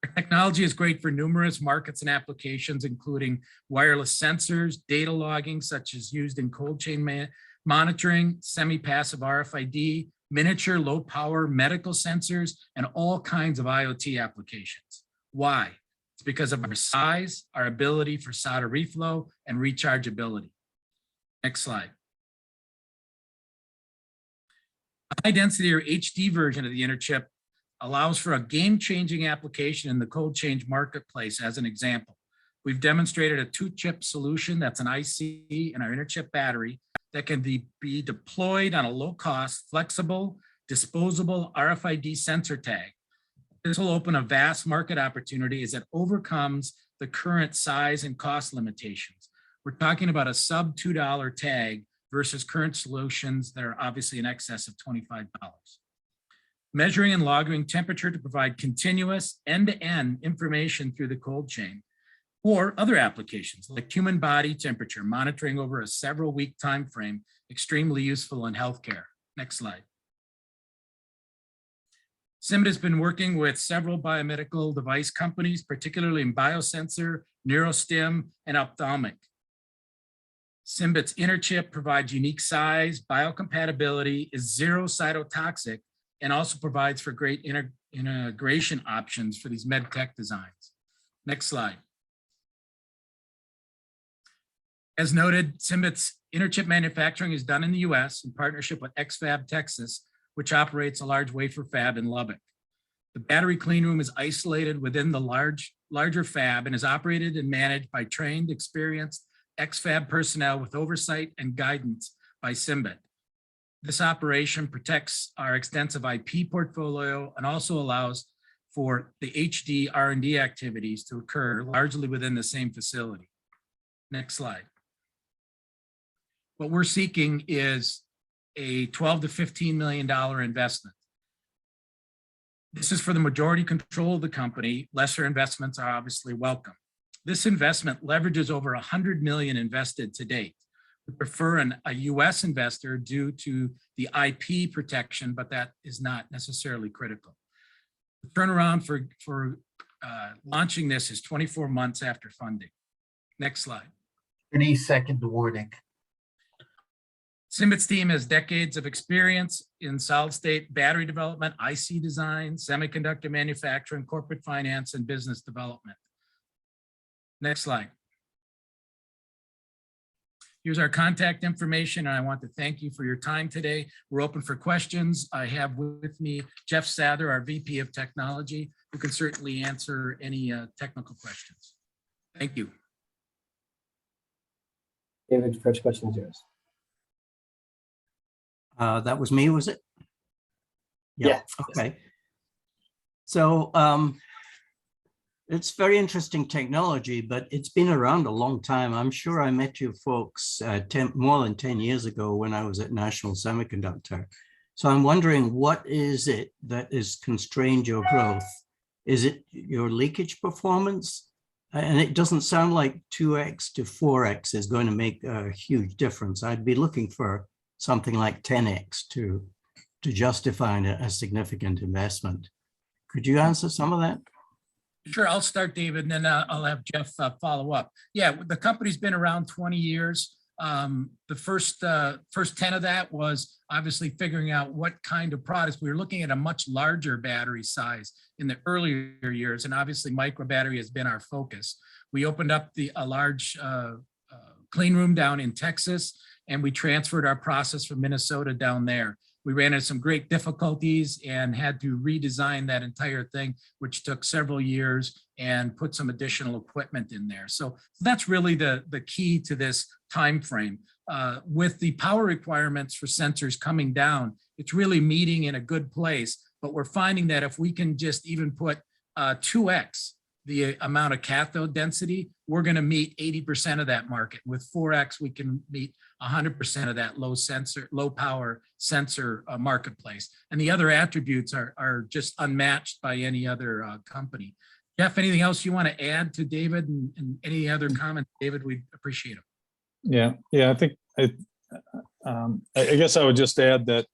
Our technology is great for numerous markets and applications, including wireless sensors, data logging, such as used in cold chain monitoring, semi-passive RFID, miniature low power medical sensors, and all kinds of IoT applications. Why? It's because of our size, our ability for solder reflow, and rechargeability. Next slide. A high density or HD version of the interchip allows for a game-changing application in the cold chain marketplace. As an example, we've demonstrated a 2-chip solution that's an IC in our interchip battery that can be deployed on a low-cost, flexible, disposable RFID sensor tag. This will open a vast market opportunity as it overcomes the current size and cost limitations. We're talking about a sub $2 tag versus current solutions that are obviously in excess of $25. Measuring and logging temperature to provide continuous end-to-end information through the cold chain, or other applications like human body temperature monitoring over a several-week time frame, extremely useful in healthcare. Next slide. Symbit has been working with several biomedical device companies, particularly in biosensor, neurostim, and ophthalmic. Symbit's interchip provides unique size, biocompatibility, is zero cytotoxic, and also provides for great integration options for these med tech designs. Next slide. As noted, Symbit's interchip manufacturing is done in the US in partnership with XFab Texas, which operates a large wafer fab in Lubbock. The battery clean room is isolated within the larger fab and is operated and managed by trained, experienced XFab personnel with oversight and guidance by Symbit. This operation protects our extensive IP portfolio and also allows for the HD R&D activities to occur largely within the same facility. Next slide. What we're seeking is a $12 to $15 million investment. This is for the majority control of the company. Lesser investments are obviously welcome. This investment leverages over $100 million invested to date. We prefer a US investor due to the IP protection, but that is not necessarily critical. Turnaround for launching this is 24 months after funding. Next slide. 30-second warning. Simbit's team has decades of experience in solid-state battery development, IC design, semiconductor manufacturing, corporate finance, and business development. Next slide. Here's our contact information, and I want to thank you for your time today. We're open for questions. I have with me Jeff Sather, our VP of Technology, who can certainly answer any technical questions. Thank you. David, first question is yours. That was me, was it? Yeah. Okay. So it's very interesting technology, but it's been around a long time. I'm sure I met you folks more than 10 years ago when I was at National Semiconductor. So I'm wondering, what is it that has constrained your growth? Is it your leakage performance? And it doesn't sound like 2x to 4x is going to make a huge difference. I'd be looking for something like 10x to justify a significant investment. Could you answer some of that? Sure, I'll start, David, and then I'll have Jeff follow up. Yeah, the company's been around 20 years. The first 10 of that was obviously figuring out what kind of products. We were looking at a much larger battery size in the earlier years, and obviously micro battery has been our focus. We opened up a large clean room down in Texas, and we transferred our process from Minnesota down there. We ran into some great difficulties and had to redesign that entire thing, which took several years, and put some additional equipment in there. So that's really the key to this time frame. With the power requirements for sensors coming down, it's really meeting in a good place, but we're finding that if we can just even put 2x the amount of cathode density, we're going to meet 80% of that market. With 4x, we can meet 100% of that low power sensor marketplace. And the other attributes are just unmatched by any other company. Jeff, anything else you want to add to David, and any other comments, David? We'd appreciate them. Yeah, I think I guess I would just add that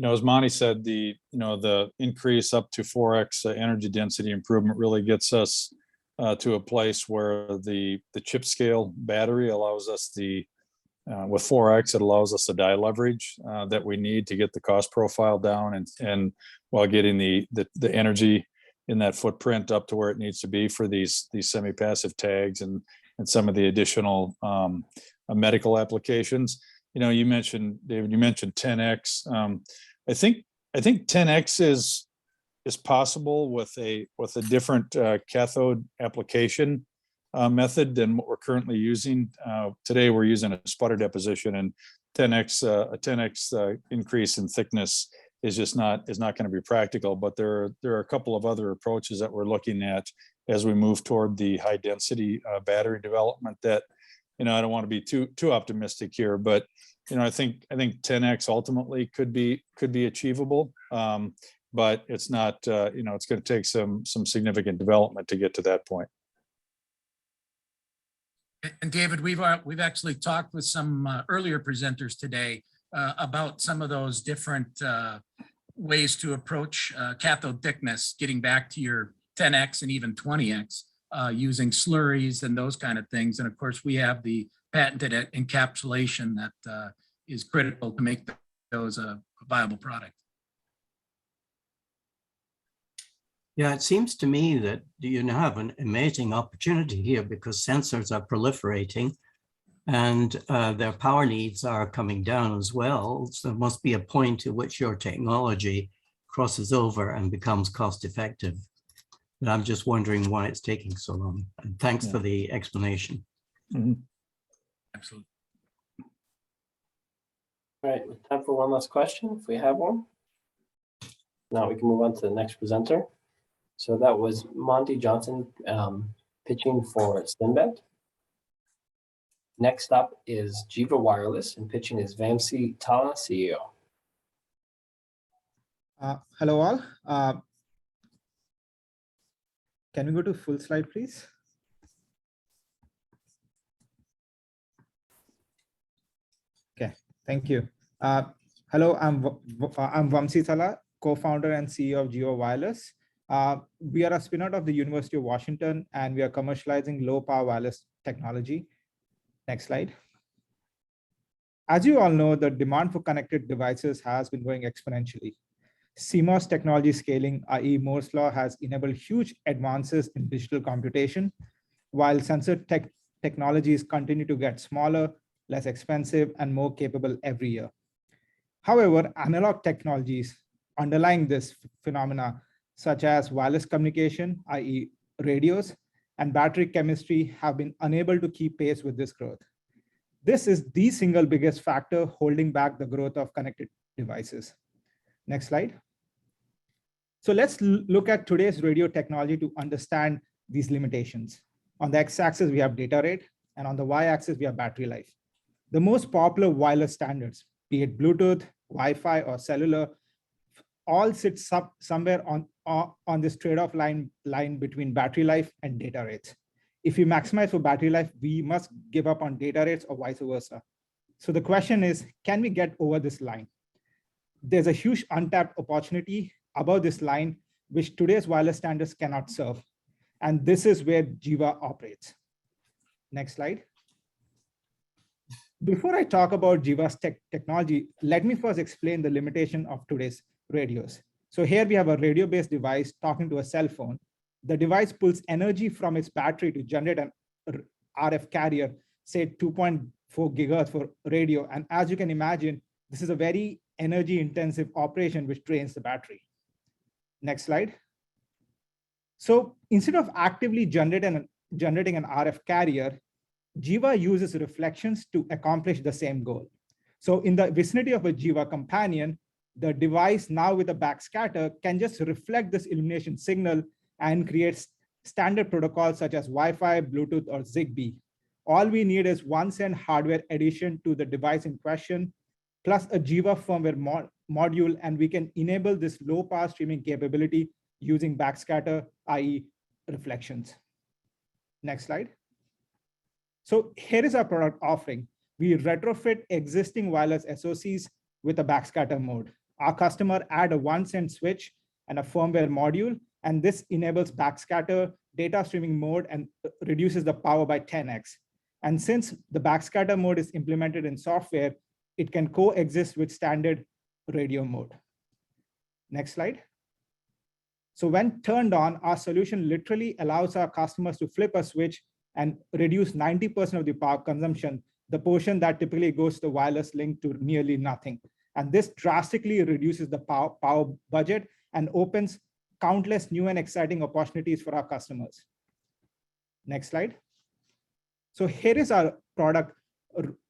as Monty said, the increase up to 4x energy density improvement really gets us to a place where the chip scale battery allows us with 4x, it allows us the die leverage that we need to get the cost profile down, and while getting the energy in that footprint up to where it needs to be for these semi-passive tags and some of the additional medical applications. You mentioned, David, 10x. I think 10x is possible with a different cathode application method than what we're currently using. Today we're using a sputter deposition, and a 10x increase in thickness is not going to be practical. But there are a couple of other approaches that we're looking at as we move toward the high density battery development that, I don't want to be too optimistic here, but I think 10x ultimately could be achievable, but it's not. It's going to take some significant development to get to that point. And David, we've actually talked with some earlier presenters today about some of those different ways to approach cathode thickness, getting back to your 10x and even 20x. Using slurries and those kind of things. And of course, we have the patented encapsulation that is critical to make those a viable product. Yeah, it seems to me that you have an amazing opportunity here because sensors are proliferating and their power needs are coming down as well. So there must be a point at which your technology crosses over and becomes cost effective. And I'm just wondering why it's taking so long. And thanks for the explanation. Mm-hmm. Absolutely. All right, time for one last question, if we have one. Now we can move on to the next presenter. So that was Monty Johnson pitching for Simbet. Next up is Jiva Wireless, and pitching is Vamsi Tala, CEO. Hello all. Can we go to full slide, please? Okay, thank you. Hello, I'm Vamsi Tala, co-founder and CEO of Jiva Wireless. We are a spin-out of the University of Washington, and we are commercializing low-power wireless technology. Next slide. As you all know, the demand for connected devices has been growing exponentially. CMOS technology scaling, i.e. Moore's law, has enabled huge advances in digital computation, while sensor technologies continue to get smaller, less expensive, and more capable every year. However, analog technologies underlying this phenomena, such as wireless communication, i.e. radios, and battery chemistry, have been unable to keep pace with this growth. This is the single biggest factor holding back the growth of connected devices. Next slide. So let's look at today's radio technology to understand these limitations. On the x-axis, we have data rate, and on the y-axis, we have battery life. The most popular wireless standards, be it Bluetooth, Wi-Fi, or cellular, all sit somewhere on this trade-off line between battery life and data rates. If we maximize for battery life, we must give up on data rates or vice versa. So the question is, can we get over this line? There's a huge untapped opportunity above this line, which today's wireless standards cannot serve. And this is where Jiva operates. Next slide. Before I talk about Jiva's technology, let me first explain the limitation of today's radios. So here we have a radio-based device talking to a cell phone. The device pulls energy from its battery to generate an RF carrier, say 2.4 gigahertz for radio. And as you can imagine, this is a very energy-intensive operation which drains the battery. Next slide. So instead of actively generating an RF carrier, Jiva uses reflections to accomplish the same goal. So in the vicinity of a Jiva companion, the device now with a backscatter can just reflect this illumination signal and create standard protocols such as Wi-Fi, Bluetooth, or Zigbee. All we need is 1 cent hardware addition to the device in question, plus a Jiva firmware module, and we can enable this low power streaming capability using backscatter, i.e. reflections. Next slide. So here is our product offering. We retrofit existing wireless SoCs with a backscatter mode. Our customer add a 1 cent switch and a firmware module, and this enables backscatter data streaming mode and reduces the power by 10x. And since the backscatter mode is implemented in software, it can coexist with standard radio mode. Next slide. So when turned on, our solution literally allows our customers to flip a switch and reduce 90% of the power consumption, the portion that typically goes to the wireless link, to nearly nothing. And this drastically reduces the power budget and opens countless new and exciting opportunities for our customers. Next slide. So here is our product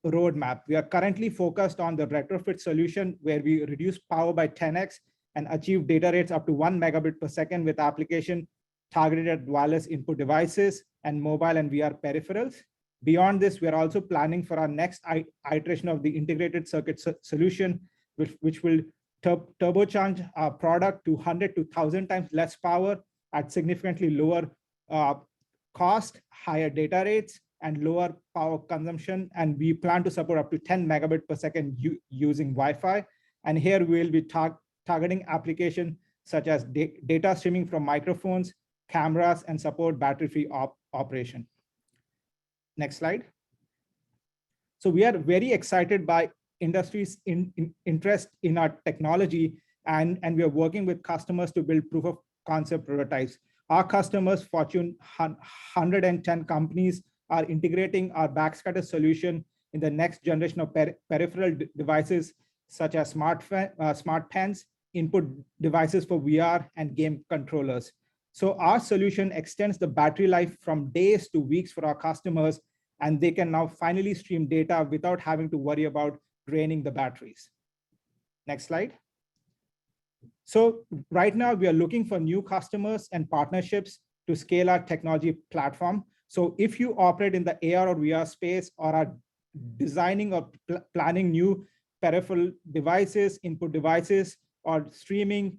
roadmap. We are currently focused on the retrofit solution where we reduce power by 10x and achieve data rates up to 1 megabit per second with application targeted at wireless input devices and mobile and VR peripherals. Beyond this, we are also planning for our next iteration of the integrated circuit solution, which will turbocharge our product to 100 to 1,000 times less power at significantly lower cost, higher data rates, and lower power consumption. And we plan to support up to 10 megabit per second using Wi-Fi. And here we will be targeting applications such as data streaming from microphones, cameras, and support battery-free operation. Next slide. So we are very excited by industry's interest in our technology, and we are working with customers to build proof of concept prototypes. Our customers, Fortune 110 companies, are integrating our backscatter solution in the next generation of peripheral devices, such as smart pens, input devices for VR, and game controllers. So our solution extends the battery life from days to weeks for our customers, and they can now finally stream data without having to worry about draining the batteries. Next slide. So right now we are looking for new customers and partnerships to scale our technology platform. So if you operate in the AR or VR space or are designing or planning new peripheral devices, input devices, or streaming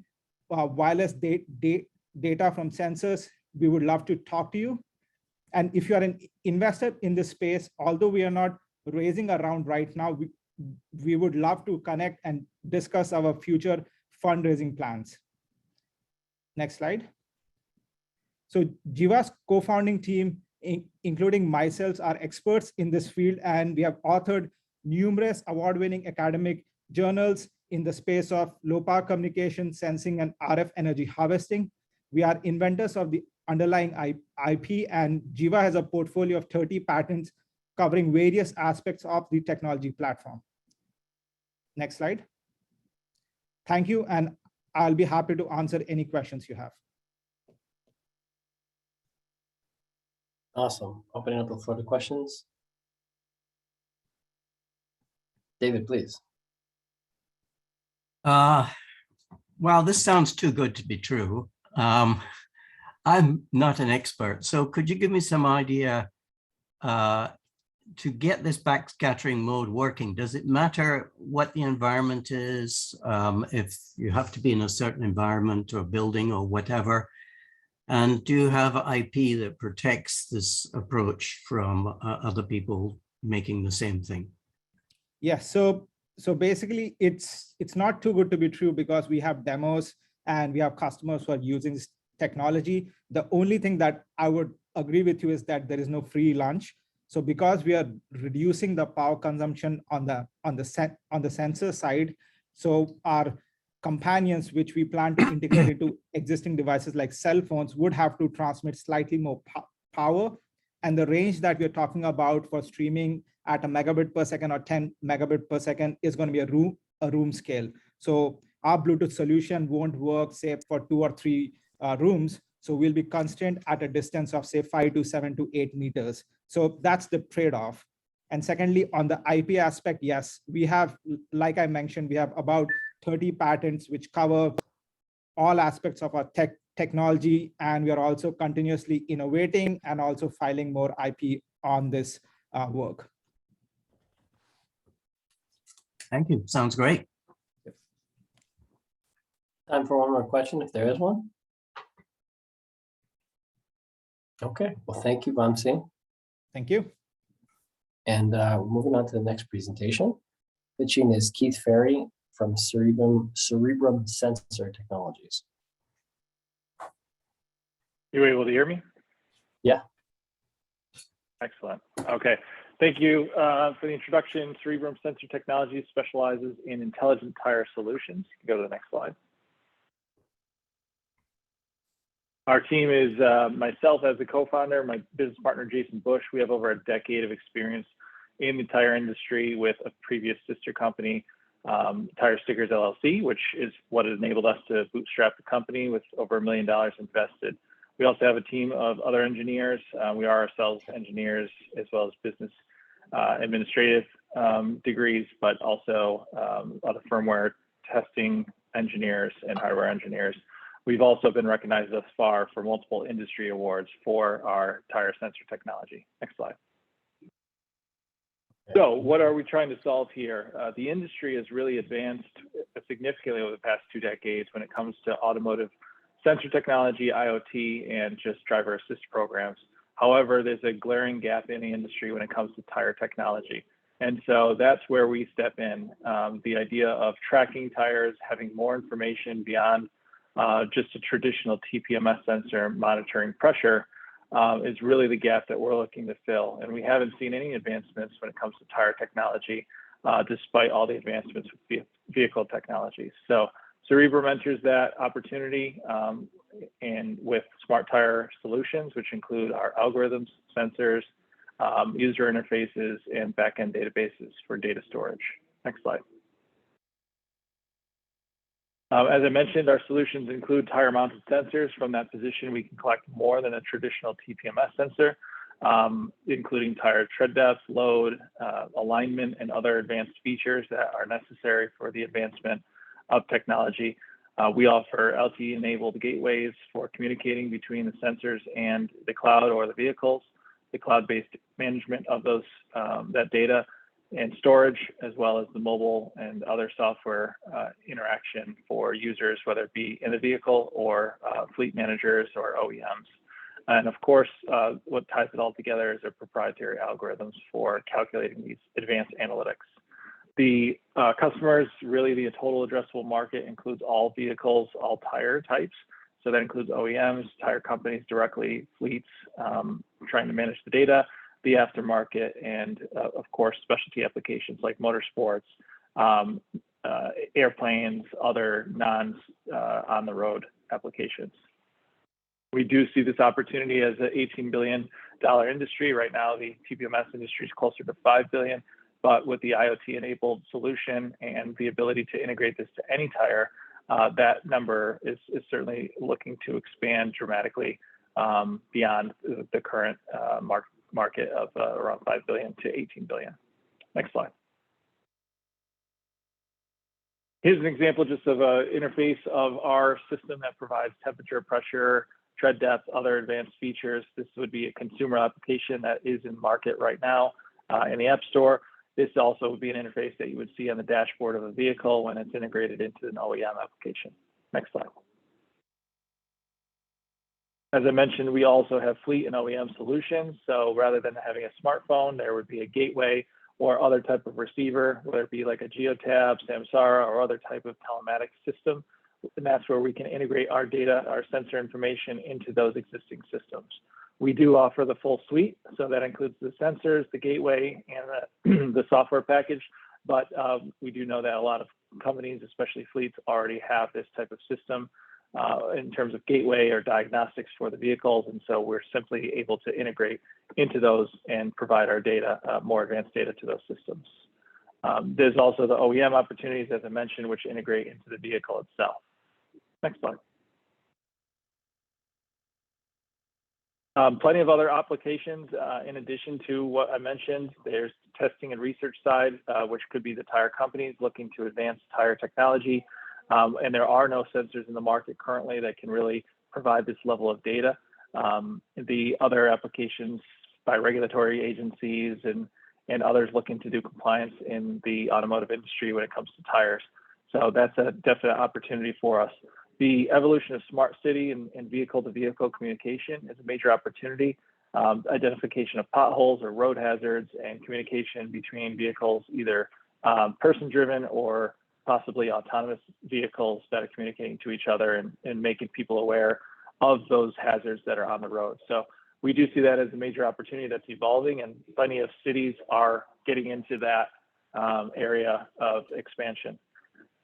wireless data from sensors, we would love to talk to you. And if you are an investor in this space, although we are not raising a round right now, we would love to connect and discuss our future fundraising plans. Next slide. So Jiva's co-founding team, including myself, are experts in this field, and we have authored numerous award-winning academic journals in the space of low power communication, sensing, and RF energy harvesting. We are inventors of the underlying IP, and Jiva has a portfolio of 30 patents covering various aspects of the technology platform. Next slide. Thank you, and I'll be happy to answer any questions you have. Awesome. Opening up the floor to questions. David, please. Well, this sounds too good to be true. I'm not an expert, so could you give me some idea to get this backscattering mode working? Does it matter what the environment is, if you have to be in a certain environment or building or whatever? And do you have IP that protects this approach from other people making the same thing? Yes, so basically it's not too good to be true, because we have demos and we have customers who are using this technology. The only thing that I would agree with you is that there is no free lunch. So because we are reducing the power consumption on the sensor side, so our companions, which we plan to integrate into existing devices like cell phones, would have to transmit slightly more power. And the range that we're talking about for streaming at a megabit per second or 10 megabit per second is going to be a room scale. So our Bluetooth solution won't work, say, for 2 or 3 rooms. So we'll be constrained at a distance of, say, 5 to 7 to 8 meters. So that's the trade-off. And secondly, on the IP aspect, yes, we have, like I mentioned, we have about 30 patents which cover all aspects of our technology, and we are also continuously innovating and also filing more IP on this work. Thank you. Sounds great. Time for one more question, if there is one. Okay, well, thank you, Vamsi. Thank you. And moving on to the next presentation. Pitching is Keith Ferry from Cerebrum Sensor Technologies. You able to hear me? Yeah. Excellent. Okay. Thank you for the introduction. Cerebrum Sensor Technologies specializes in intelligent tire solutions. Go to the next slide. Our team is myself as the co-founder, my business partner, Jason Bush. We have over a decade of experience in the tire industry with a previous sister company, Tire Stickers LLC, which is what enabled us to bootstrap the company with over $1 million invested. We also have a team of other engineers. We are ourselves engineers as well as business administrative degrees, but also other firmware testing engineers and hardware engineers. We've also been recognized thus far for multiple industry awards for our tire sensor technology. Next slide. So what are we trying to solve here? The industry has really advanced significantly over the past 2 decades when it comes to automotive sensor technology, IoT, and just driver assist programs. However, there's a glaring gap in the industry when it comes to tire technology. And so that's where we step in. The idea of tracking tires, having more information beyond just a traditional TPMS sensor monitoring pressure is really the gap that we're looking to fill. And we haven't seen any advancements when it comes to tire technology, despite all the advancements with vehicle technologies. So Cerebrum enters that opportunity and with smart tire solutions, which include our algorithms, sensors, user interfaces, and backend databases for data storage. Next slide. As I mentioned, our solutions include tire-mounted sensors. From that position, we can collect more than a traditional TPMS sensor, including tire tread depth, load, alignment, and other advanced features that are necessary for the advancement of technology. We offer LTE-enabled gateways for communicating between the sensors and the cloud or the vehicles, the cloud-based management of those that data, and storage, as well as the mobile and other software interaction for users, whether it be in the vehicle or fleet managers or OEMs. And of course, what ties it all together is our proprietary algorithms for calculating these advanced analytics. The customers, really the total addressable market includes all vehicles, all tire types. So that includes OEMs, tire companies directly, fleets, trying to manage the data, the aftermarket, and of course, specialty applications like motorsports, airplanes, other on-the-road applications. We do see this opportunity as an $18 billion industry. Right now, the TPMS industry is closer to $5 billion, but with the IoT-enabled solution and the ability to integrate this to any tire, that number is certainly looking to expand dramatically beyond the current market of around $5 billion to $18 billion. Next slide. Here's an example just of an interface of our system that provides temperature, pressure, tread depth, other advanced features. This would be a consumer application that is in market right now in the App Store. This also would be an interface that you would see on the dashboard of a vehicle when it's integrated into an OEM application. Next slide. As I mentioned, we also have fleet and OEM solutions. So rather than having a smartphone, there would be a gateway or other type of receiver, whether it be like a Geotab, Samsara, or other type of telematics system. And that's where we can integrate our data, our sensor information into those existing systems. We do offer the full suite, so that includes the sensors, the gateway, and the software package. But we do know that a lot of companies, especially fleets, already have this type of system in terms of gateway or diagnostics for the vehicles. And so we're simply able to integrate into those and provide our data, more advanced data to those systems. There's also the OEM opportunities, as I mentioned, which integrate into the vehicle itself. Next slide. Plenty of other applications in addition to what I mentioned. There's testing and research side, which could be the tire companies looking to advance tire technology. And there are no sensors in the market currently that can really provide this level of data. The other applications by regulatory agencies and others looking to do compliance in the automotive industry when it comes to tires. So that's a definite opportunity for us. The evolution of smart city and vehicle-to-vehicle communication is a major opportunity. Identification of potholes or road hazards and communication between vehicles, either person-driven or possibly autonomous vehicles that are communicating to each other and making people aware of those hazards that are on the road. So we do see that as a major opportunity that's evolving, and plenty of cities are getting into that area of expansion.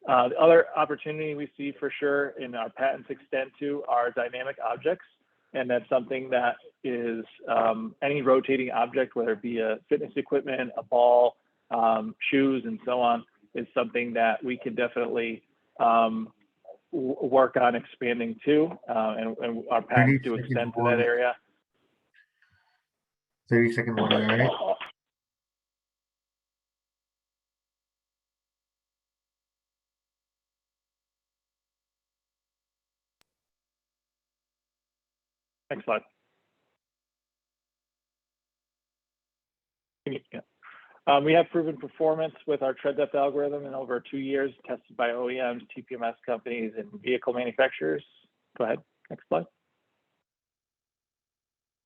The other opportunity we see for sure in our patents extend to are dynamic objects. And that's something that is any rotating object, whether it be a fitness equipment, a ball, shoes, and so on, is something that we can definitely work on expanding to. And our patents do extend to that area. 30-second warning, all right? Next slide. Yeah. We have proven performance with our tread depth algorithm in over 2 years, tested by OEMs, TPMS companies, and vehicle manufacturers. Go ahead, next slide.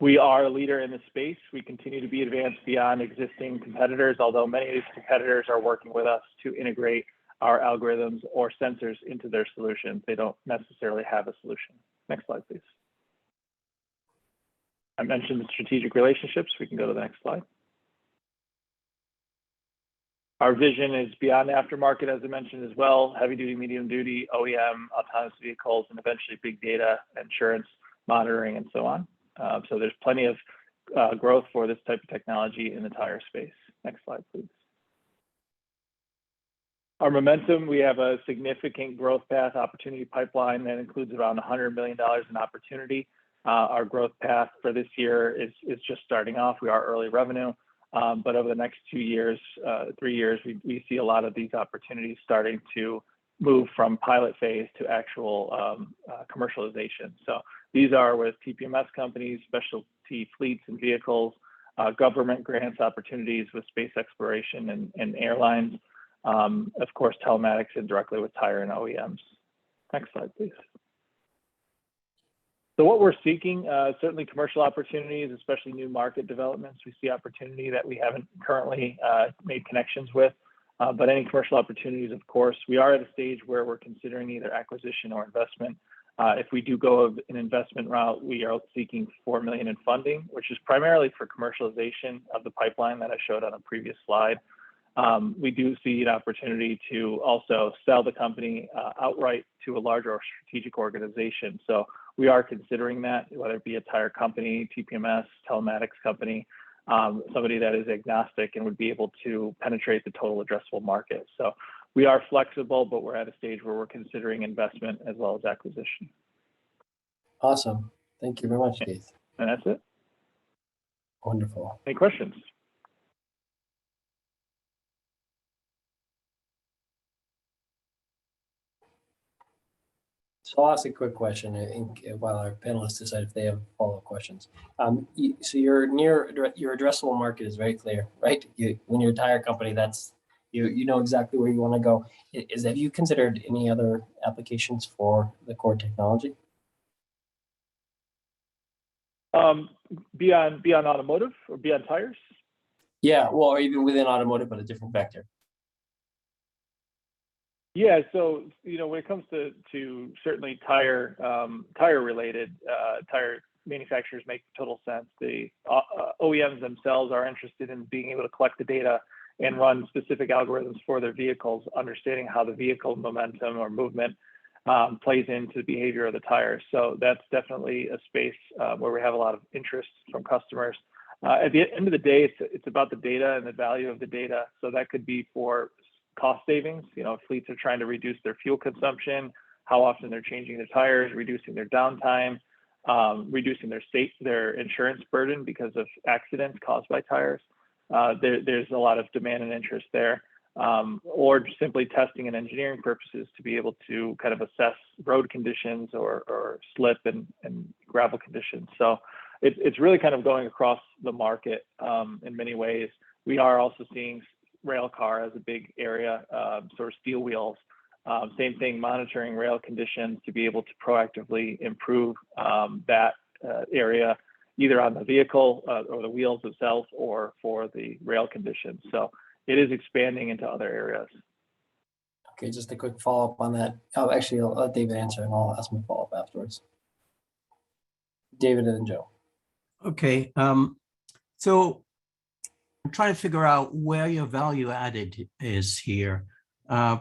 We are a leader in this space. We continue to be advanced beyond existing competitors, although many of these competitors are working with us to integrate our algorithms or sensors into their solutions. They don't necessarily have a solution. Next slide, please. I mentioned the strategic relationships. We can go to the next slide. Our vision is beyond aftermarket, as I mentioned as well, heavy duty, medium duty, OEM, autonomous vehicles, and eventually big data, insurance, monitoring, and so on. So there's plenty of growth for this type of technology in the tire space. Next slide, please. Our momentum, we have a significant growth path opportunity pipeline that includes around $100 million in opportunity. Our growth path for this year is just starting off. We are early revenue, but over the next 2 years, 3 years, we see a lot of these opportunities starting to move from pilot phase to actual commercialization. So these are with TPMS companies, specialty fleets and vehicles, government grants opportunities with space exploration and airlines, of course, telematics and directly with tire and OEMs. Next slide, please. So what we're seeking, certainly commercial opportunities, especially new market developments. We see opportunity that we haven't currently made connections with. But any commercial opportunities, of course, we are at a stage where we're considering either acquisition or investment. If we do go an investment route, we are seeking $4 million in funding, which is primarily for commercialization of the pipeline that I showed on a previous slide. We do see an opportunity to also sell the company outright to a larger or strategic organization. So we are considering that, whether it be a tire company, TPMS, telematics company, somebody that is agnostic and would be able to penetrate the total addressable market. So we are flexible, but we're at a stage where we're considering investment as well as acquisition. Awesome. Thank you very much, Keith. And that's it. Wonderful. Any questions? So I'll ask a quick question while our panelists decide if they have follow-up questions. So your addressable market is very clear, right? When you're a tire company, that's you know exactly where you want to go. Have you considered any other applications for the core technology? Beyond automotive or beyond tires? Yeah, well, or even within automotive, but a different vector. Yeah, so when it comes to certainly tire related, tire manufacturers make total sense. The OEMs themselves are interested in being able to collect the data and run specific algorithms for their vehicles, understanding how the vehicle momentum or movement plays into the behavior of the tires. So that's definitely a space where we have a lot of interest from customers. At the end of the day, it's about the data and the value of the data. So that could be for cost savings. Fleets are trying to reduce their fuel consumption, how often they're changing their tires, reducing their downtime, reducing their insurance burden because of accidents caused by tires. There's a lot of demand and interest there, or simply testing and engineering purposes to be able to kind of assess road conditions or slip and gravel conditions. So it's really kind of going across the market in many ways. We are also seeing rail car as a big area, sort of steel wheels. Same thing, monitoring rail conditions to be able to proactively improve that area, either on the vehicle or the wheels themselves or for the rail conditions. So it is expanding into other areas. Okay, just a quick follow-up on that. Oh, actually, I'll let David answer and I'll ask my follow-up afterwards. David and then Joe. Okay, so I'm trying to figure out where your value added is here.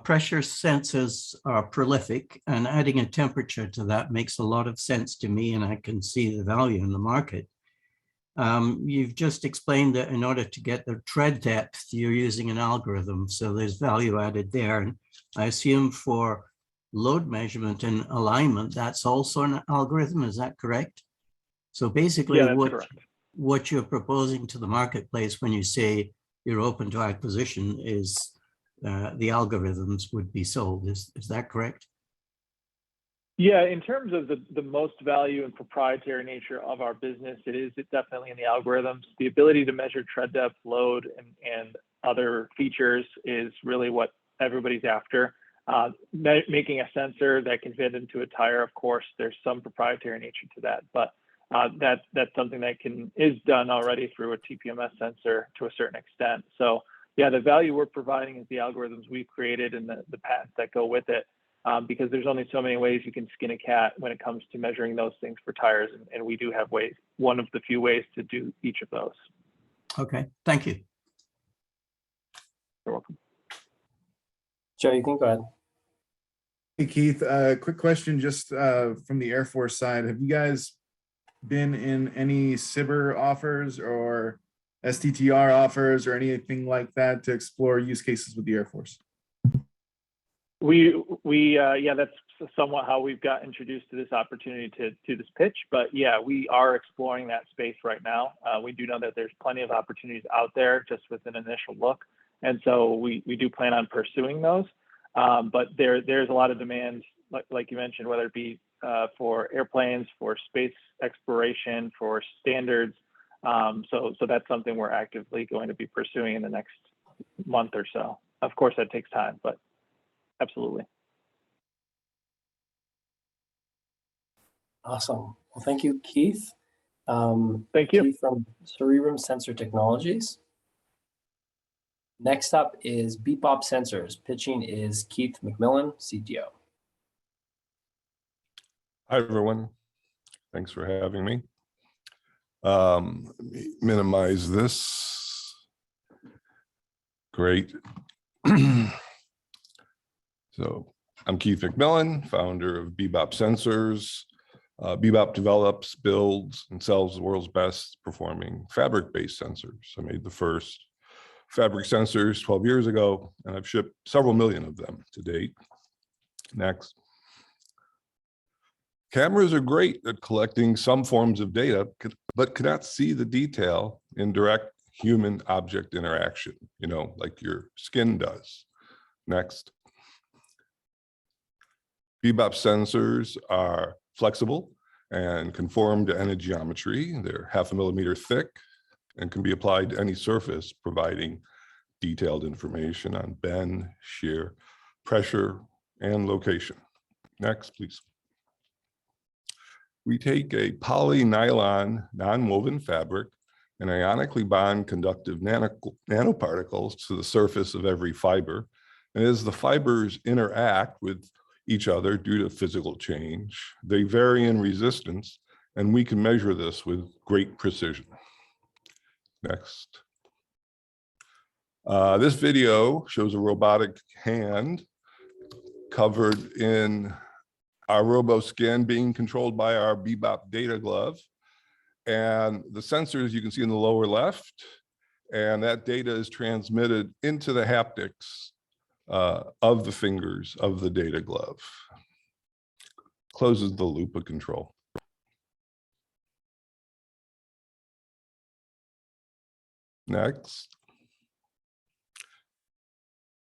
Pressure sensors are prolific, and adding a temperature to that makes a lot of sense to me, and I can see the value in the market. You've just explained that in order to get the tread depth, you're using an algorithm, so there's value added there. And I assume for load measurement and alignment, that's also an algorithm, is that correct? So basically, what you're proposing to the marketplace when you say you're open to acquisition is the algorithms would be sold. Is that correct? Yeah, in terms of the most value and proprietary nature of our business, it's definitely in the algorithms. The ability to measure tread depth, load, and other features is really what everybody's after. Making a sensor that can fit into a tire, of course, there's some proprietary nature to that, but that's something that is done already through a TPMS sensor to a certain extent. So yeah, the value we're providing is the algorithms we've created and the patents that go with it, because there's only so many ways you can skin a cat when it comes to measuring those things for tires, and we do have one of the few ways to do each of those. Okay, thank you. You're welcome. Joe, you can go ahead. Hey Keith, quick question just from the Air Force side. Have you guys been in any SBIR offers or STTR offers or anything like that to explore use cases with the Air Force? Yeah, that's somewhat how we've got introduced to this opportunity to this pitch. But yeah, we are exploring that space right now. We do know that there's plenty of opportunities out there just with an initial look, and so we do plan on pursuing those. But there's a lot of demand, like you mentioned, whether it be for airplanes, for space exploration, for standards. So that's something we're actively going to be pursuing in the next month or so. Of course, that takes time, but absolutely. Awesome. Well, thank you, Keith. Thank you. Keith from Cerebrum Sensor Technologies. Next up is Bebop Sensors. Pitching is Keith McMillan, CTO. Hi, everyone. Thanks for having me. Let me minimize this. Great. So I'm Keith McMillan, founder of Bebop Sensors. Bebop develops, builds, and sells the world's best performing fabric-based sensors. I made the first fabric sensors 12 years ago, and I've shipped several million of them to date. Next. Cameras are great at collecting some forms of data, but cannot see the detail in direct human object interaction, you know, like your skin does. Next. Bebop sensors are flexible and conform to any geometry. They're 0.5 millimeter thick and can be applied to any surface, providing detailed information on bend, shear, pressure, and location. Next, please. We take a polynylon non-woven fabric and ionically bond conductive nanoparticles to the surface of every fiber. And as the fibers interact with each other due to physical change, they vary in resistance, and we can measure this with great precision. Next. This video shows a robotic hand covered in our RoboSkin being controlled by our Bebop data glove. And the sensors you can see in the lower left, and that data is transmitted into the haptics of the fingers of the data glove. Closes the loop of control. Next.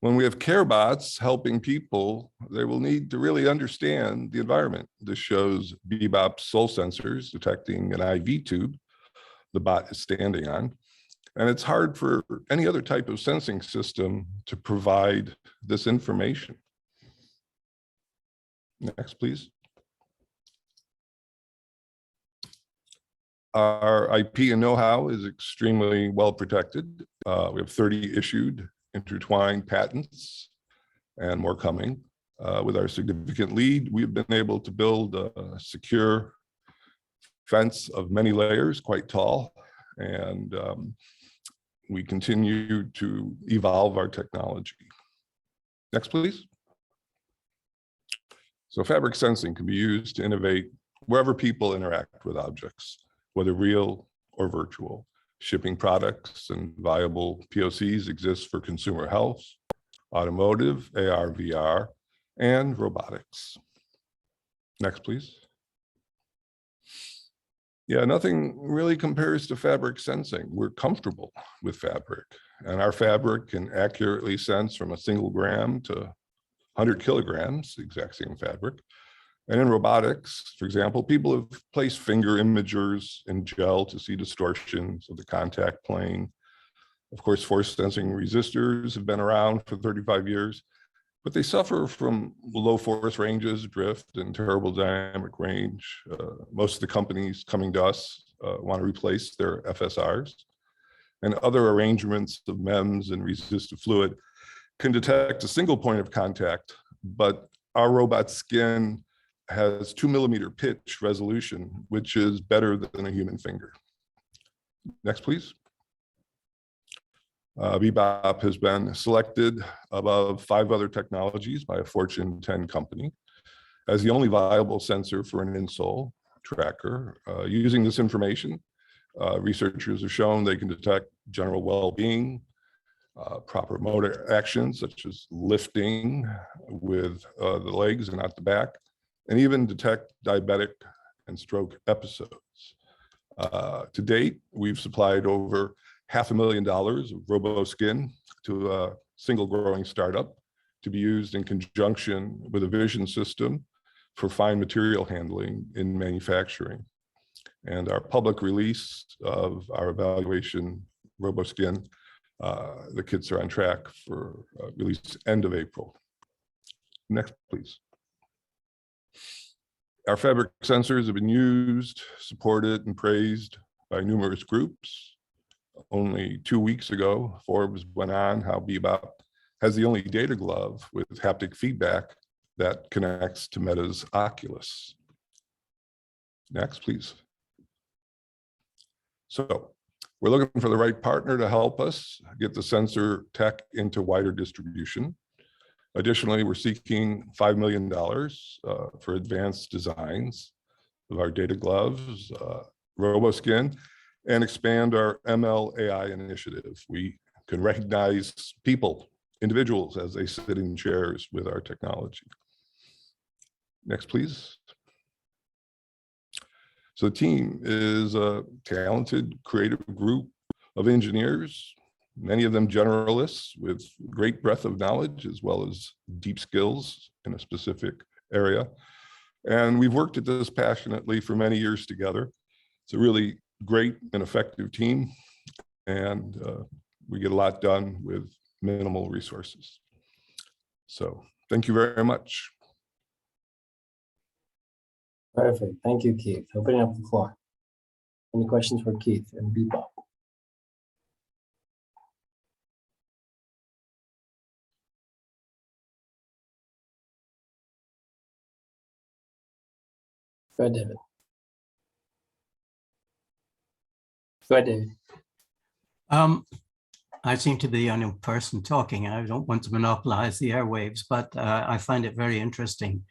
When we have care bots helping people, they will need to really understand the environment. This shows Bebop soul sensors detecting an IV tube the bot is standing on. And it's hard for any other type of sensing system to provide this information. Next, please. Our IP and know-how is extremely well protected. We have 30 issued intertwined patents and more coming. With our significant lead, we've been able to build a secure fence of many layers, quite tall, and we continue to evolve our technology. Next, please. So fabric sensing can be used to innovate wherever people interact with objects, whether real or virtual. Shipping products and viable POCs exist for consumer health, automotive, AR, VR, and robotics. Next, please. Yeah, nothing really compares to fabric sensing. We're comfortable with fabric, and our fabric can accurately sense from a single gram to 100 kilograms, the exact same fabric. And in robotics, for example, people have placed finger imagers in gel to see distortions of the contact plane. Of course, force sensing resistors have been around for 35 years, but they suffer from low force ranges, drift, and terrible dynamic range. Most of the companies coming to us want to replace their FSRs. And other arrangements of MEMS and resistive fluid can detect a single point of contact, but our robot skin has 2 millimeter pitch resolution, which is better than a human finger. Next, please. Bebop has been selected above 5 other technologies by a Fortune 10 company as the only viable sensor for an insole tracker. Using this information, researchers have shown they can detect general well-being, proper motor actions such as lifting with the legs and not the back, and even detect diabetic and stroke episodes. To date, we've supplied over $500,000 of RoboSkin to a single growing startup to be used in conjunction with a vision system for fine material handling in manufacturing. And our public release of our evaluation RoboSkin, the kits are on track for release end of April. Next, please. Our fabric sensors have been used, supported, and praised by numerous groups. only 2 weeks ago, Forbes went on how Bebop has the only data glove with haptic feedback that connects to Meta's Oculus. Next, please. So we're looking for the right partner to help us get the sensor tech into wider distribution. Additionally, we're seeking $5 million for advanced designs of our data gloves, RoboSkin, and expand our ML AI initiative. We can recognize people, individuals, as they sit in chairs with our technology. Next, please. So the team is a talented, creative group of engineers, many of them generalists with great breadth of knowledge as well as deep skills in a specific area. And we've worked at this passionately for many years together. It's a really great and effective team, and we get a lot done with minimal resources. So thank you very much. Perfect. Thank you, Keith. Opening up the floor. Any questions for Keith and Bebop? Go ahead, David. Go ahead, David. I seem to be the only person talking. I don't want to monopolize the airwaves, but I find it very interesting.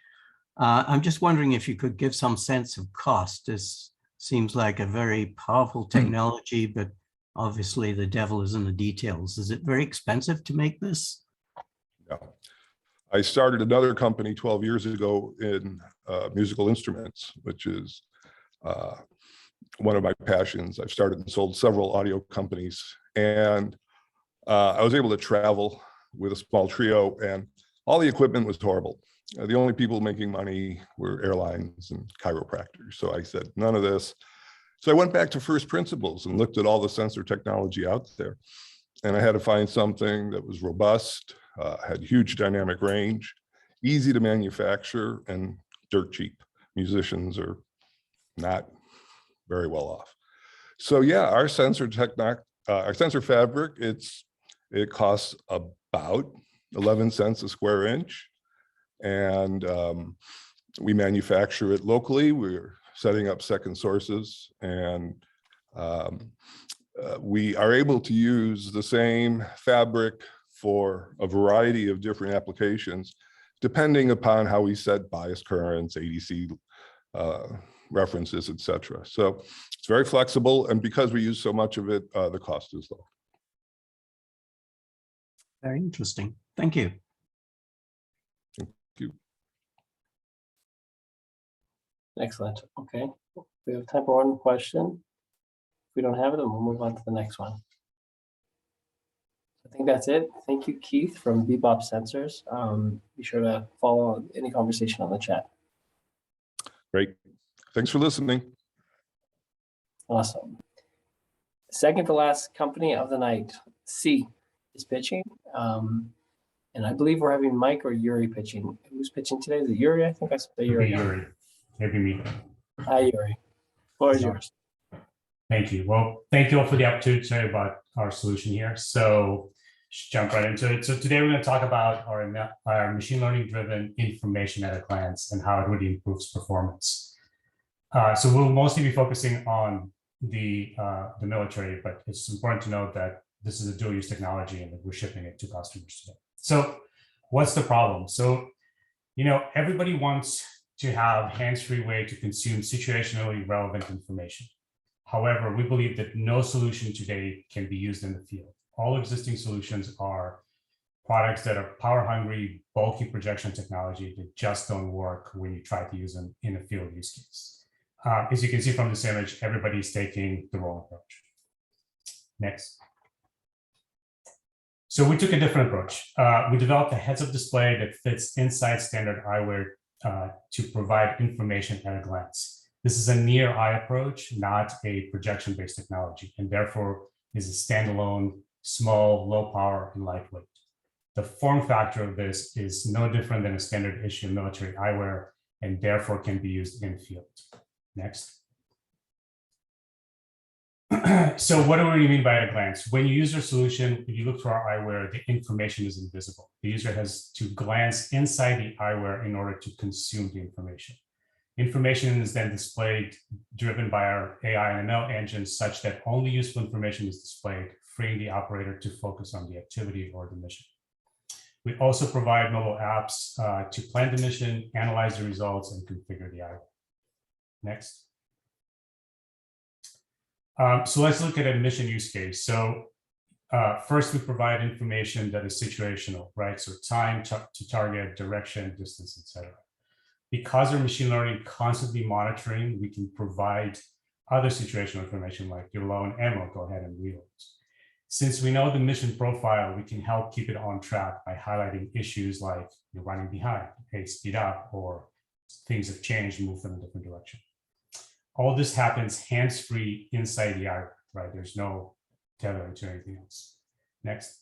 I'm just wondering if you could give some sense of cost. This seems like a very powerful technology, but obviously the devil is in the details. Is it very expensive to make this? Yeah. I started another company 12 years ago in musical instruments, which is one of my passions. I've started and sold several audio companies, and I was able to travel with a small trio, and all the equipment was horrible. The only people making money were airlines and chiropractors. So I said, none of this. So I went back to first principles and looked at all the sensor technology out there. And I had to find something that was robust, had huge dynamic range, easy to manufacture, and dirt cheap. Musicians are not very well off. So yeah, our sensor fabric, it costs about 11 cents a square inch. And we manufacture it locally. We're setting up second sources, and we are able to use the same fabric for a variety of different applications, depending upon how we set bias currents, ADC references, etc. So it's very flexible, and because we use so much of it, the cost is low. Very interesting. Thank you. Excellent. Okay. We have time for one question. If we don't have it, then we'll move on to the next one. I think that's it. Thank you, Keith from Bebop Sensors. Be sure to follow any conversation on the chat. Great. Thanks for listening. Awesome. Second to last company of the night, C is pitching. And I believe we're having Mike or Yuri pitching. Who's pitching today? Is it Yuri? I think I said Yuri. Yuri. Maybe me. Hi, Yuri. Floor is yours. Thank you. Well, thank you all for the opportunity to tell you about our solution here. So just jump right into it. So today we're going to talk about our machine learning driven information at a glance and how it really improves performance. So we'll mostly be focusing on the military, but it's important to note that this is a dual use technology and that we're shipping it to customers today. So what's the problem? So, everybody wants to have hands-free way to consume situationally relevant information. However, we believe that no solution today can be used in the field. All existing solutions are products that are power-hungry, bulky projection technology that just don't work when you try to use them in a field use case. As you can see from this image, everybody's taking the wrong approach. Next. So we took a different approach. We developed a heads-up display that fits inside standard eyewear to provide information at a glance. This is a near eye approach, not a projection-based technology, and therefore is a standalone, small, low power, and lightweight. The form factor of this is no different than a standard issue military eyewear, and therefore can be used in field. Next. So what do we mean by at a glance? When you use our solution, if you look through our eyewear, the information is invisible. The user has to glance inside the eyewear in order to consume the information. Information is then displayed, driven by our AI and ML engines, such that only useful information is displayed, freeing the operator to focus on the activity or the mission. We also provide mobile apps to plan the mission, analyze the results, and configure the eyewear. Next. So let's look at a mission use case. So first, we provide information that is situational, right? So time to target, direction, distance, etc. Because our machine learning constantly monitoring, we can provide other situational information like you're low on ammo, go ahead and reload. Since we know the mission profile, we can help keep it on track by highlighting issues like you're running behind, hey, speed up, or things have changed, move in a different direction. All this happens hands-free inside the eyewear, right? There's no tethering to anything else. Next.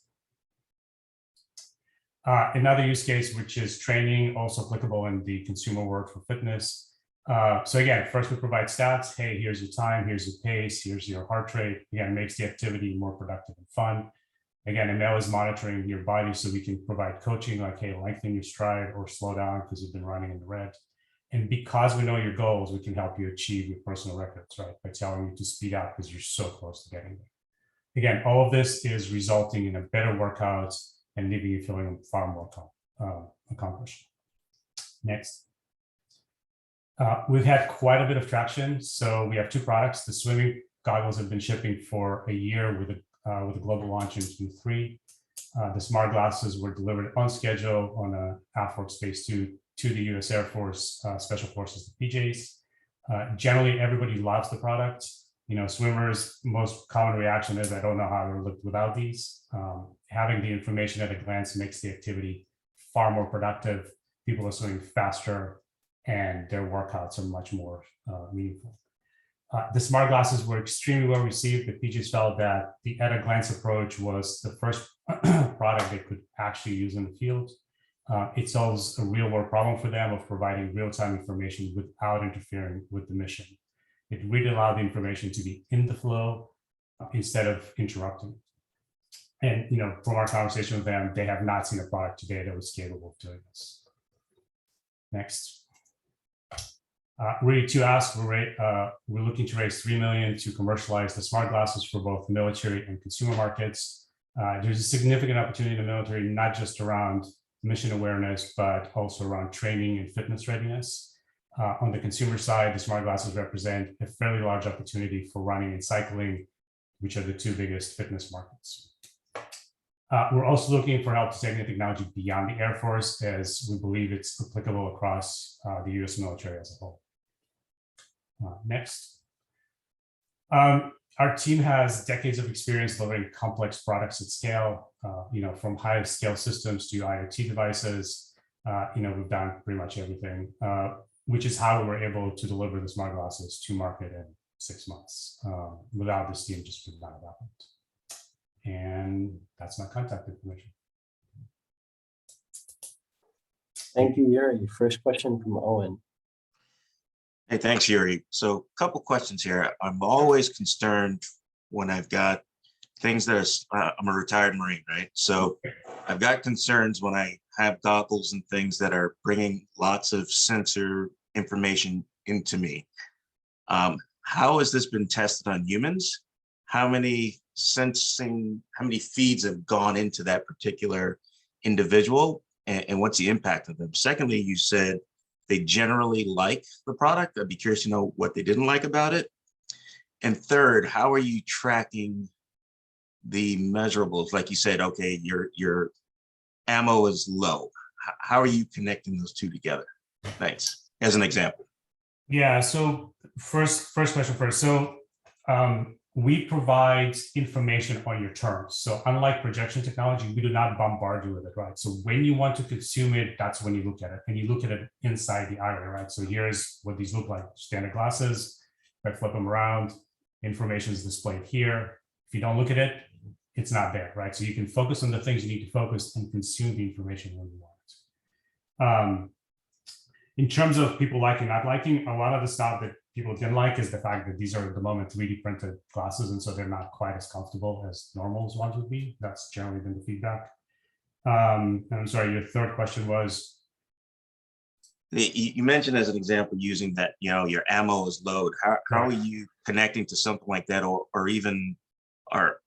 Another use case, which is training, also applicable in the consumer world for fitness. So again, first we provide stats. Hey, here's your time, here's your pace, here's your heart rate. Again, makes the activity more productive and fun. Again, ML is monitoring your body, so we can provide coaching like, hey, lengthen your stride or slow down because you've been running in the red. And because we know your goals, we can help you achieve your personal records, right? By telling you to speed up because you're so close to getting there. Again, all of this is resulting in a better workout and leaving you feeling far more accomplished. Next. We've had quite a bit of traction. So we have two products. The swimming goggles have been shipping for a year with a global launch in Q3. The smart glasses were delivered on schedule on a AFWERX Space 2 to the US Air Force Special Forces, the PJs. Generally, everybody loves the product. You know, swimmers, most common reaction is, I don't know how I would look without these. Having the information at a glance makes the activity far more productive. People are swimming faster and their workouts are much more meaningful. The smart glasses were extremely well received. The PJs felt that the at a glance approach was the first product they could actually use in the field. It solves a real world problem for them of providing real-time information without interfering with the mission. It really allowed the information to be in the flow instead of interrupting. And you know, from our conversation with them, they have not seen a product today that was capable of doing this. Next. Really to ask, we're looking to raise $3 million to commercialize the smart glasses for both military and consumer markets. There's a significant opportunity in the military, not just around mission awareness, but also around training and fitness readiness. On the consumer side, the smart glasses represent a fairly large opportunity for running and cycling, which are the two biggest fitness markets. We're also looking for help to take the technology beyond the Air Force, as we believe it's applicable across the US military as a whole. Next. Our team has decades of experience delivering complex products at scale, you know, from high scale systems to IoT devices. You know, we've done pretty much everything, which is how we were able to deliver the smart glasses to market in 6 months. Without this team, just would not have happened. And that's my contact information. Thank you, Yuri. First question from Owen. Hey, thanks, Yuri. So a couple questions here. I'm always concerned when I've got things that are, I'm a retired Marine, right? So I've got concerns when I have goggles and things that are bringing lots of sensor information into me. How has this been tested on humans? How many feeds have gone into that particular individual, and what's the impact of them? Secondly, you said they generally like the product. I'd be curious to know what they didn't like about it. And third, how are you tracking the measurables? Like you said, okay, your ammo is low. How are you connecting those two together? Thanks. As an example. Yeah, so first question first. So we provide information on your terms. So unlike projection technology, we do not bombard you with it, right? So when you want to consume it, that's when you look at it. And you look at it inside the eyewear, right? So here's what these look like. Standard glasses, I flip them around, information is displayed here. If you don't look at it, it's not there, right? So you can focus on the things you need to focus and consume the information when you want. In terms of people liking, not liking, a lot of the stuff that people didn't like is the fact that these are at the moment 3D printed glasses, and so they're not quite as comfortable as normal ones would be. That's generally been the feedback. And I'm sorry, your third question was? You mentioned as an example using that, your ammo is load. How are you connecting to something like that, or even are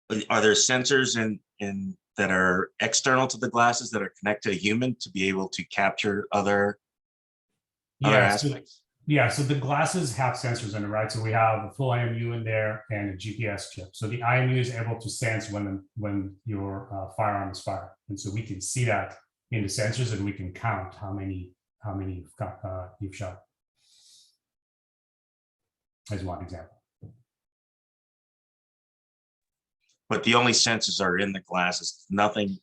there sensors in that are external to the glasses that are connected to a human to be able to capture other aspects? So the glasses have sensors in it, right? So we have a full IMU in there and a GPS chip. So the IMU is able to sense when your firearm is fired, and so we can see that in the sensors, and we can count how many you've shot. As one example. But the only sensors are in the glasses, nothing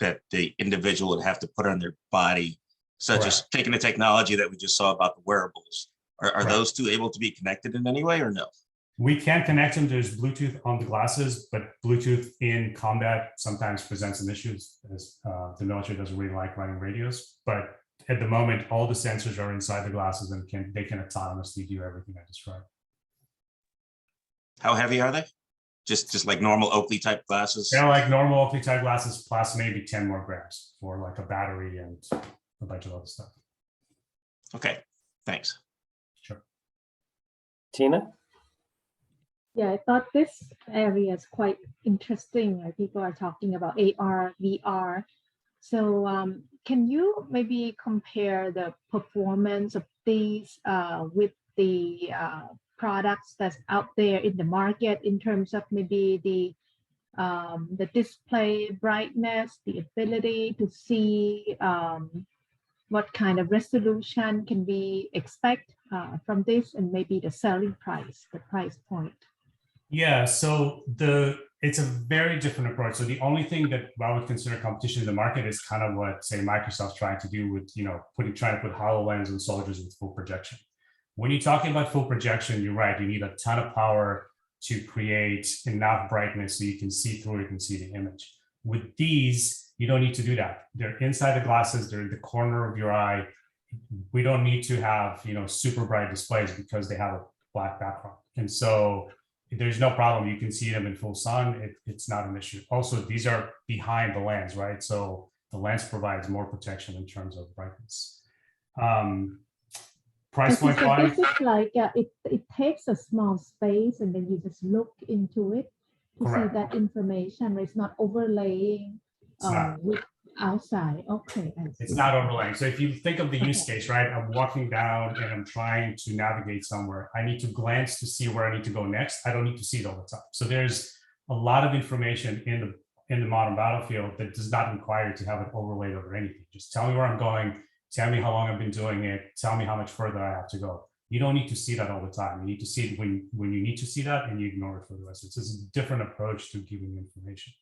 that the individual would have to put on their body, such as taking the technology that we just saw about the wearables. Are those two able to be connected in any way or no? We can connect them. There's Bluetooth on the glasses, but Bluetooth in combat sometimes presents some issues, as the military doesn't really like running radios. But at the moment, all the sensors are inside the glasses, and they can autonomously do everything I described. How heavy are they? Just like normal Oakley type glasses? They're like normal Oakley type glasses, plus maybe 10 more grams for like a battery and a bunch of other stuff. Okay, thanks. Sure. Tina? Yeah, I thought this area is quite interesting. People are talking about AR, VR. So can you maybe compare the performance of these with the products that's out there in the market in terms of maybe the display brightness, the ability to see what kind of resolution can we expect from this, and maybe the selling price, the price point? Yeah, so it's a very different approach. So the only thing that I would consider competition in the market is kind of what, say, Microsoft's trying to do with, trying to put HoloLens on soldiers with full projection. When you're talking about full projection, you're right. You need a ton of power to create enough brightness so you can see through it and see the image. With these, you don't need to do that. They're inside the glasses. They're in the corner of your eye. We don't need to have, super bright displays because they have a black background. And so there's no problem. You can see them in full sun. It's not an issue. Also, these are behind the lens, right? So the lens provides more protection in terms of brightness. Price point wise, this is like it takes a small space, and then you just look into it to see that information. It's not overlaying with outside. Okay, it's not overlaying. So if you think of the use case, right? I'm walking down and I'm trying to navigate somewhere. I need to glance to see where I need to go next. I don't need to see it all the time. So there's a lot of information in the modern battlefield that does not require to have it overlaid over anything. Just tell me where I'm going. Tell me how long I've been doing it. Tell me how much further I have to go. You don't need to see that all the time. You need to see it when you need to see that, and you ignore it for the rest. It's just a different approach to giving information.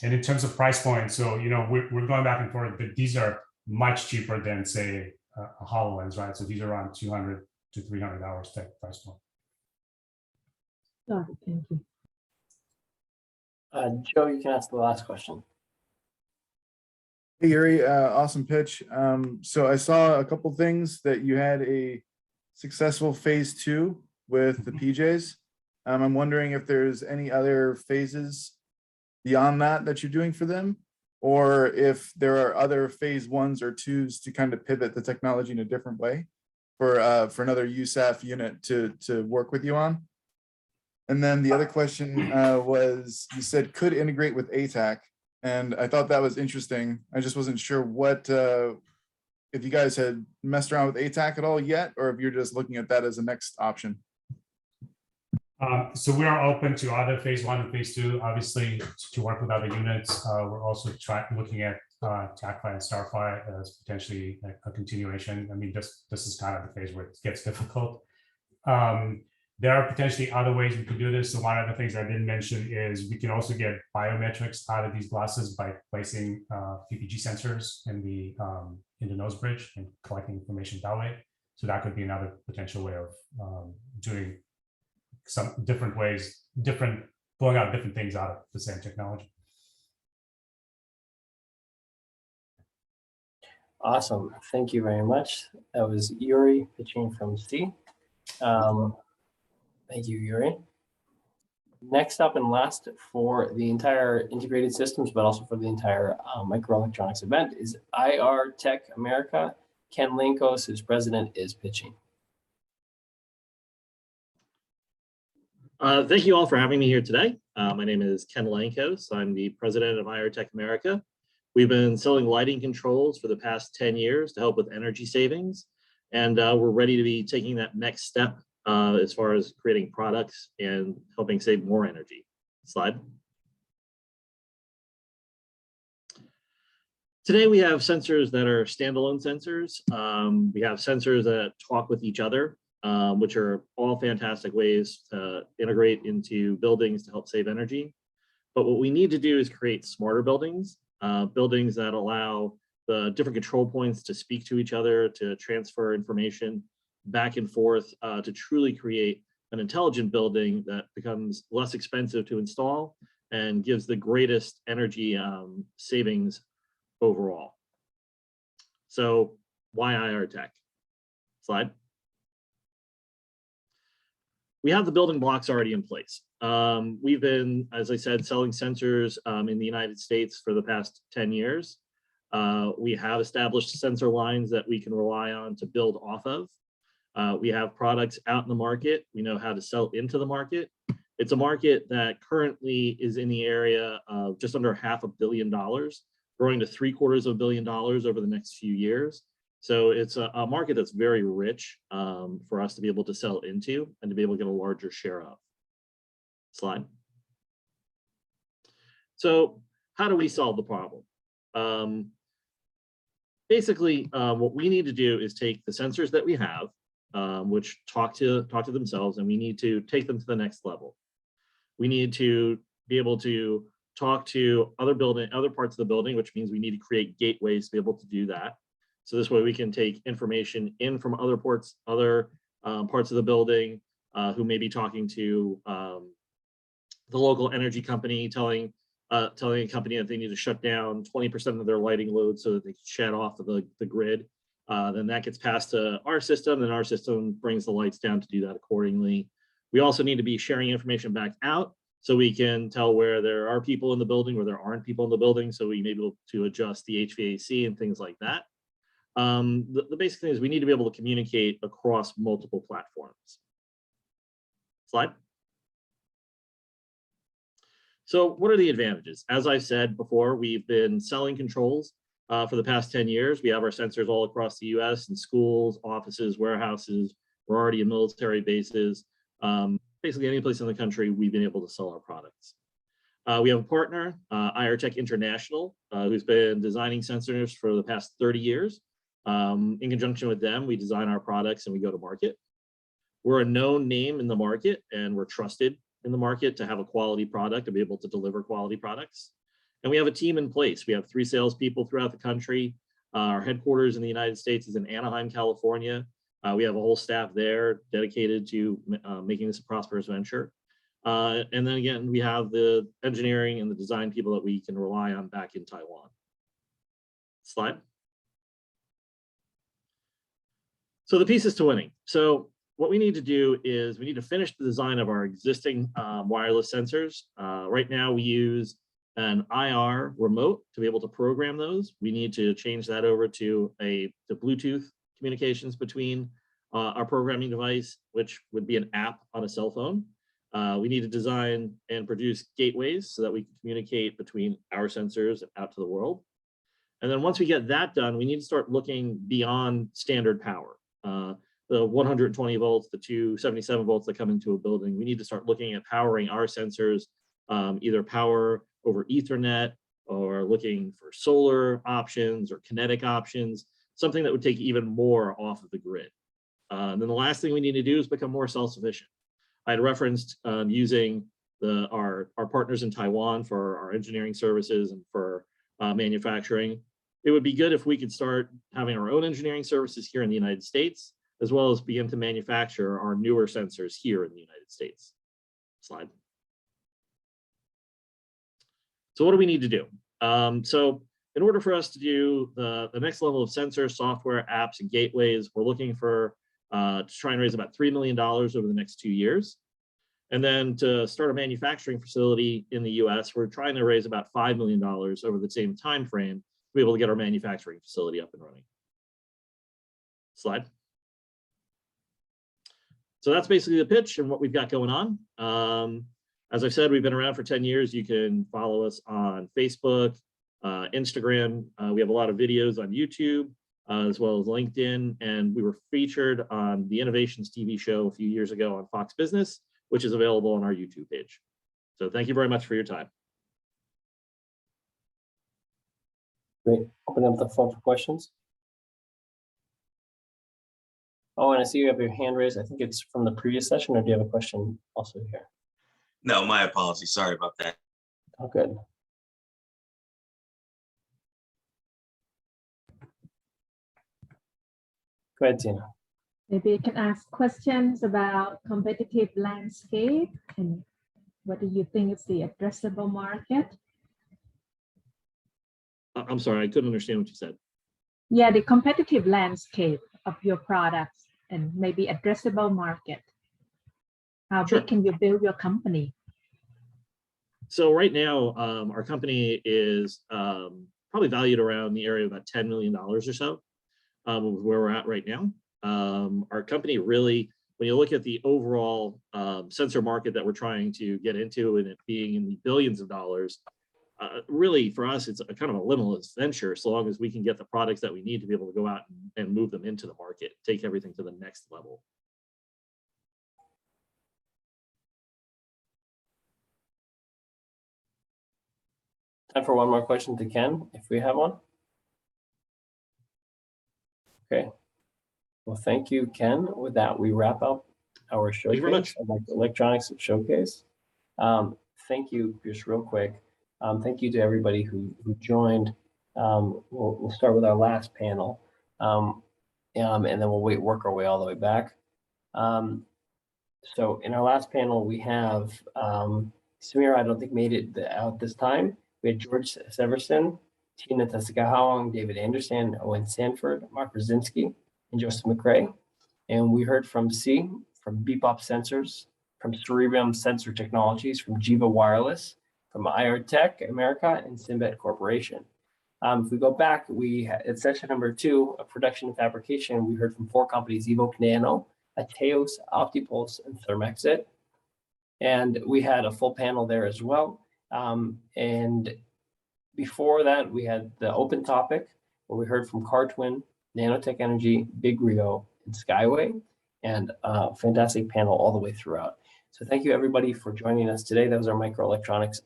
And in terms of price point, so we're going back and forth, but these are much cheaper than, say, a HoloLens, right? So these are around $200 to $300 type price point. Got it. Thank you. Joe, you can ask the last question. Hey, Yuri, awesome pitch. So I saw a couple things that you had a successful phase 2 with the PJs. I'm wondering if there's any other phases beyond that you're doing for them, or if there are other phase 1s or 2s to kind of pivot the technology in a different way for another USAF unit to work with you on. And then the other question was, you said could integrate with ATAC. And I thought that was interesting. I just wasn't sure what, if you guys had messed around with ATAC at all yet, or if you're just looking at that as a next option. So we are open to other phase 1 and phase 2, obviously, to work with other units. We're also looking at TACFI and StarFi as potentially a continuation. I mean, this is kind of the phase where it gets difficult. There are potentially other ways we can do this. So one of the things I didn't mention is we can also get biometrics out of these glasses by placing PPG sensors in the nose bridge and collecting information that way. So that could be another potential way of doing some different ways, pulling out different things out of the same technology. Awesome. Thank you very much. That was Yuri pitching from C. Thank you, Yuri. Next up and last for the entire integrated systems, but also for the entire microelectronics event is IR Tech America. Ken Linkos, whose president, is pitching. Thank you all for having me here today. My name is Ken Lankos. I'm the president of IR Tech America. We've been selling lighting controls for the past 10 years to help with energy savings. And we're ready to be taking that next step as far as creating products and helping save more energy. Slide. Today we have sensors that are standalone sensors. We have sensors that talk with each other, which are all fantastic ways to integrate into buildings to help save energy. But what we need to do is create smarter buildings, buildings that allow the different control points to speak to each other, to transfer information back and forth, to truly create an intelligent building that becomes less expensive to install and gives the greatest energy savings overall. So why IR Tech? Slide. We have the building blocks already in place. We've been, as I said, selling sensors in the United States for the past 10 years. We have established sensor lines that we can rely on to build off of. We have products out in the market. We know how to sell into the market. It's a market that currently is in the area of just under $500 million, growing to $750 million over the next few years. So it's a market that's very rich for us to be able to sell into and to be able to get a larger share of. Slide. So how do we solve the problem? Basically, what we need to do is take the sensors that we have, which talk to themselves, and we need to take them to the next level. We need to be able to talk to other parts of the building, which means we need to create gateways to be able to do that. So this way we can take information in from other parts of the building who may be talking to the local energy company, telling a company that they need to shut down 20% of their lighting load so that they can shut off of the grid. Then that gets passed to our system, and our system brings the lights down to do that accordingly. We also need to be sharing information back out so we can tell where there are people in the building, where there aren't people in the building, so we may be able to adjust the HVAC and things like that. The basic thing is we need to be able to communicate across multiple platforms. Slide. So what are the advantages? As I said before, we've been selling controls for the past 10 years. We have our sensors all across the US in schools, offices, warehouses. We're already in military bases. Basically any place in the country, we've been able to sell our products. We have a partner, IR Tech International, who's been designing sensors for the past 30 years. In conjunction with them, we design our products and we go to market. We're a known name in the market, and we're trusted in the market to have a quality product and be able to deliver quality products. And we have a team in place. We have 3 salespeople throughout the country. Our headquarters in the United States is in Anaheim, California. We have a whole staff there dedicated to making this a prosperous venture. And then again, we have the engineering and the design people that we can rely on back in Taiwan. Slide. So the pieces to winning. So what we need to do is we need to finish the design of our existing wireless sensors. Right now we use an IR remote to be able to program those. We need to change that over to the Bluetooth communications between our programming device, which would be an app on a cell phone. We need to design and produce gateways so that we can communicate between our sensors and out to the world. And then once we get that done, we need to start looking beyond standard power. The 120 volts, the 277 volts that come into a building, we need to start looking at powering our sensors, either power over Ethernet or looking for solar options or kinetic options, something that would take even more off of the grid. And then the last thing we need to do is become more self-sufficient. I had referenced using our partners in Taiwan for our engineering services and for manufacturing. It would be good if we could start having our own engineering services here in the United States, as well as begin to manufacture our newer sensors here in the United States. Slide. So what do we need to do? So in order for us to do the next level of sensors, software, apps, and gateways, we're looking for to try and raise about $3 million over the next 2 years. And then to start a manufacturing facility in the US, we're trying to raise about $5 million over the same time frame to be able to get our manufacturing facility up and running. Slide. So that's basically the pitch and what we've got going on. As I've said, we've been around for 10 years. You can follow us on Facebook, Instagram. We have a lot of videos on YouTube, as well as LinkedIn. And we were featured on the Innovations TV show a few years ago on Fox Business, which is available on our YouTube page. So thank you very much for your time. Great. Open up the phone for questions. Oh, and I see you have your hand raised. I think it's from the previous session, or do you have a question also here? No, my apologies. Sorry about that. Oh, good. Go ahead, Tina. Maybe you can ask questions about competitive landscape and what do you think is the addressable market? I'm sorry, I couldn't understand what you said. Yeah, the competitive landscape of your products and maybe addressable market. How big can you build your company? So right now, our company is probably valued around the area of about $10 million or so, where we're at right now. Our company really, when you look at the overall sensor market that we're trying to get into and it being in the billions of dollars, really for us, it's a kind of a limitless venture so long as we can get the products that we need to be able to go out and move them into the market, take everything to the next level. Time for one more question to Ken, if we have one. Okay. Well, thank you, Ken. With that, we wrap up our showcase, Electronics Showcase. Thank you, just real quick. Thank you to everybody who joined. We'll start with our last panel, and then we'll work our way all the way back. So in our last panel, we have Samira, I don't think made it out this time. We had George Severson, Tina Tasakahawang, David Anderson, Owen Sanford, Mark Brzezinski, and Joseph Mcrae. And we heard from C, from Bebop Sensors, from Cerebrium Sensor Technologies, from Jiva Wireless, from IR Tech America, and Symbet Corporation. If we go back, at session number 2 of production and fabrication, we heard from 4 companies: Evocnano, Ateos, Optipulse, and Thermexit. And we had a full panel there as well. And before that, we had the open topic where we heard from CarTwin, Nanotech Energy, Big Rio, and Skyway, and a fantastic panel all the way throughout. So thank you everybody for joining us today. That was our microelectronics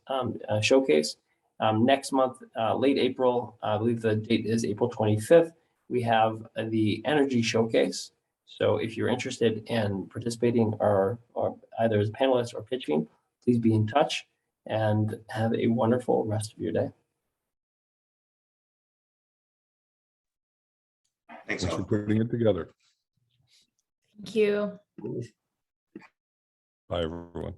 showcase. Next month, late April, I believe the date is April 25th, we have the energy showcase. So if you're interested in participating or either as panelists or pitching, please be in touch and have a wonderful rest of your day. Thanks for putting it together. Thank you. Bye, everyone.